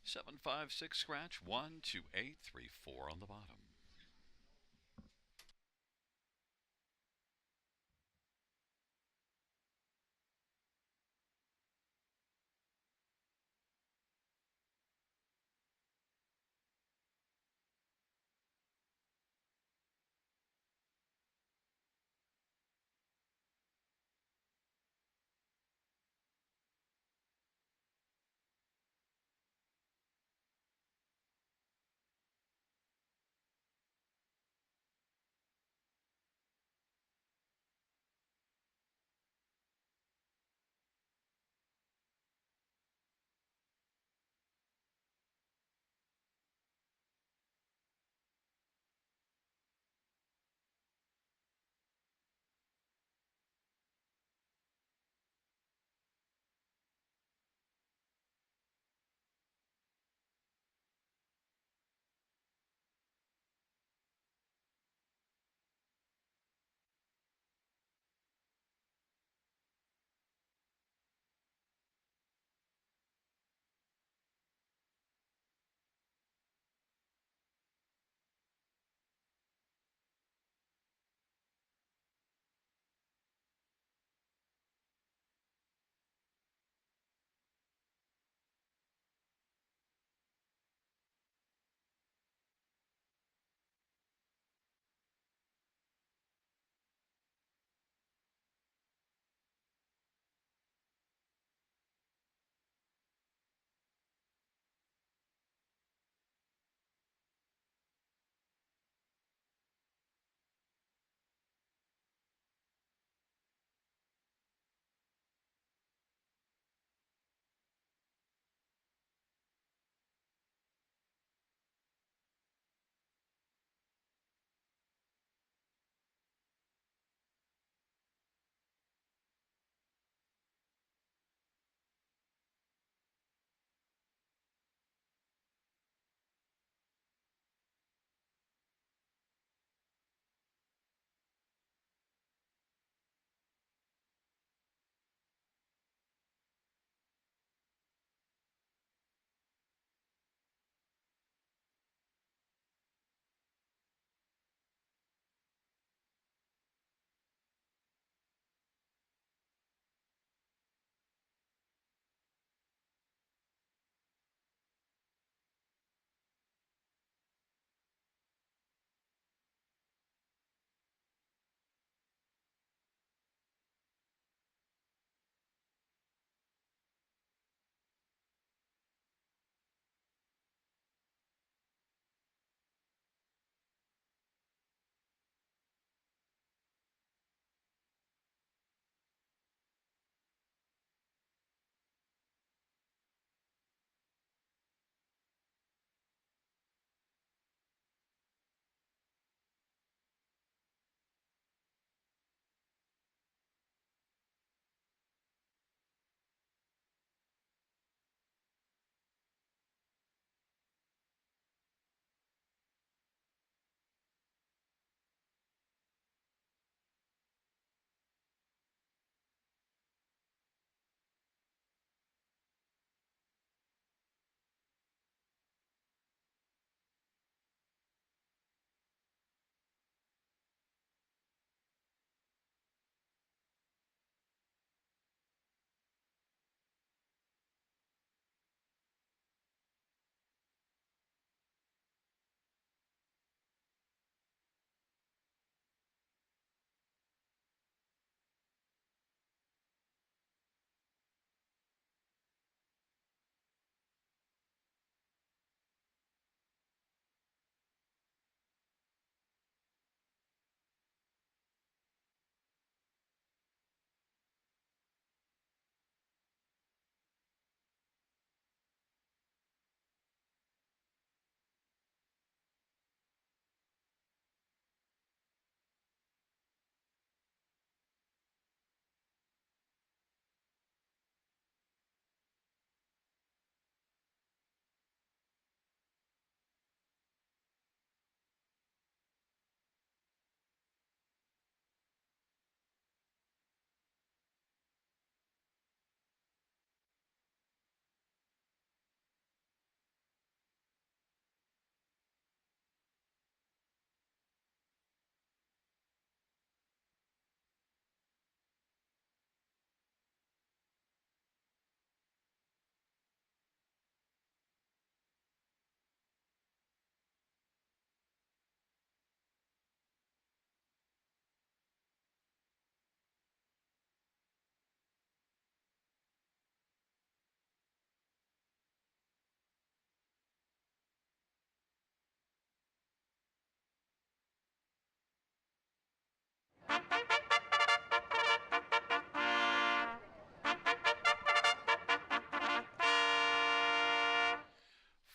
756, scratch 1, 2, 8, 3, 4 on the bottom.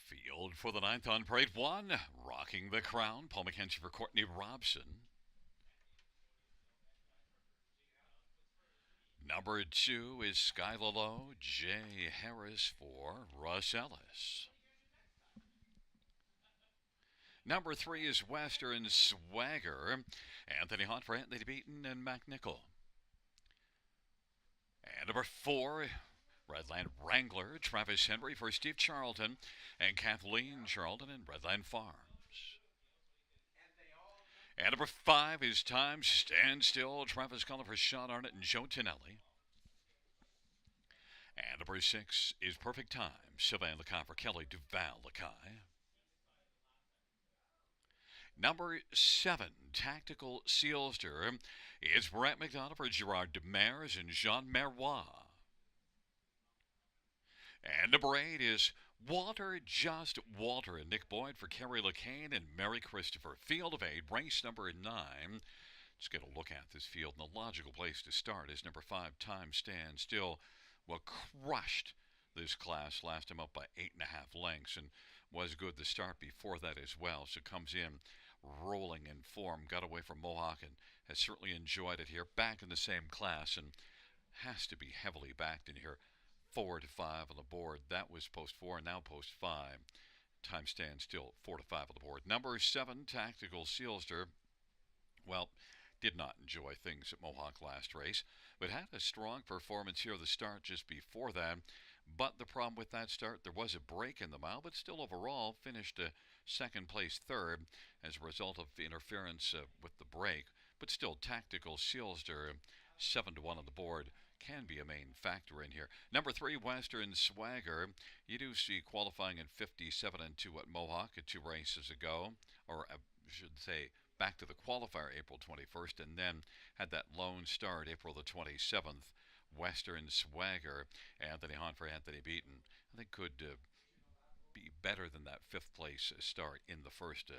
Field for the ninth on parade one. Rocking the crown. Paul McKenzie for Courtney Robson. Number 2 is Skyla Low. Jay Harris for Russ Ellis. Number 3 is Western Swagger. Anthony Hunt for Anthony Beaton and McNichol. And number 4, Redland Wrangler. Travis Henry for Steve Charlton and Kathleen Charlton in Redland Farms. And number 5 is Time Stand Still. Travis Cullen for Sean Arnott and Joe Tonelli. And number 6 is Perfect Time. Sylvain Lacan for Kelly Duval Lakai. Number 7, Tactical Sealster, is Brett McDonough for Gerard Demers and Jean Merois. And number 8 is Walter Just Walter and Nick Boyd for Kerry LeCain and Mary Christopher. Field of 8, race number 9. Let's get a look at this field. And the logical place to start is number 5, Time Stand Still. Well, crushed this class last time up by 8.5 lengths and was good the start before that as well. So comes in rolling in form, got away from Mohawk and has certainly enjoyed it here. Back in the same class and has to be heavily backed in here. 4 to 5 on the board. That was post 4 and now post 5. Time Stand Still, 4 to 5 on the board. Number 7, Tactical Sealster. Well, did not enjoy things at Mohawk last race, but had a strong performance here at the start just before that. But the problem with that start, there was a break in the mile, but still overall finished second place third as a result of interference with the break. But still, Tactical Sealster, 7 to 1 on the board, can be a main factor in here. Number 3, Western Swagger. You do see qualifying in 57 and 2 at Mohawk 2 races ago, or I should say back to the qualifier April 21st, and then had that lone start April the 27th. Western Swagger, Anthony Hunt for Anthony Beaton, I think could be better than that 5th place start in the first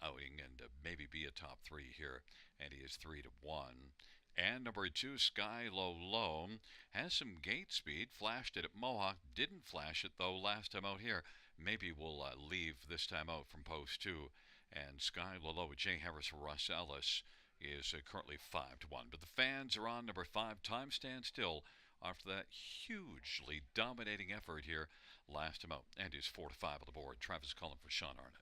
outing and maybe be a top 3 here, and he is 3 to 1. And number 2, Sky Low Low, has some gate speed, flashed it at Mohawk, didn't flash it though last time out here. Maybe we'll leave this time out from post 2. And Sky Low Low with Jay Harris for Russ Ellis is currently 5 to 1. But the fans are on number 5, Time Stand Still, after that hugely dominating effort here last time out. And is 4 to 5 on the board. Travis Cullen for Sean Arnott.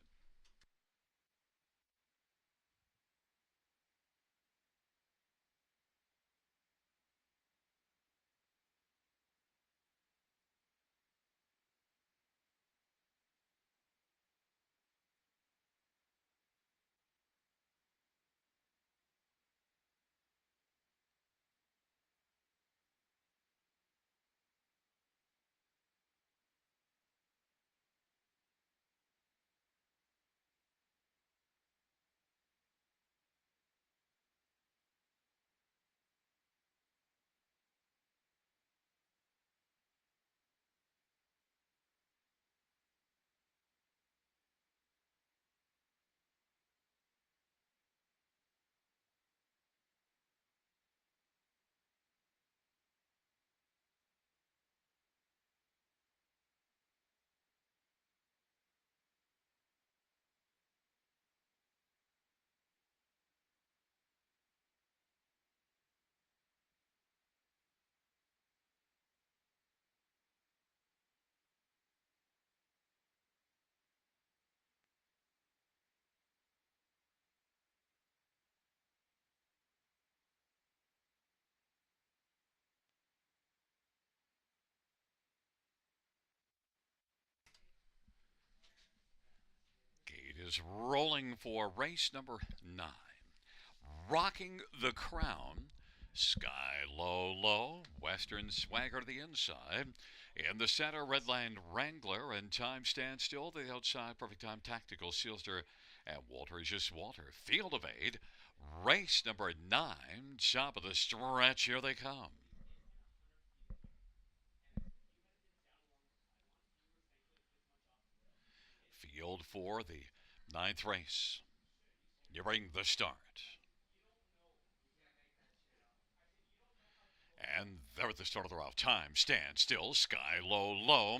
Gate is rolling for race number 9. Rocking the crown, Sky Low Low, Western Swagger to the inside. In the center, Redland Wrangler and Time Stand Still to the outside. Perfect Time, Tactical Sealster, and Walter is just Walter. Field of 8, race number 9, top of the stretch. Here they come. Field for the 9th race. Nearing the start. And they're at the start of the route. Time, stand still, sky low, low.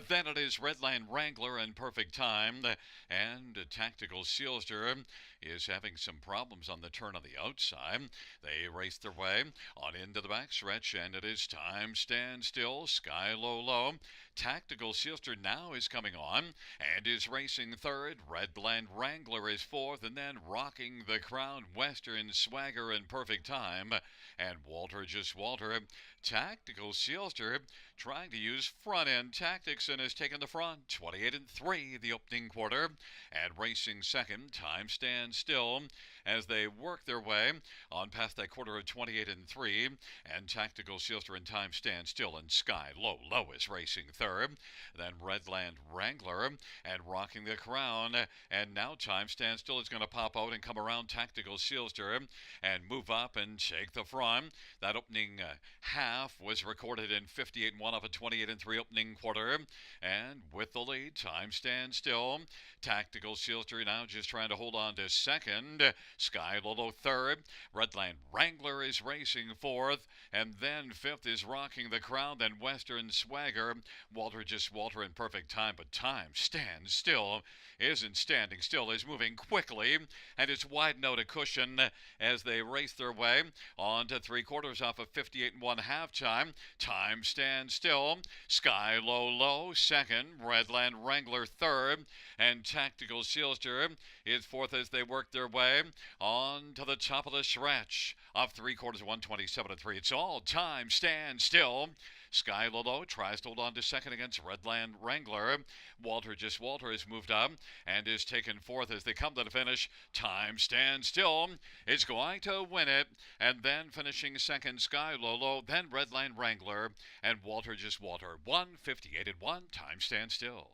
Then it is Redline Wrangler and Perfect Time. And Tactical Sealster is having some problems on the turn on the outside. They race their way on into the backstretch, and it is Time, stand still, sky low, low. Tactical Sealster now is coming on and is racing third. Redline Wrangler is fourth, and then rocking the crowd, Western Swagger and Perfect Time. And Walter Just Walter. Tactical Sealster trying to use front end tactics and has taken the front. 28 and 3 the opening quarter. And racing second, Time Stand Still as they work their way on past that quarter of 28 and 3. And Tactical Sealster and Time Stand Still and Sky Low Low is racing third. Then Redland Wrangler and Rocking the Crown. And now Time Stand Still is going to pop out and come around Tactical Sealster and move up and take the front. That opening half was recorded in 58 and 1 of a 28 and 3 opening quarter. And with the lead, Time Stand Still. Tactical Sealster now just trying to hold on to second. Sky Lolo third. Redland Wrangler is racing fourth. And then fifth is Rocking the Crown. Then Western Swagger. Walter Just Walter in Perfect Time. But Time Stand Still isn't standing still, is moving quickly. And it's widened out a cushion as they race their way on to three quarters off of 58 and 1 halftime. Time Stand Still. Sky Low Low second. Redland Wrangler third. And Tactical Sealster is fourth as they work their way on to the top of the stretch of three quarters, 127 and 3. It's all Time Stand Still. Sky Lolo tries to hold on to second against Redland Wrangler. Walter Just Walter has moved up and is taken fourth as they come to the finish. Time Stand Still is going to win it. And then finishing second, Sky Lolo, then Redline Wrangler, and Walter Just Walter. 158 and 1. Time Stand Still.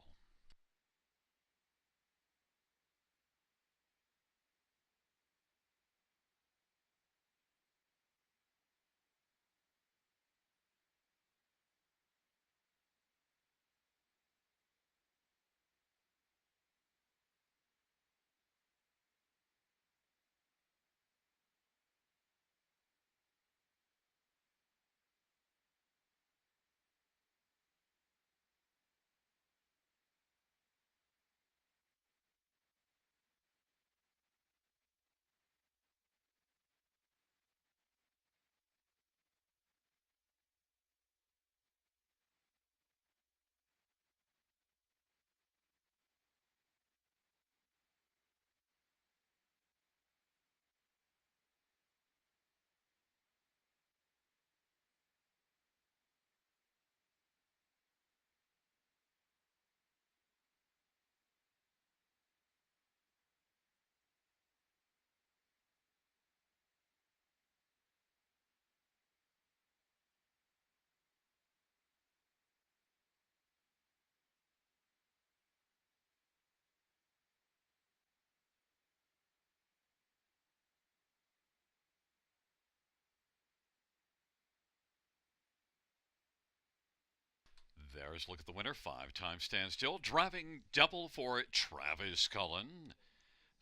There's a look at the winner. 5 Time Stand Still. Driving double for Travis Cullen.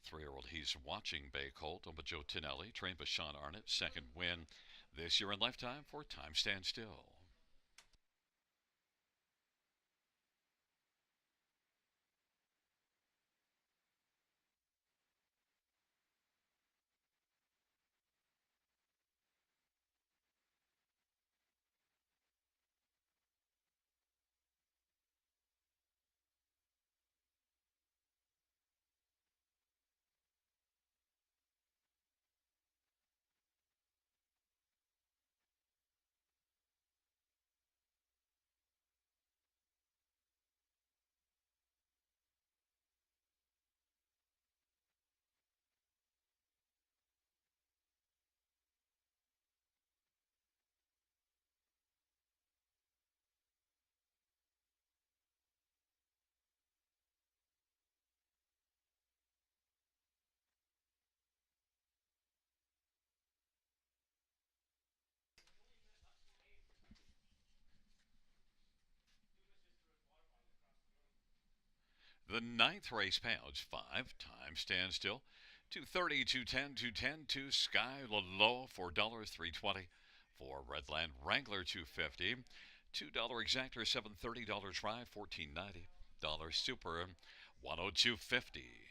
3-year-old He's Watching Bay Colt, owned by Joe Tinelli, trained by Sean Arnott. Second win this year in lifetime for Time Stand Still. The ninth race payouts. 5 Time Stand Still. 230, 210, 210, 2 Sky Low, $4, 320. For Redland Wrangler 250. $2 exactor $730 rye 1490. Dollar super 102.50.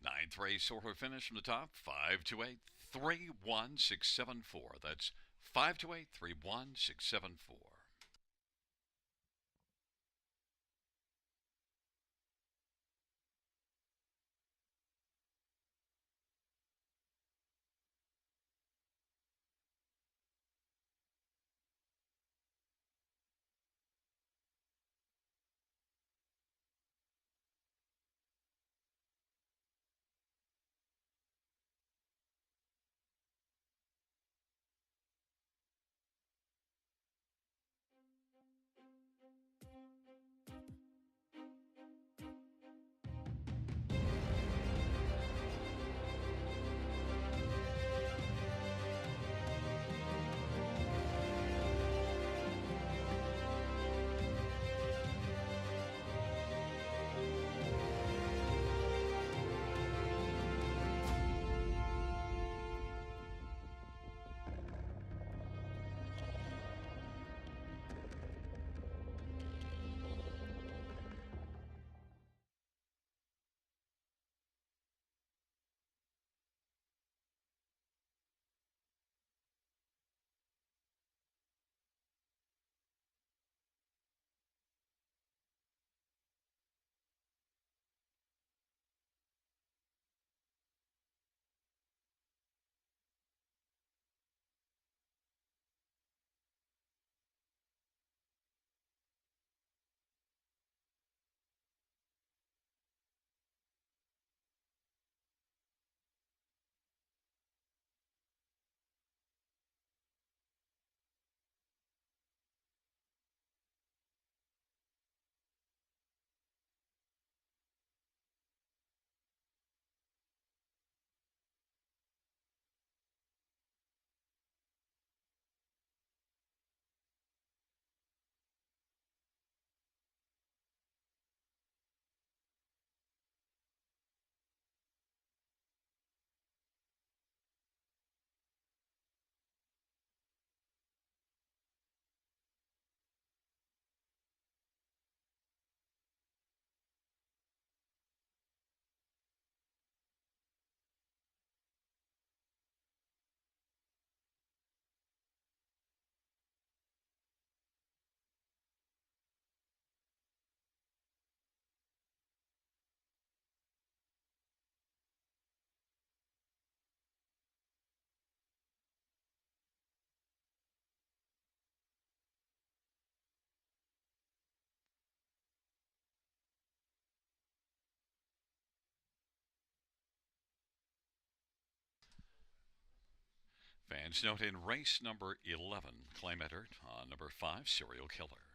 Ninth race order finish from the top 528-31674. That's 528-31674. Fans note in race number 11, claim entered on number 5, Serial Killer.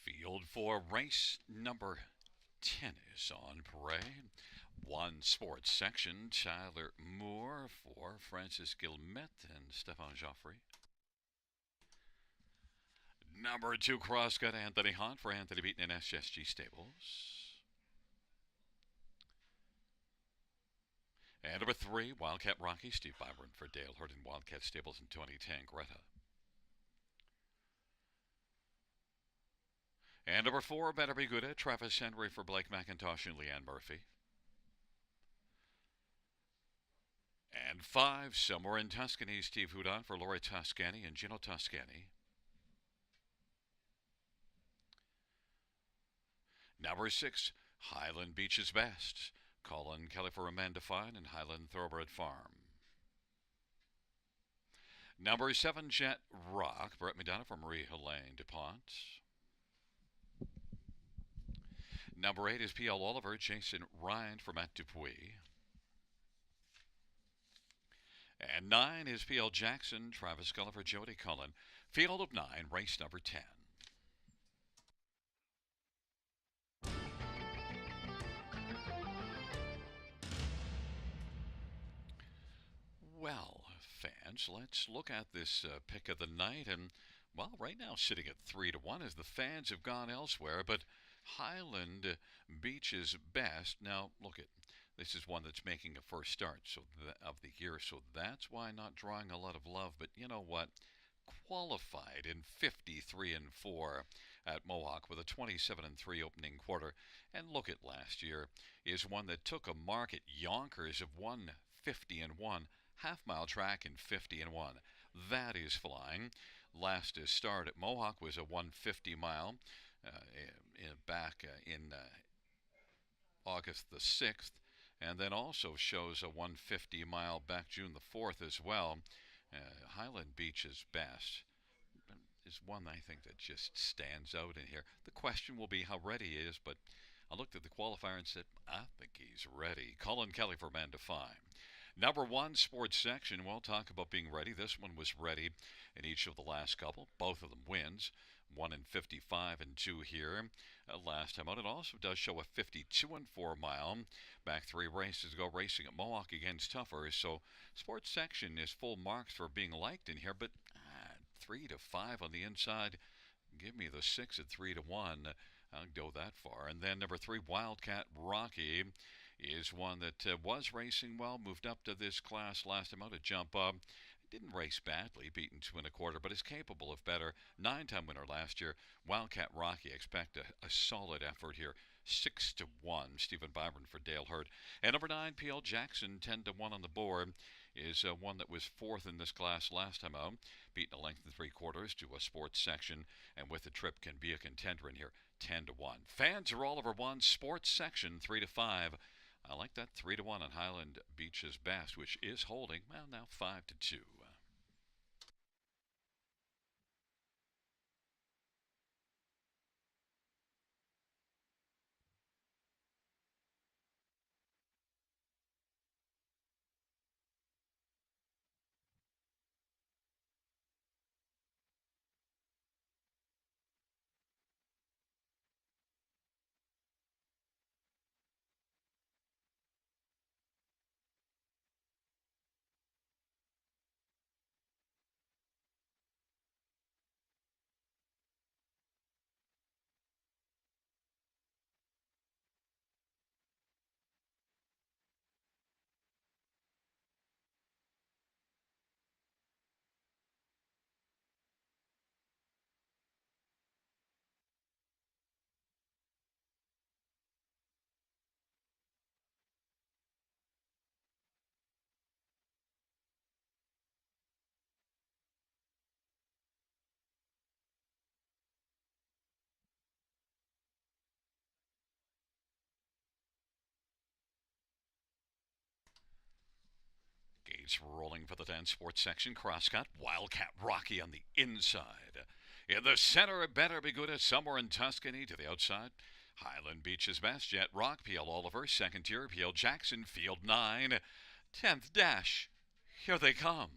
Field for race number 10 is on parade. One sports section, Tyler Moore for Francis Guillemette and Stefan Joffrey. Number 2, Crosscut, Anthony Hunt for Anthony Beaton and SSG Stables. And number 3, Wildcat Rocky, Steve Byron for Dale Hurd and Wildcat Stables in 2010, Greta. And number 4, Better Be Good at Travis Henry for Blake McIntosh and Leanne Murphy. And 5, Somewhere in Tuscany, Steve Houdon for Lori Toscani and Gino Toscani. Number 6, Highland Beach's Best, Colin Kelly for Amanda Fine and Highland Thoroughbred Farm. Number 7, Jet Rock, Brett McDonough from Marie-Helene DuPont. Number 8 is P.L. Oliver, Jason Ryan from Matt Dupuis. And 9 is P.L. Jackson, Travis Gulliver, Jody Cullen. Field of 9, race number 10. Well, fans, let's look at this pick of the night. And, well, right now sitting at 3-1 as the fans have gone elsewhere. But Highland Beach's best. Now, look at this is one that's making a first start of the year, so that's why not drawing a lot of love. But you know what? Qualified in 53-4 at Mohawk with a 27-3 opening quarter. And look at last year is one that took a mark at Yonkers of 150-1, half-mile track in 50-1. That is flying. Last start at Mohawk was a 150-mile back in August the 6th, and then also shows a 150-mile back June the 4th as well. Highland Beach's best is one I think that just stands out in here. The question will be how ready he is, but I looked at the qualifier and said, I think he's ready. Colin Kelly for Man Define. Number 1, sports section. We'll talk about being ready. This one was ready in each of the last couple. Both of them wins. 1 in 55 and 2 here last time out. It also does show a 52-4 mile. Back 3 races ago, racing at Mohawk against tougher. So sports section is full marks for being liked in here, but 3-5 on the inside. Give me the 6 at 3-1. I'll go that far. And then number 3, Wildcat Rocky, is one that was racing well, moved up to this class last time out to jump up. Didn't race badly, beaten 2 1/4, but is capable of better. 9-time winner last year. Wildcat Rocky, expect a solid effort here. 6-1, Stephen Byron for Dale Hurd. And number 9, P.L. Jackson, 10-1 on the board, is one that was 4th in this class last time out. Beaten a length and 3/4 to a sports section, and with the trip can be a contender in here. 10-1. Fans are all over one. Sports section 3-5. I like that 3-1 on Highland Beach's best, which is holding, well, now 5-2. Gates rolling for the 10 sports section. Crosscut. Wildcat Rocky on the inside. In the center, better be good as somewhere in Tuscany to the outside. Highland Beach's best. Jet Rock. P.L. Oliver. Second tier. P.L. Jackson. Field 9. 10th dash. Here they come.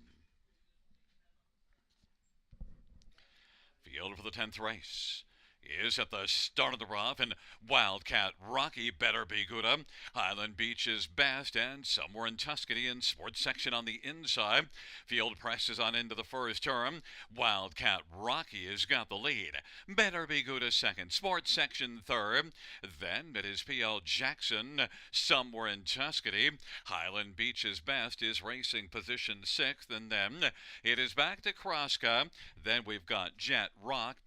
Field for the 10th race is at the start of the rough, and Wildcat Rocky better be good. Highland Beach's best, and somewhere in Tuscany in sports section on the inside. Field presses on into the first turn. Wildcat Rocky has got the lead. Better be good a second. Sports section third. Then it is P.L. Jackson somewhere in Tuscany. Highland Beach's best is racing position 6th, and then it is back to Crosscut. Then we've got Jet Rock,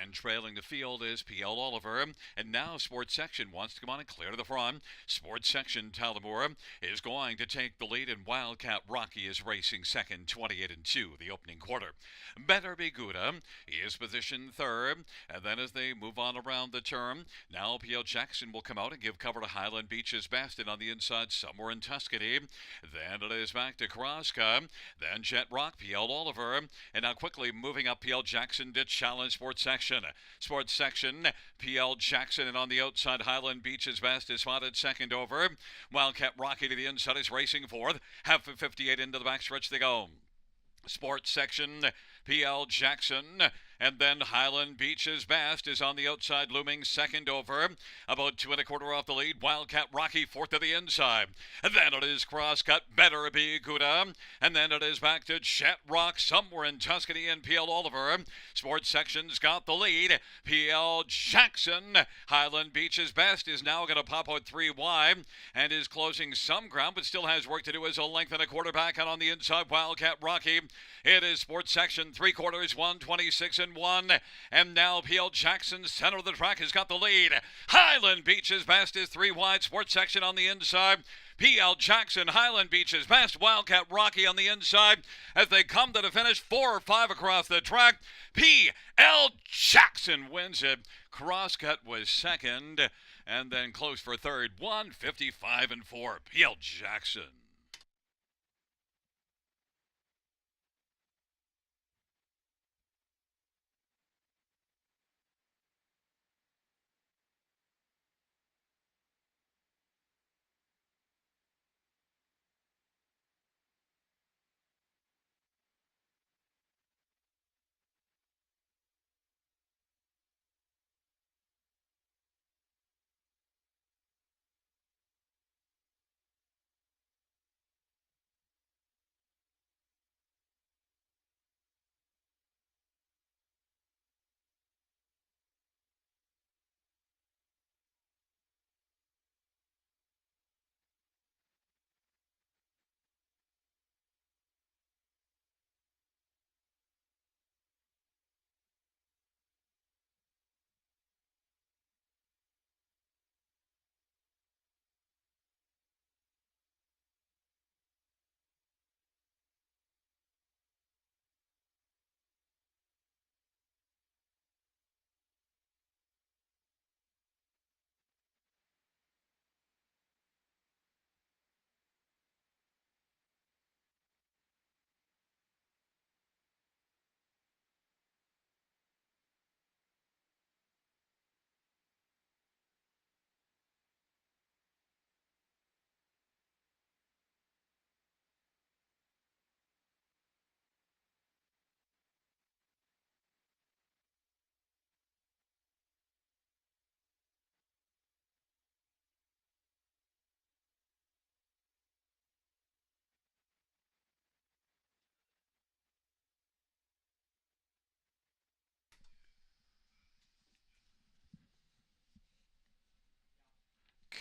and trailing the field field is P.L. Oliver. And now Sports Section wants to come on and clear to the front. Sports Section Tullamore is going to take the lead, and Wildcat Rocky is racing second, 28-2, the opening quarter. Better Be Gouda is positioned third. And then as they move on around the turn, now P.L. Jackson will come out and give cover to Highland Beach's Best, and on the inside, Somewhere in Tuscany. Then it is back to Kraska. Then Jet Rock, P.L. Oliver. And now quickly moving up, P.L. Jackson to challenge Sports Section. Sports Section, P.L. Jackson, and on the outside, Highland Beach's Best is spotted second over. Wildcat Rocky to the inside is racing fourth. Half of 58 into the backstretch they go. Sports Section, P.L. Jackson, and then Highland Beach's Best is on the outside, looming second over. About 2 1/4 off the lead. Wildcat Rocky fourth to the inside. And then it is cross-cut, Better Be Gouda. And then it is back to Jet Rock, Somewhere in Tuscany, and P.L. Oliver. Sports Section's got the lead. P.L. Jackson, Highland Beach's Best, is now going to pop out 3 wide and is closing some ground, but still has work to do as a length and a quarter back. And on the inside, Wildcat Rocky. It is Sports Section 3/4, 1:26-1. And now P.L. Jackson, center of the track, has got the lead. Highland Beach's Best is 3 wide. Sports Section on the inside. P.L. Jackson, Highland Beach's Best, Wildcat Rocky on the inside. As they come to the finish, 4 or 5 across the track. P.L. Jackson wins it. Crosscut was second, and then close for third. 1:55-4. P.L. Jackson.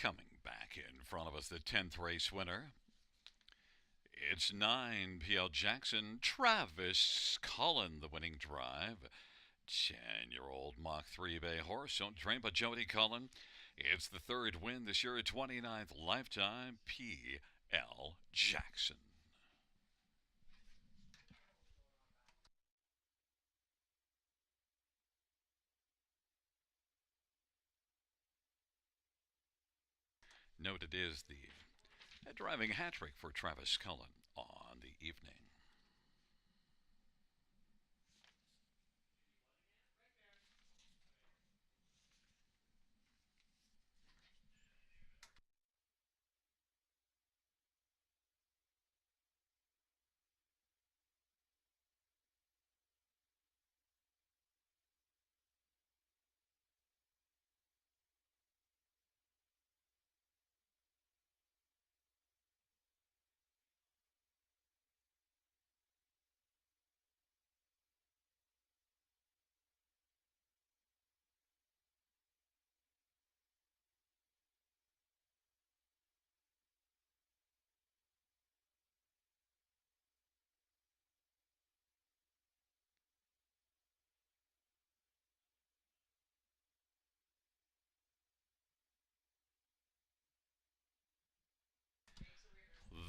Coming back in front of us, the 10th race winner. It's 9, P.L. Jackson. Travis Cullen, the winning drive. 10-year-old Mach 3 Bay horse, trained by Jody Cullen. It's the third win this year, 29th lifetime, P.L. Jackson. Note it is the driving hat trick for Travis Cullen on the evening.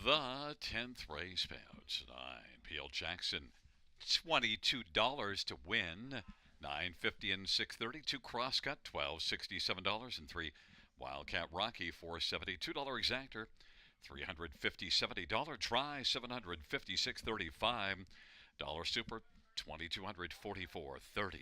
The 10th race payouts. 9. Peel Jackson, $22 to win. 950 and 630. 2 Crosscut, $1267. And 3 Wildcat Rocky, $472 exactor. $350 $70 try, $756 $35. Dollar Super, $2,244 $30.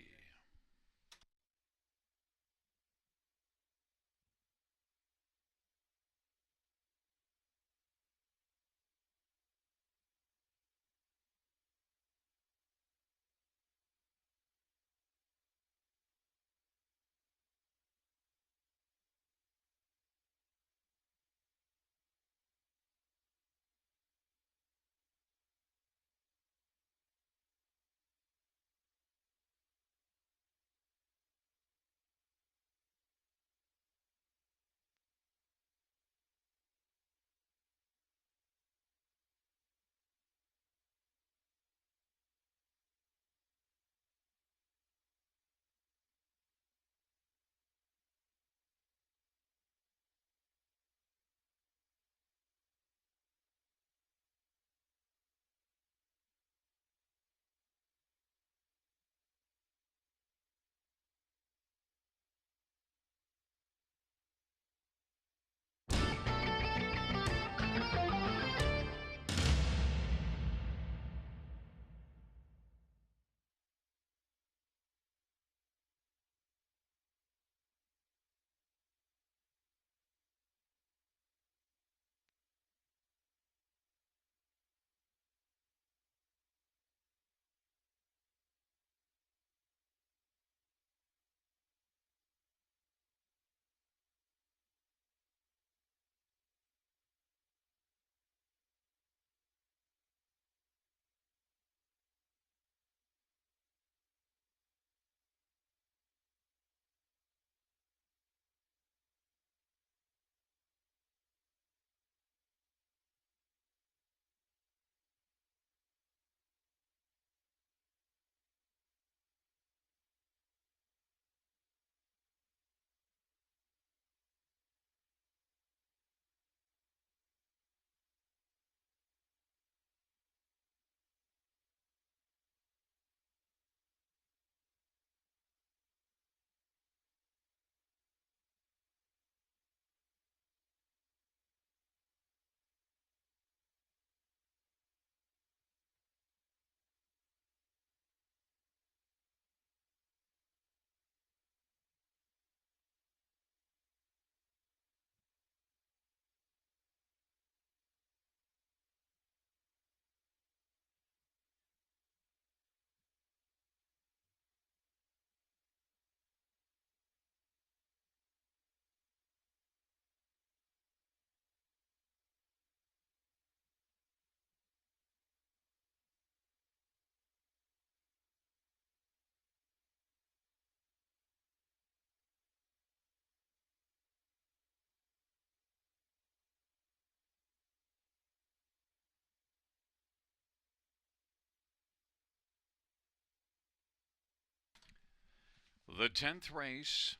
The 10th race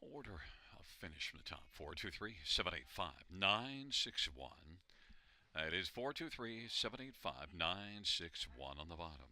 order. I'll finish from the top. 423 785 961. That is 423 785 961 on the bottom.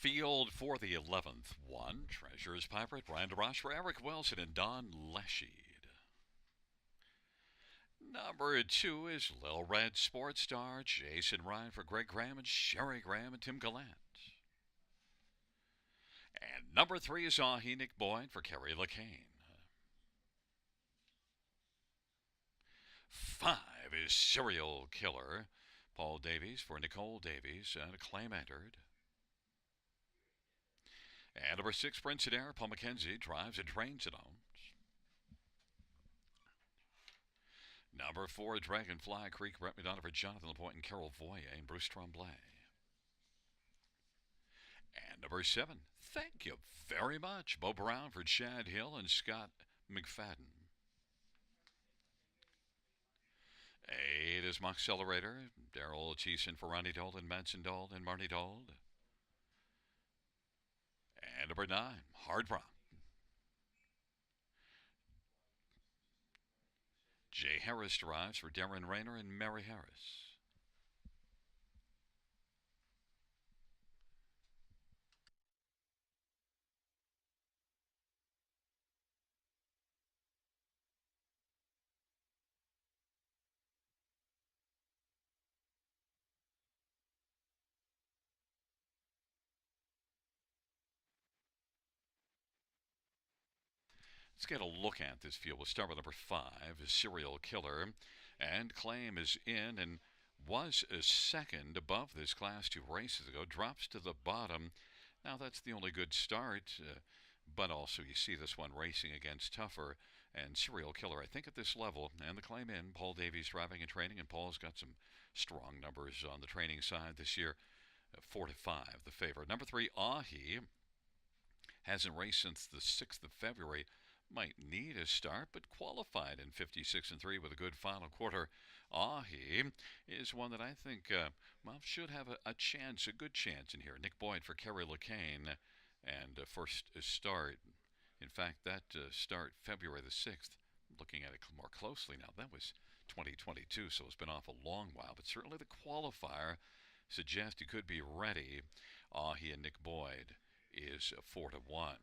Field for the 11th one. Treasurer's Pirate, Brian DeRoche for Eric Wilson and Don Leshied. Number 2 is Lil Red Sports Star, Jason Ryan for Greg Graham and Sherry Graham and Tim Gallant. And number 3 is Ahi Nick Boyd for Kerry LaCane. 5 is Serial Killer, Paul Davies for Nicole Davies and a claim entered. And number 6, Prince and Air, Paul McKenzie drives and trains and owns. Number 4, Dragonfly Creek, Brett McDonough for Jonathan LaPointe and Carol Voyer and Bruce Tremblay. And number 7, thank you very much, Bo Brown for Chad Hill and Scott McFadden. 8 is Moxcelerator, Daryl Cheeson for Ronnie Dold and Manson Dold and Marty Dold. And number 9, Hard Rock. Jay Harris drives for Darren Rayner and Mary Harris. Let's get a look at this field. We'll start with number 5, Serial Killer. And Claim is in and was a second above this class 2 races ago. Drops to the bottom. Now that's the only good start. But also you see this one racing against tougher. And Serial Killer, I think at this level. And the Claim in. Paul Davies driving and training. And Paul's got some strong numbers on the training side this year. 4 to 5, the favorite. Number 3, Ahi. Hasn't raced since the 6th of February. Might need a start, but qualified in 56 and 3 with a good final quarter. Ahi is one that I think should have a chance, a good chance in here. Nick Boyd for Kerry LaCane, and first start. In fact, that start February the 6th. Looking at it more closely now, that was 2022, so it's been off a long while. But certainly the qualifier suggests he could be ready. Ahi and Nick Boyd is 4 to 1.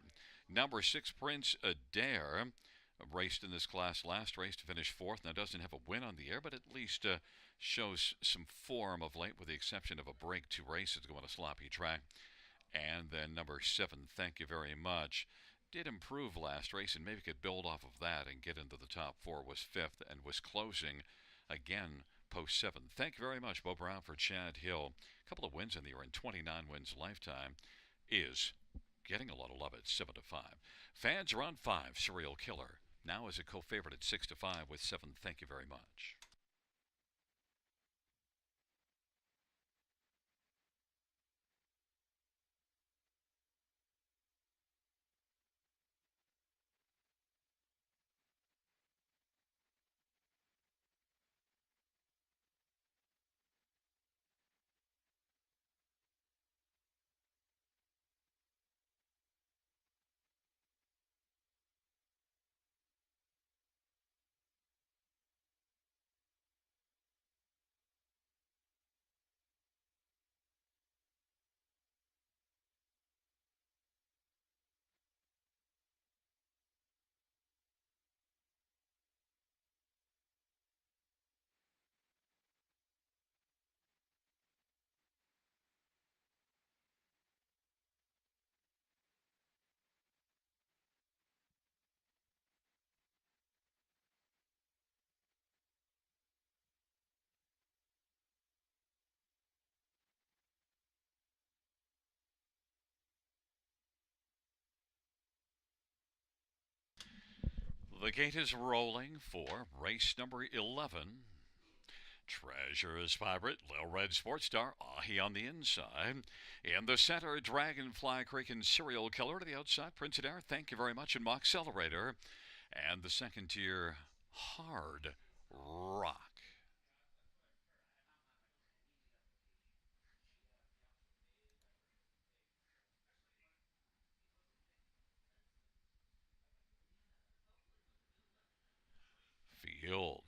Number 6, Prince Adair, raced in this class last race to finish 4th. Now doesn't have a win on the air, but at least shows some form of late, with the exception of a break 2 races going a sloppy track. And then number 7, Thank You Very Much, did improve last race and maybe could build off of that and get into the top 4. Was 5th and was closing again post 7. Thank you very much, Bo Brown for Chad Hill. A couple of wins in the year and 29 wins lifetime. Is getting a lot of love at 7 to 5. Fans are on 5, Serial Killer. Now is a co-favorite at 6 to 5 with 7, Thank You Very Much. The gate is rolling for race number 11. Treasurer's Pirate, Lil Red Sports Star, Ahi on the inside. In the center, Dragonfly Creek and Serial Killer. To the outside, Prince Adair, Thank You Very Much, and Moxcelerator. And the second tier, Hard Rock. Field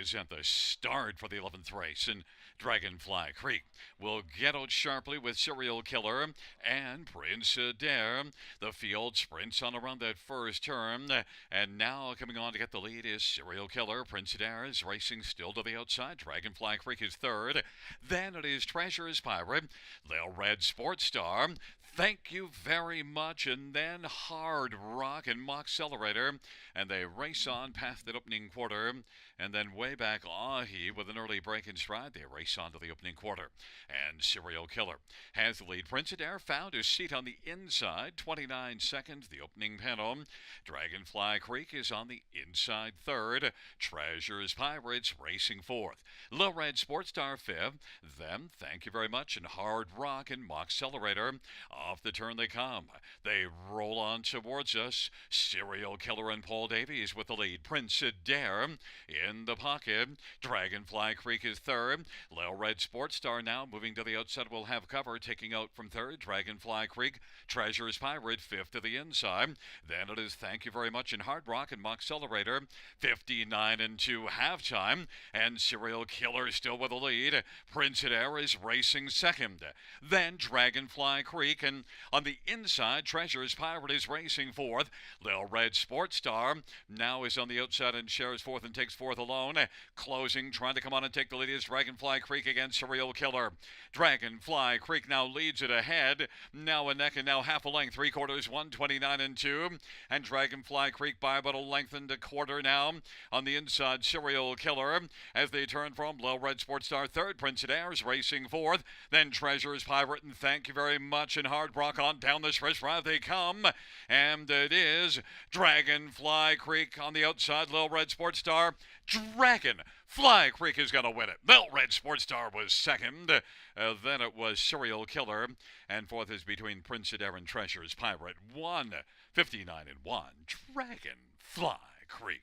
is at the start for the 11th race, and Dragonfly Creek will get out sharply with Serial Killer and Prince Adair. The field sprints on around that first turn, and now coming on to get the lead is Serial Killer. Prince Adair is racing still to the outside. Dragonfly Creek is third. Then it is Treasure's Pirate, Lil Red Sports Star. Thank you very much, and then Hard Rock and Mock Accelerator, and they race on past the opening quarter, and then way back Ahi with an early break in stride. They race on to the opening quarter, and Serial Killer has the lead. Prince Adair found his seat on the inside, 29 seconds, the opening panel. Dragonfly Creek is on the inside third. Treasure's Pirates racing fourth. Low Red Sports Star fifth. Then, thank you very much, and Hard Rock and Mock Accelerator. Off the turn they come. They roll on towards us. Serial Killer and Paul Davies with the lead. Prince Adair in the pocket. Dragonfly Creek is third. Lil Red Sports Star now moving to the outside will have cover, taking out from third. Dragonfly Creek. Treasure's Pirate fifth to the inside. Then it is thank you very much in Hard Rock and Mock Accelerator. 59 and 2 halftime. And Serial Killer still with the lead. Prince Adair is racing second. Then Dragonfly Creek, and on the inside, Treasure's Pirate is racing fourth. Lil Red Sports Star now is on the outside and shares fourth and takes fourth alone. Closing, trying to come on and take the lead is Dragonfly Creek against Serial Killer. Dragonfly Creek now leads it ahead. Now a neck and now half a length. Three quarters, 129 and 2. And Dragonfly Creek by about a lengthened a quarter now. On the inside, Serial Killer as they turn from Lil Red Sports Star third. Prince Adair is racing fourth. Then Treasure's Pirate, and thank you very much, and Hard Rock on down the stretch drive they come. And it is Dragonfly Creek on the outside. Lil Red Sports Star. Dragonfly Creek is going to win it. Lil Red Sports Star was second. Then it was Serial Killer. And fourth is between Prince Adair and Treasure's Pirate. 1:59 and 1. Dragonfly Creek.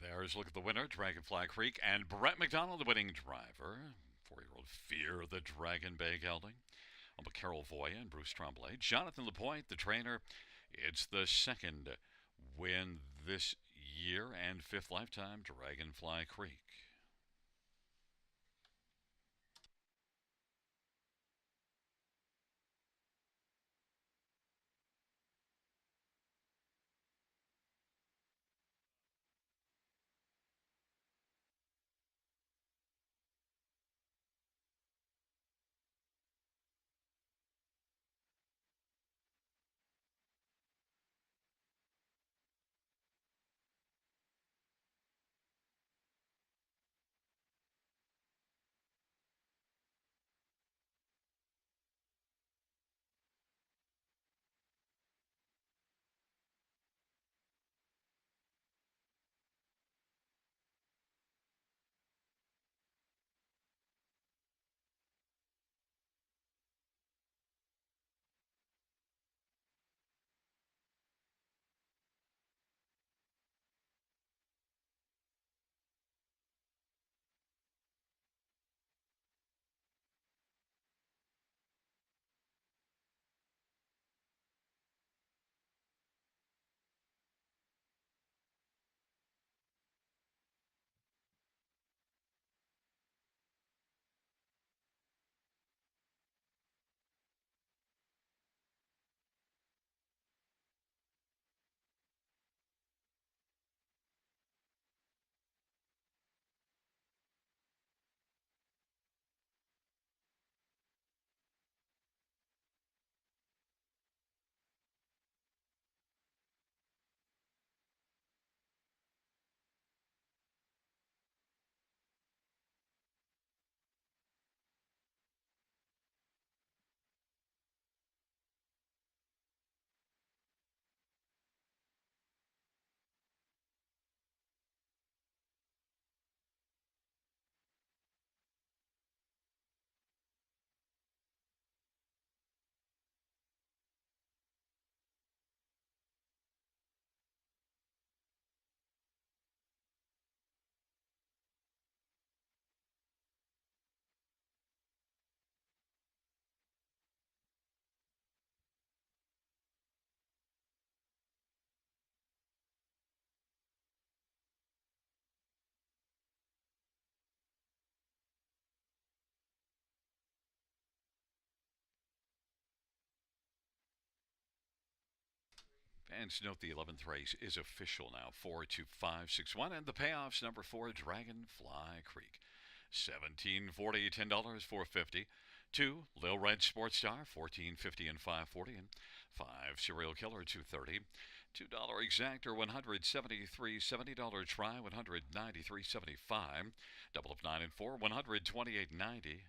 There's a look at the winner, Dragonfly Creek, and Brett McDonald, the winning driver. 4-year-old Fear the Dragon Bay gelding. Alba Carol Voya and Bruce Tremblay. Jonathan Lapointe, the trainer. It's the second win this year and fifth lifetime, Dragonfly Creek. And to note, the 11th race is official now, 42561, and the payoffs number 4, Dragonfly Creek. 1740, $10, 450. 2, Lil Red Sports Star, 1450 and 540, and 5, Serial Killer, 230. $2 Exactor, 173, $70 Try, 193.75. Double up 9 and 4, 128.90.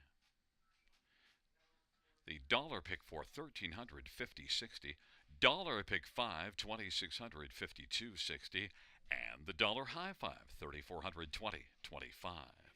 The dollar pick 4, 1350.60. Dollar pick 5, 2652.60. And the dollar high 5, 3420.25.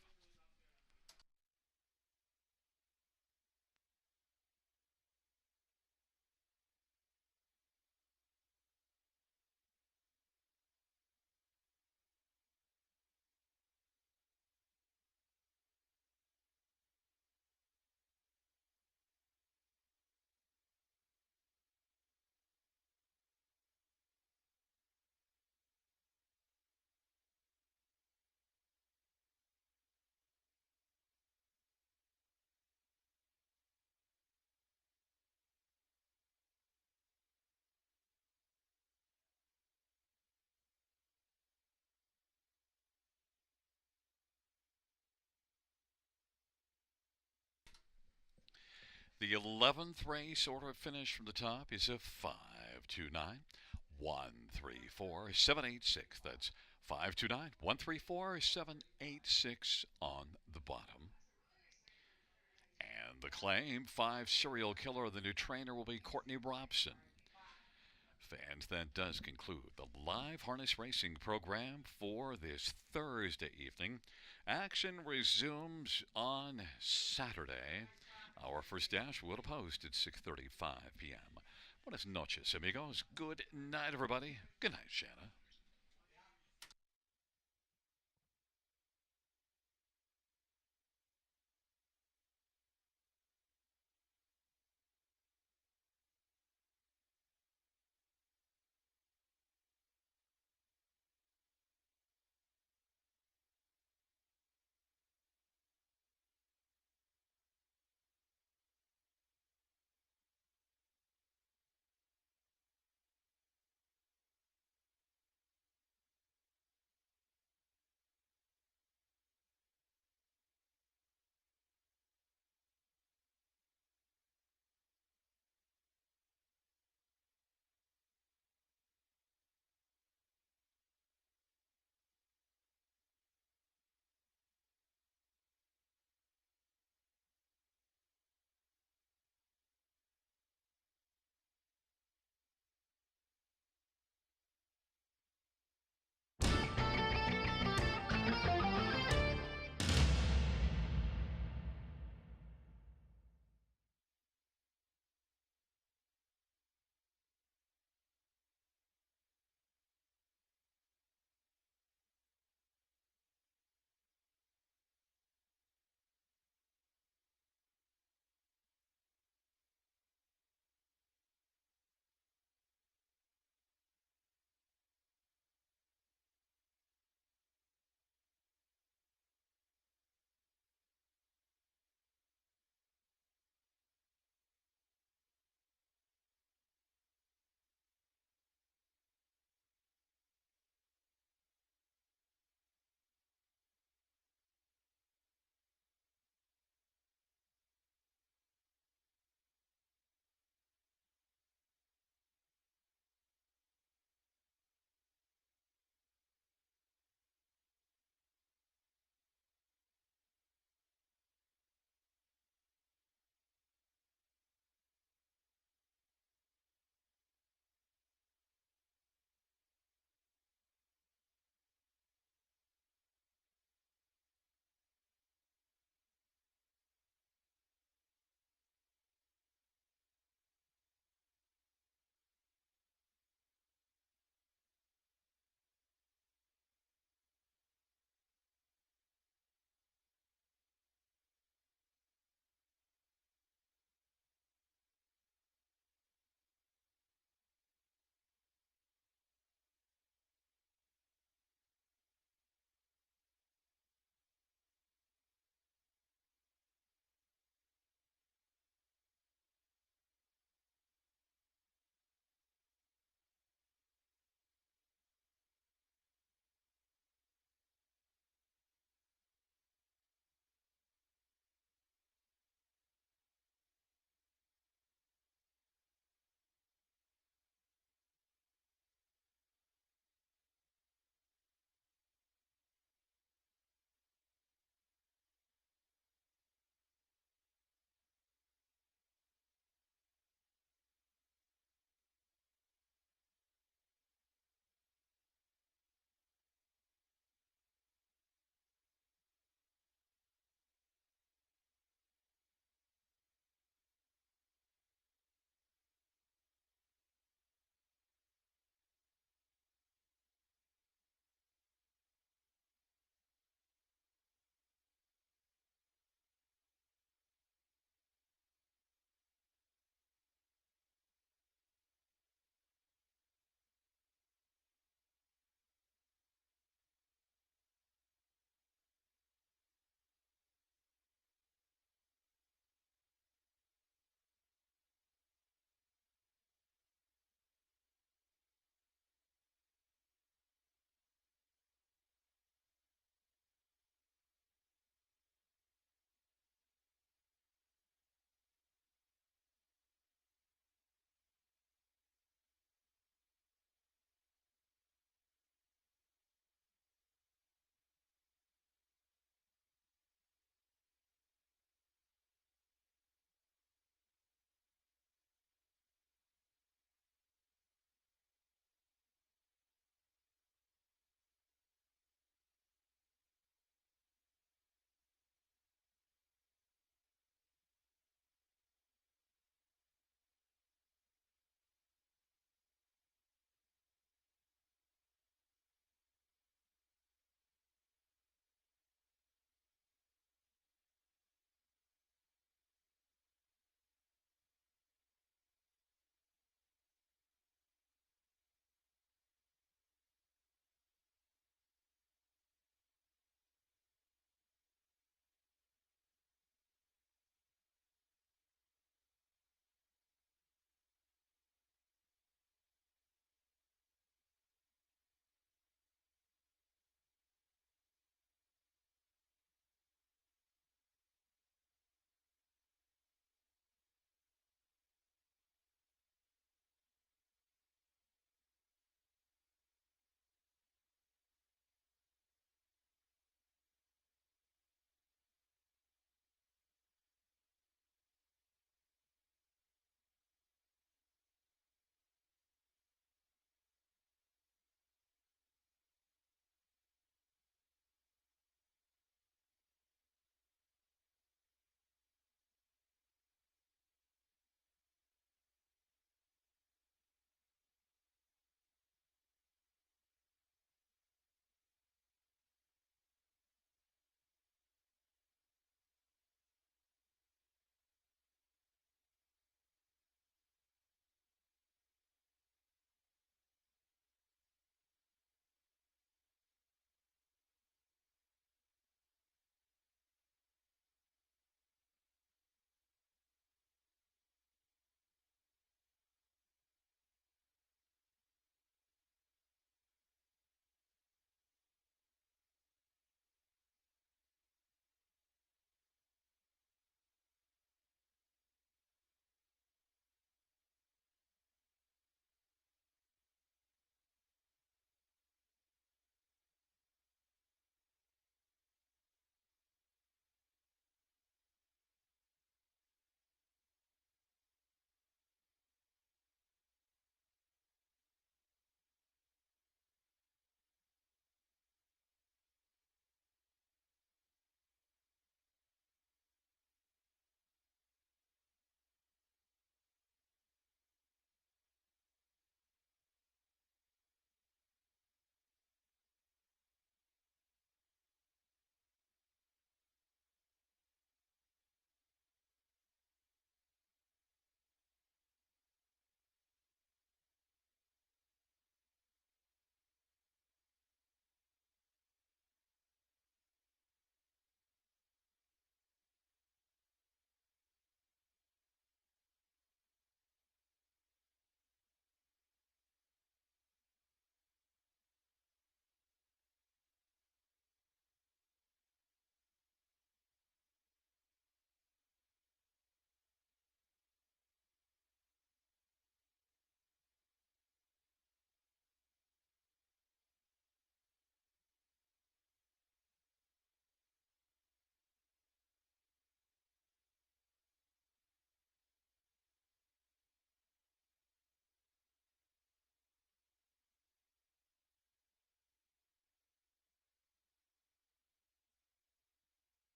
The 11th race order of finish from the top is a 529, 134, 786. That's 529, 134, 786 on the bottom. And the claim, 5, Serial Killer. The new trainer will be Courtney Robson. Fans, that does conclude the live harness racing program for this Thursday evening. Action resumes on Saturday. Our first dash will post at 6:35 p.m. Buenas noches, amigos. Good night, everybody. Good night, Shanna.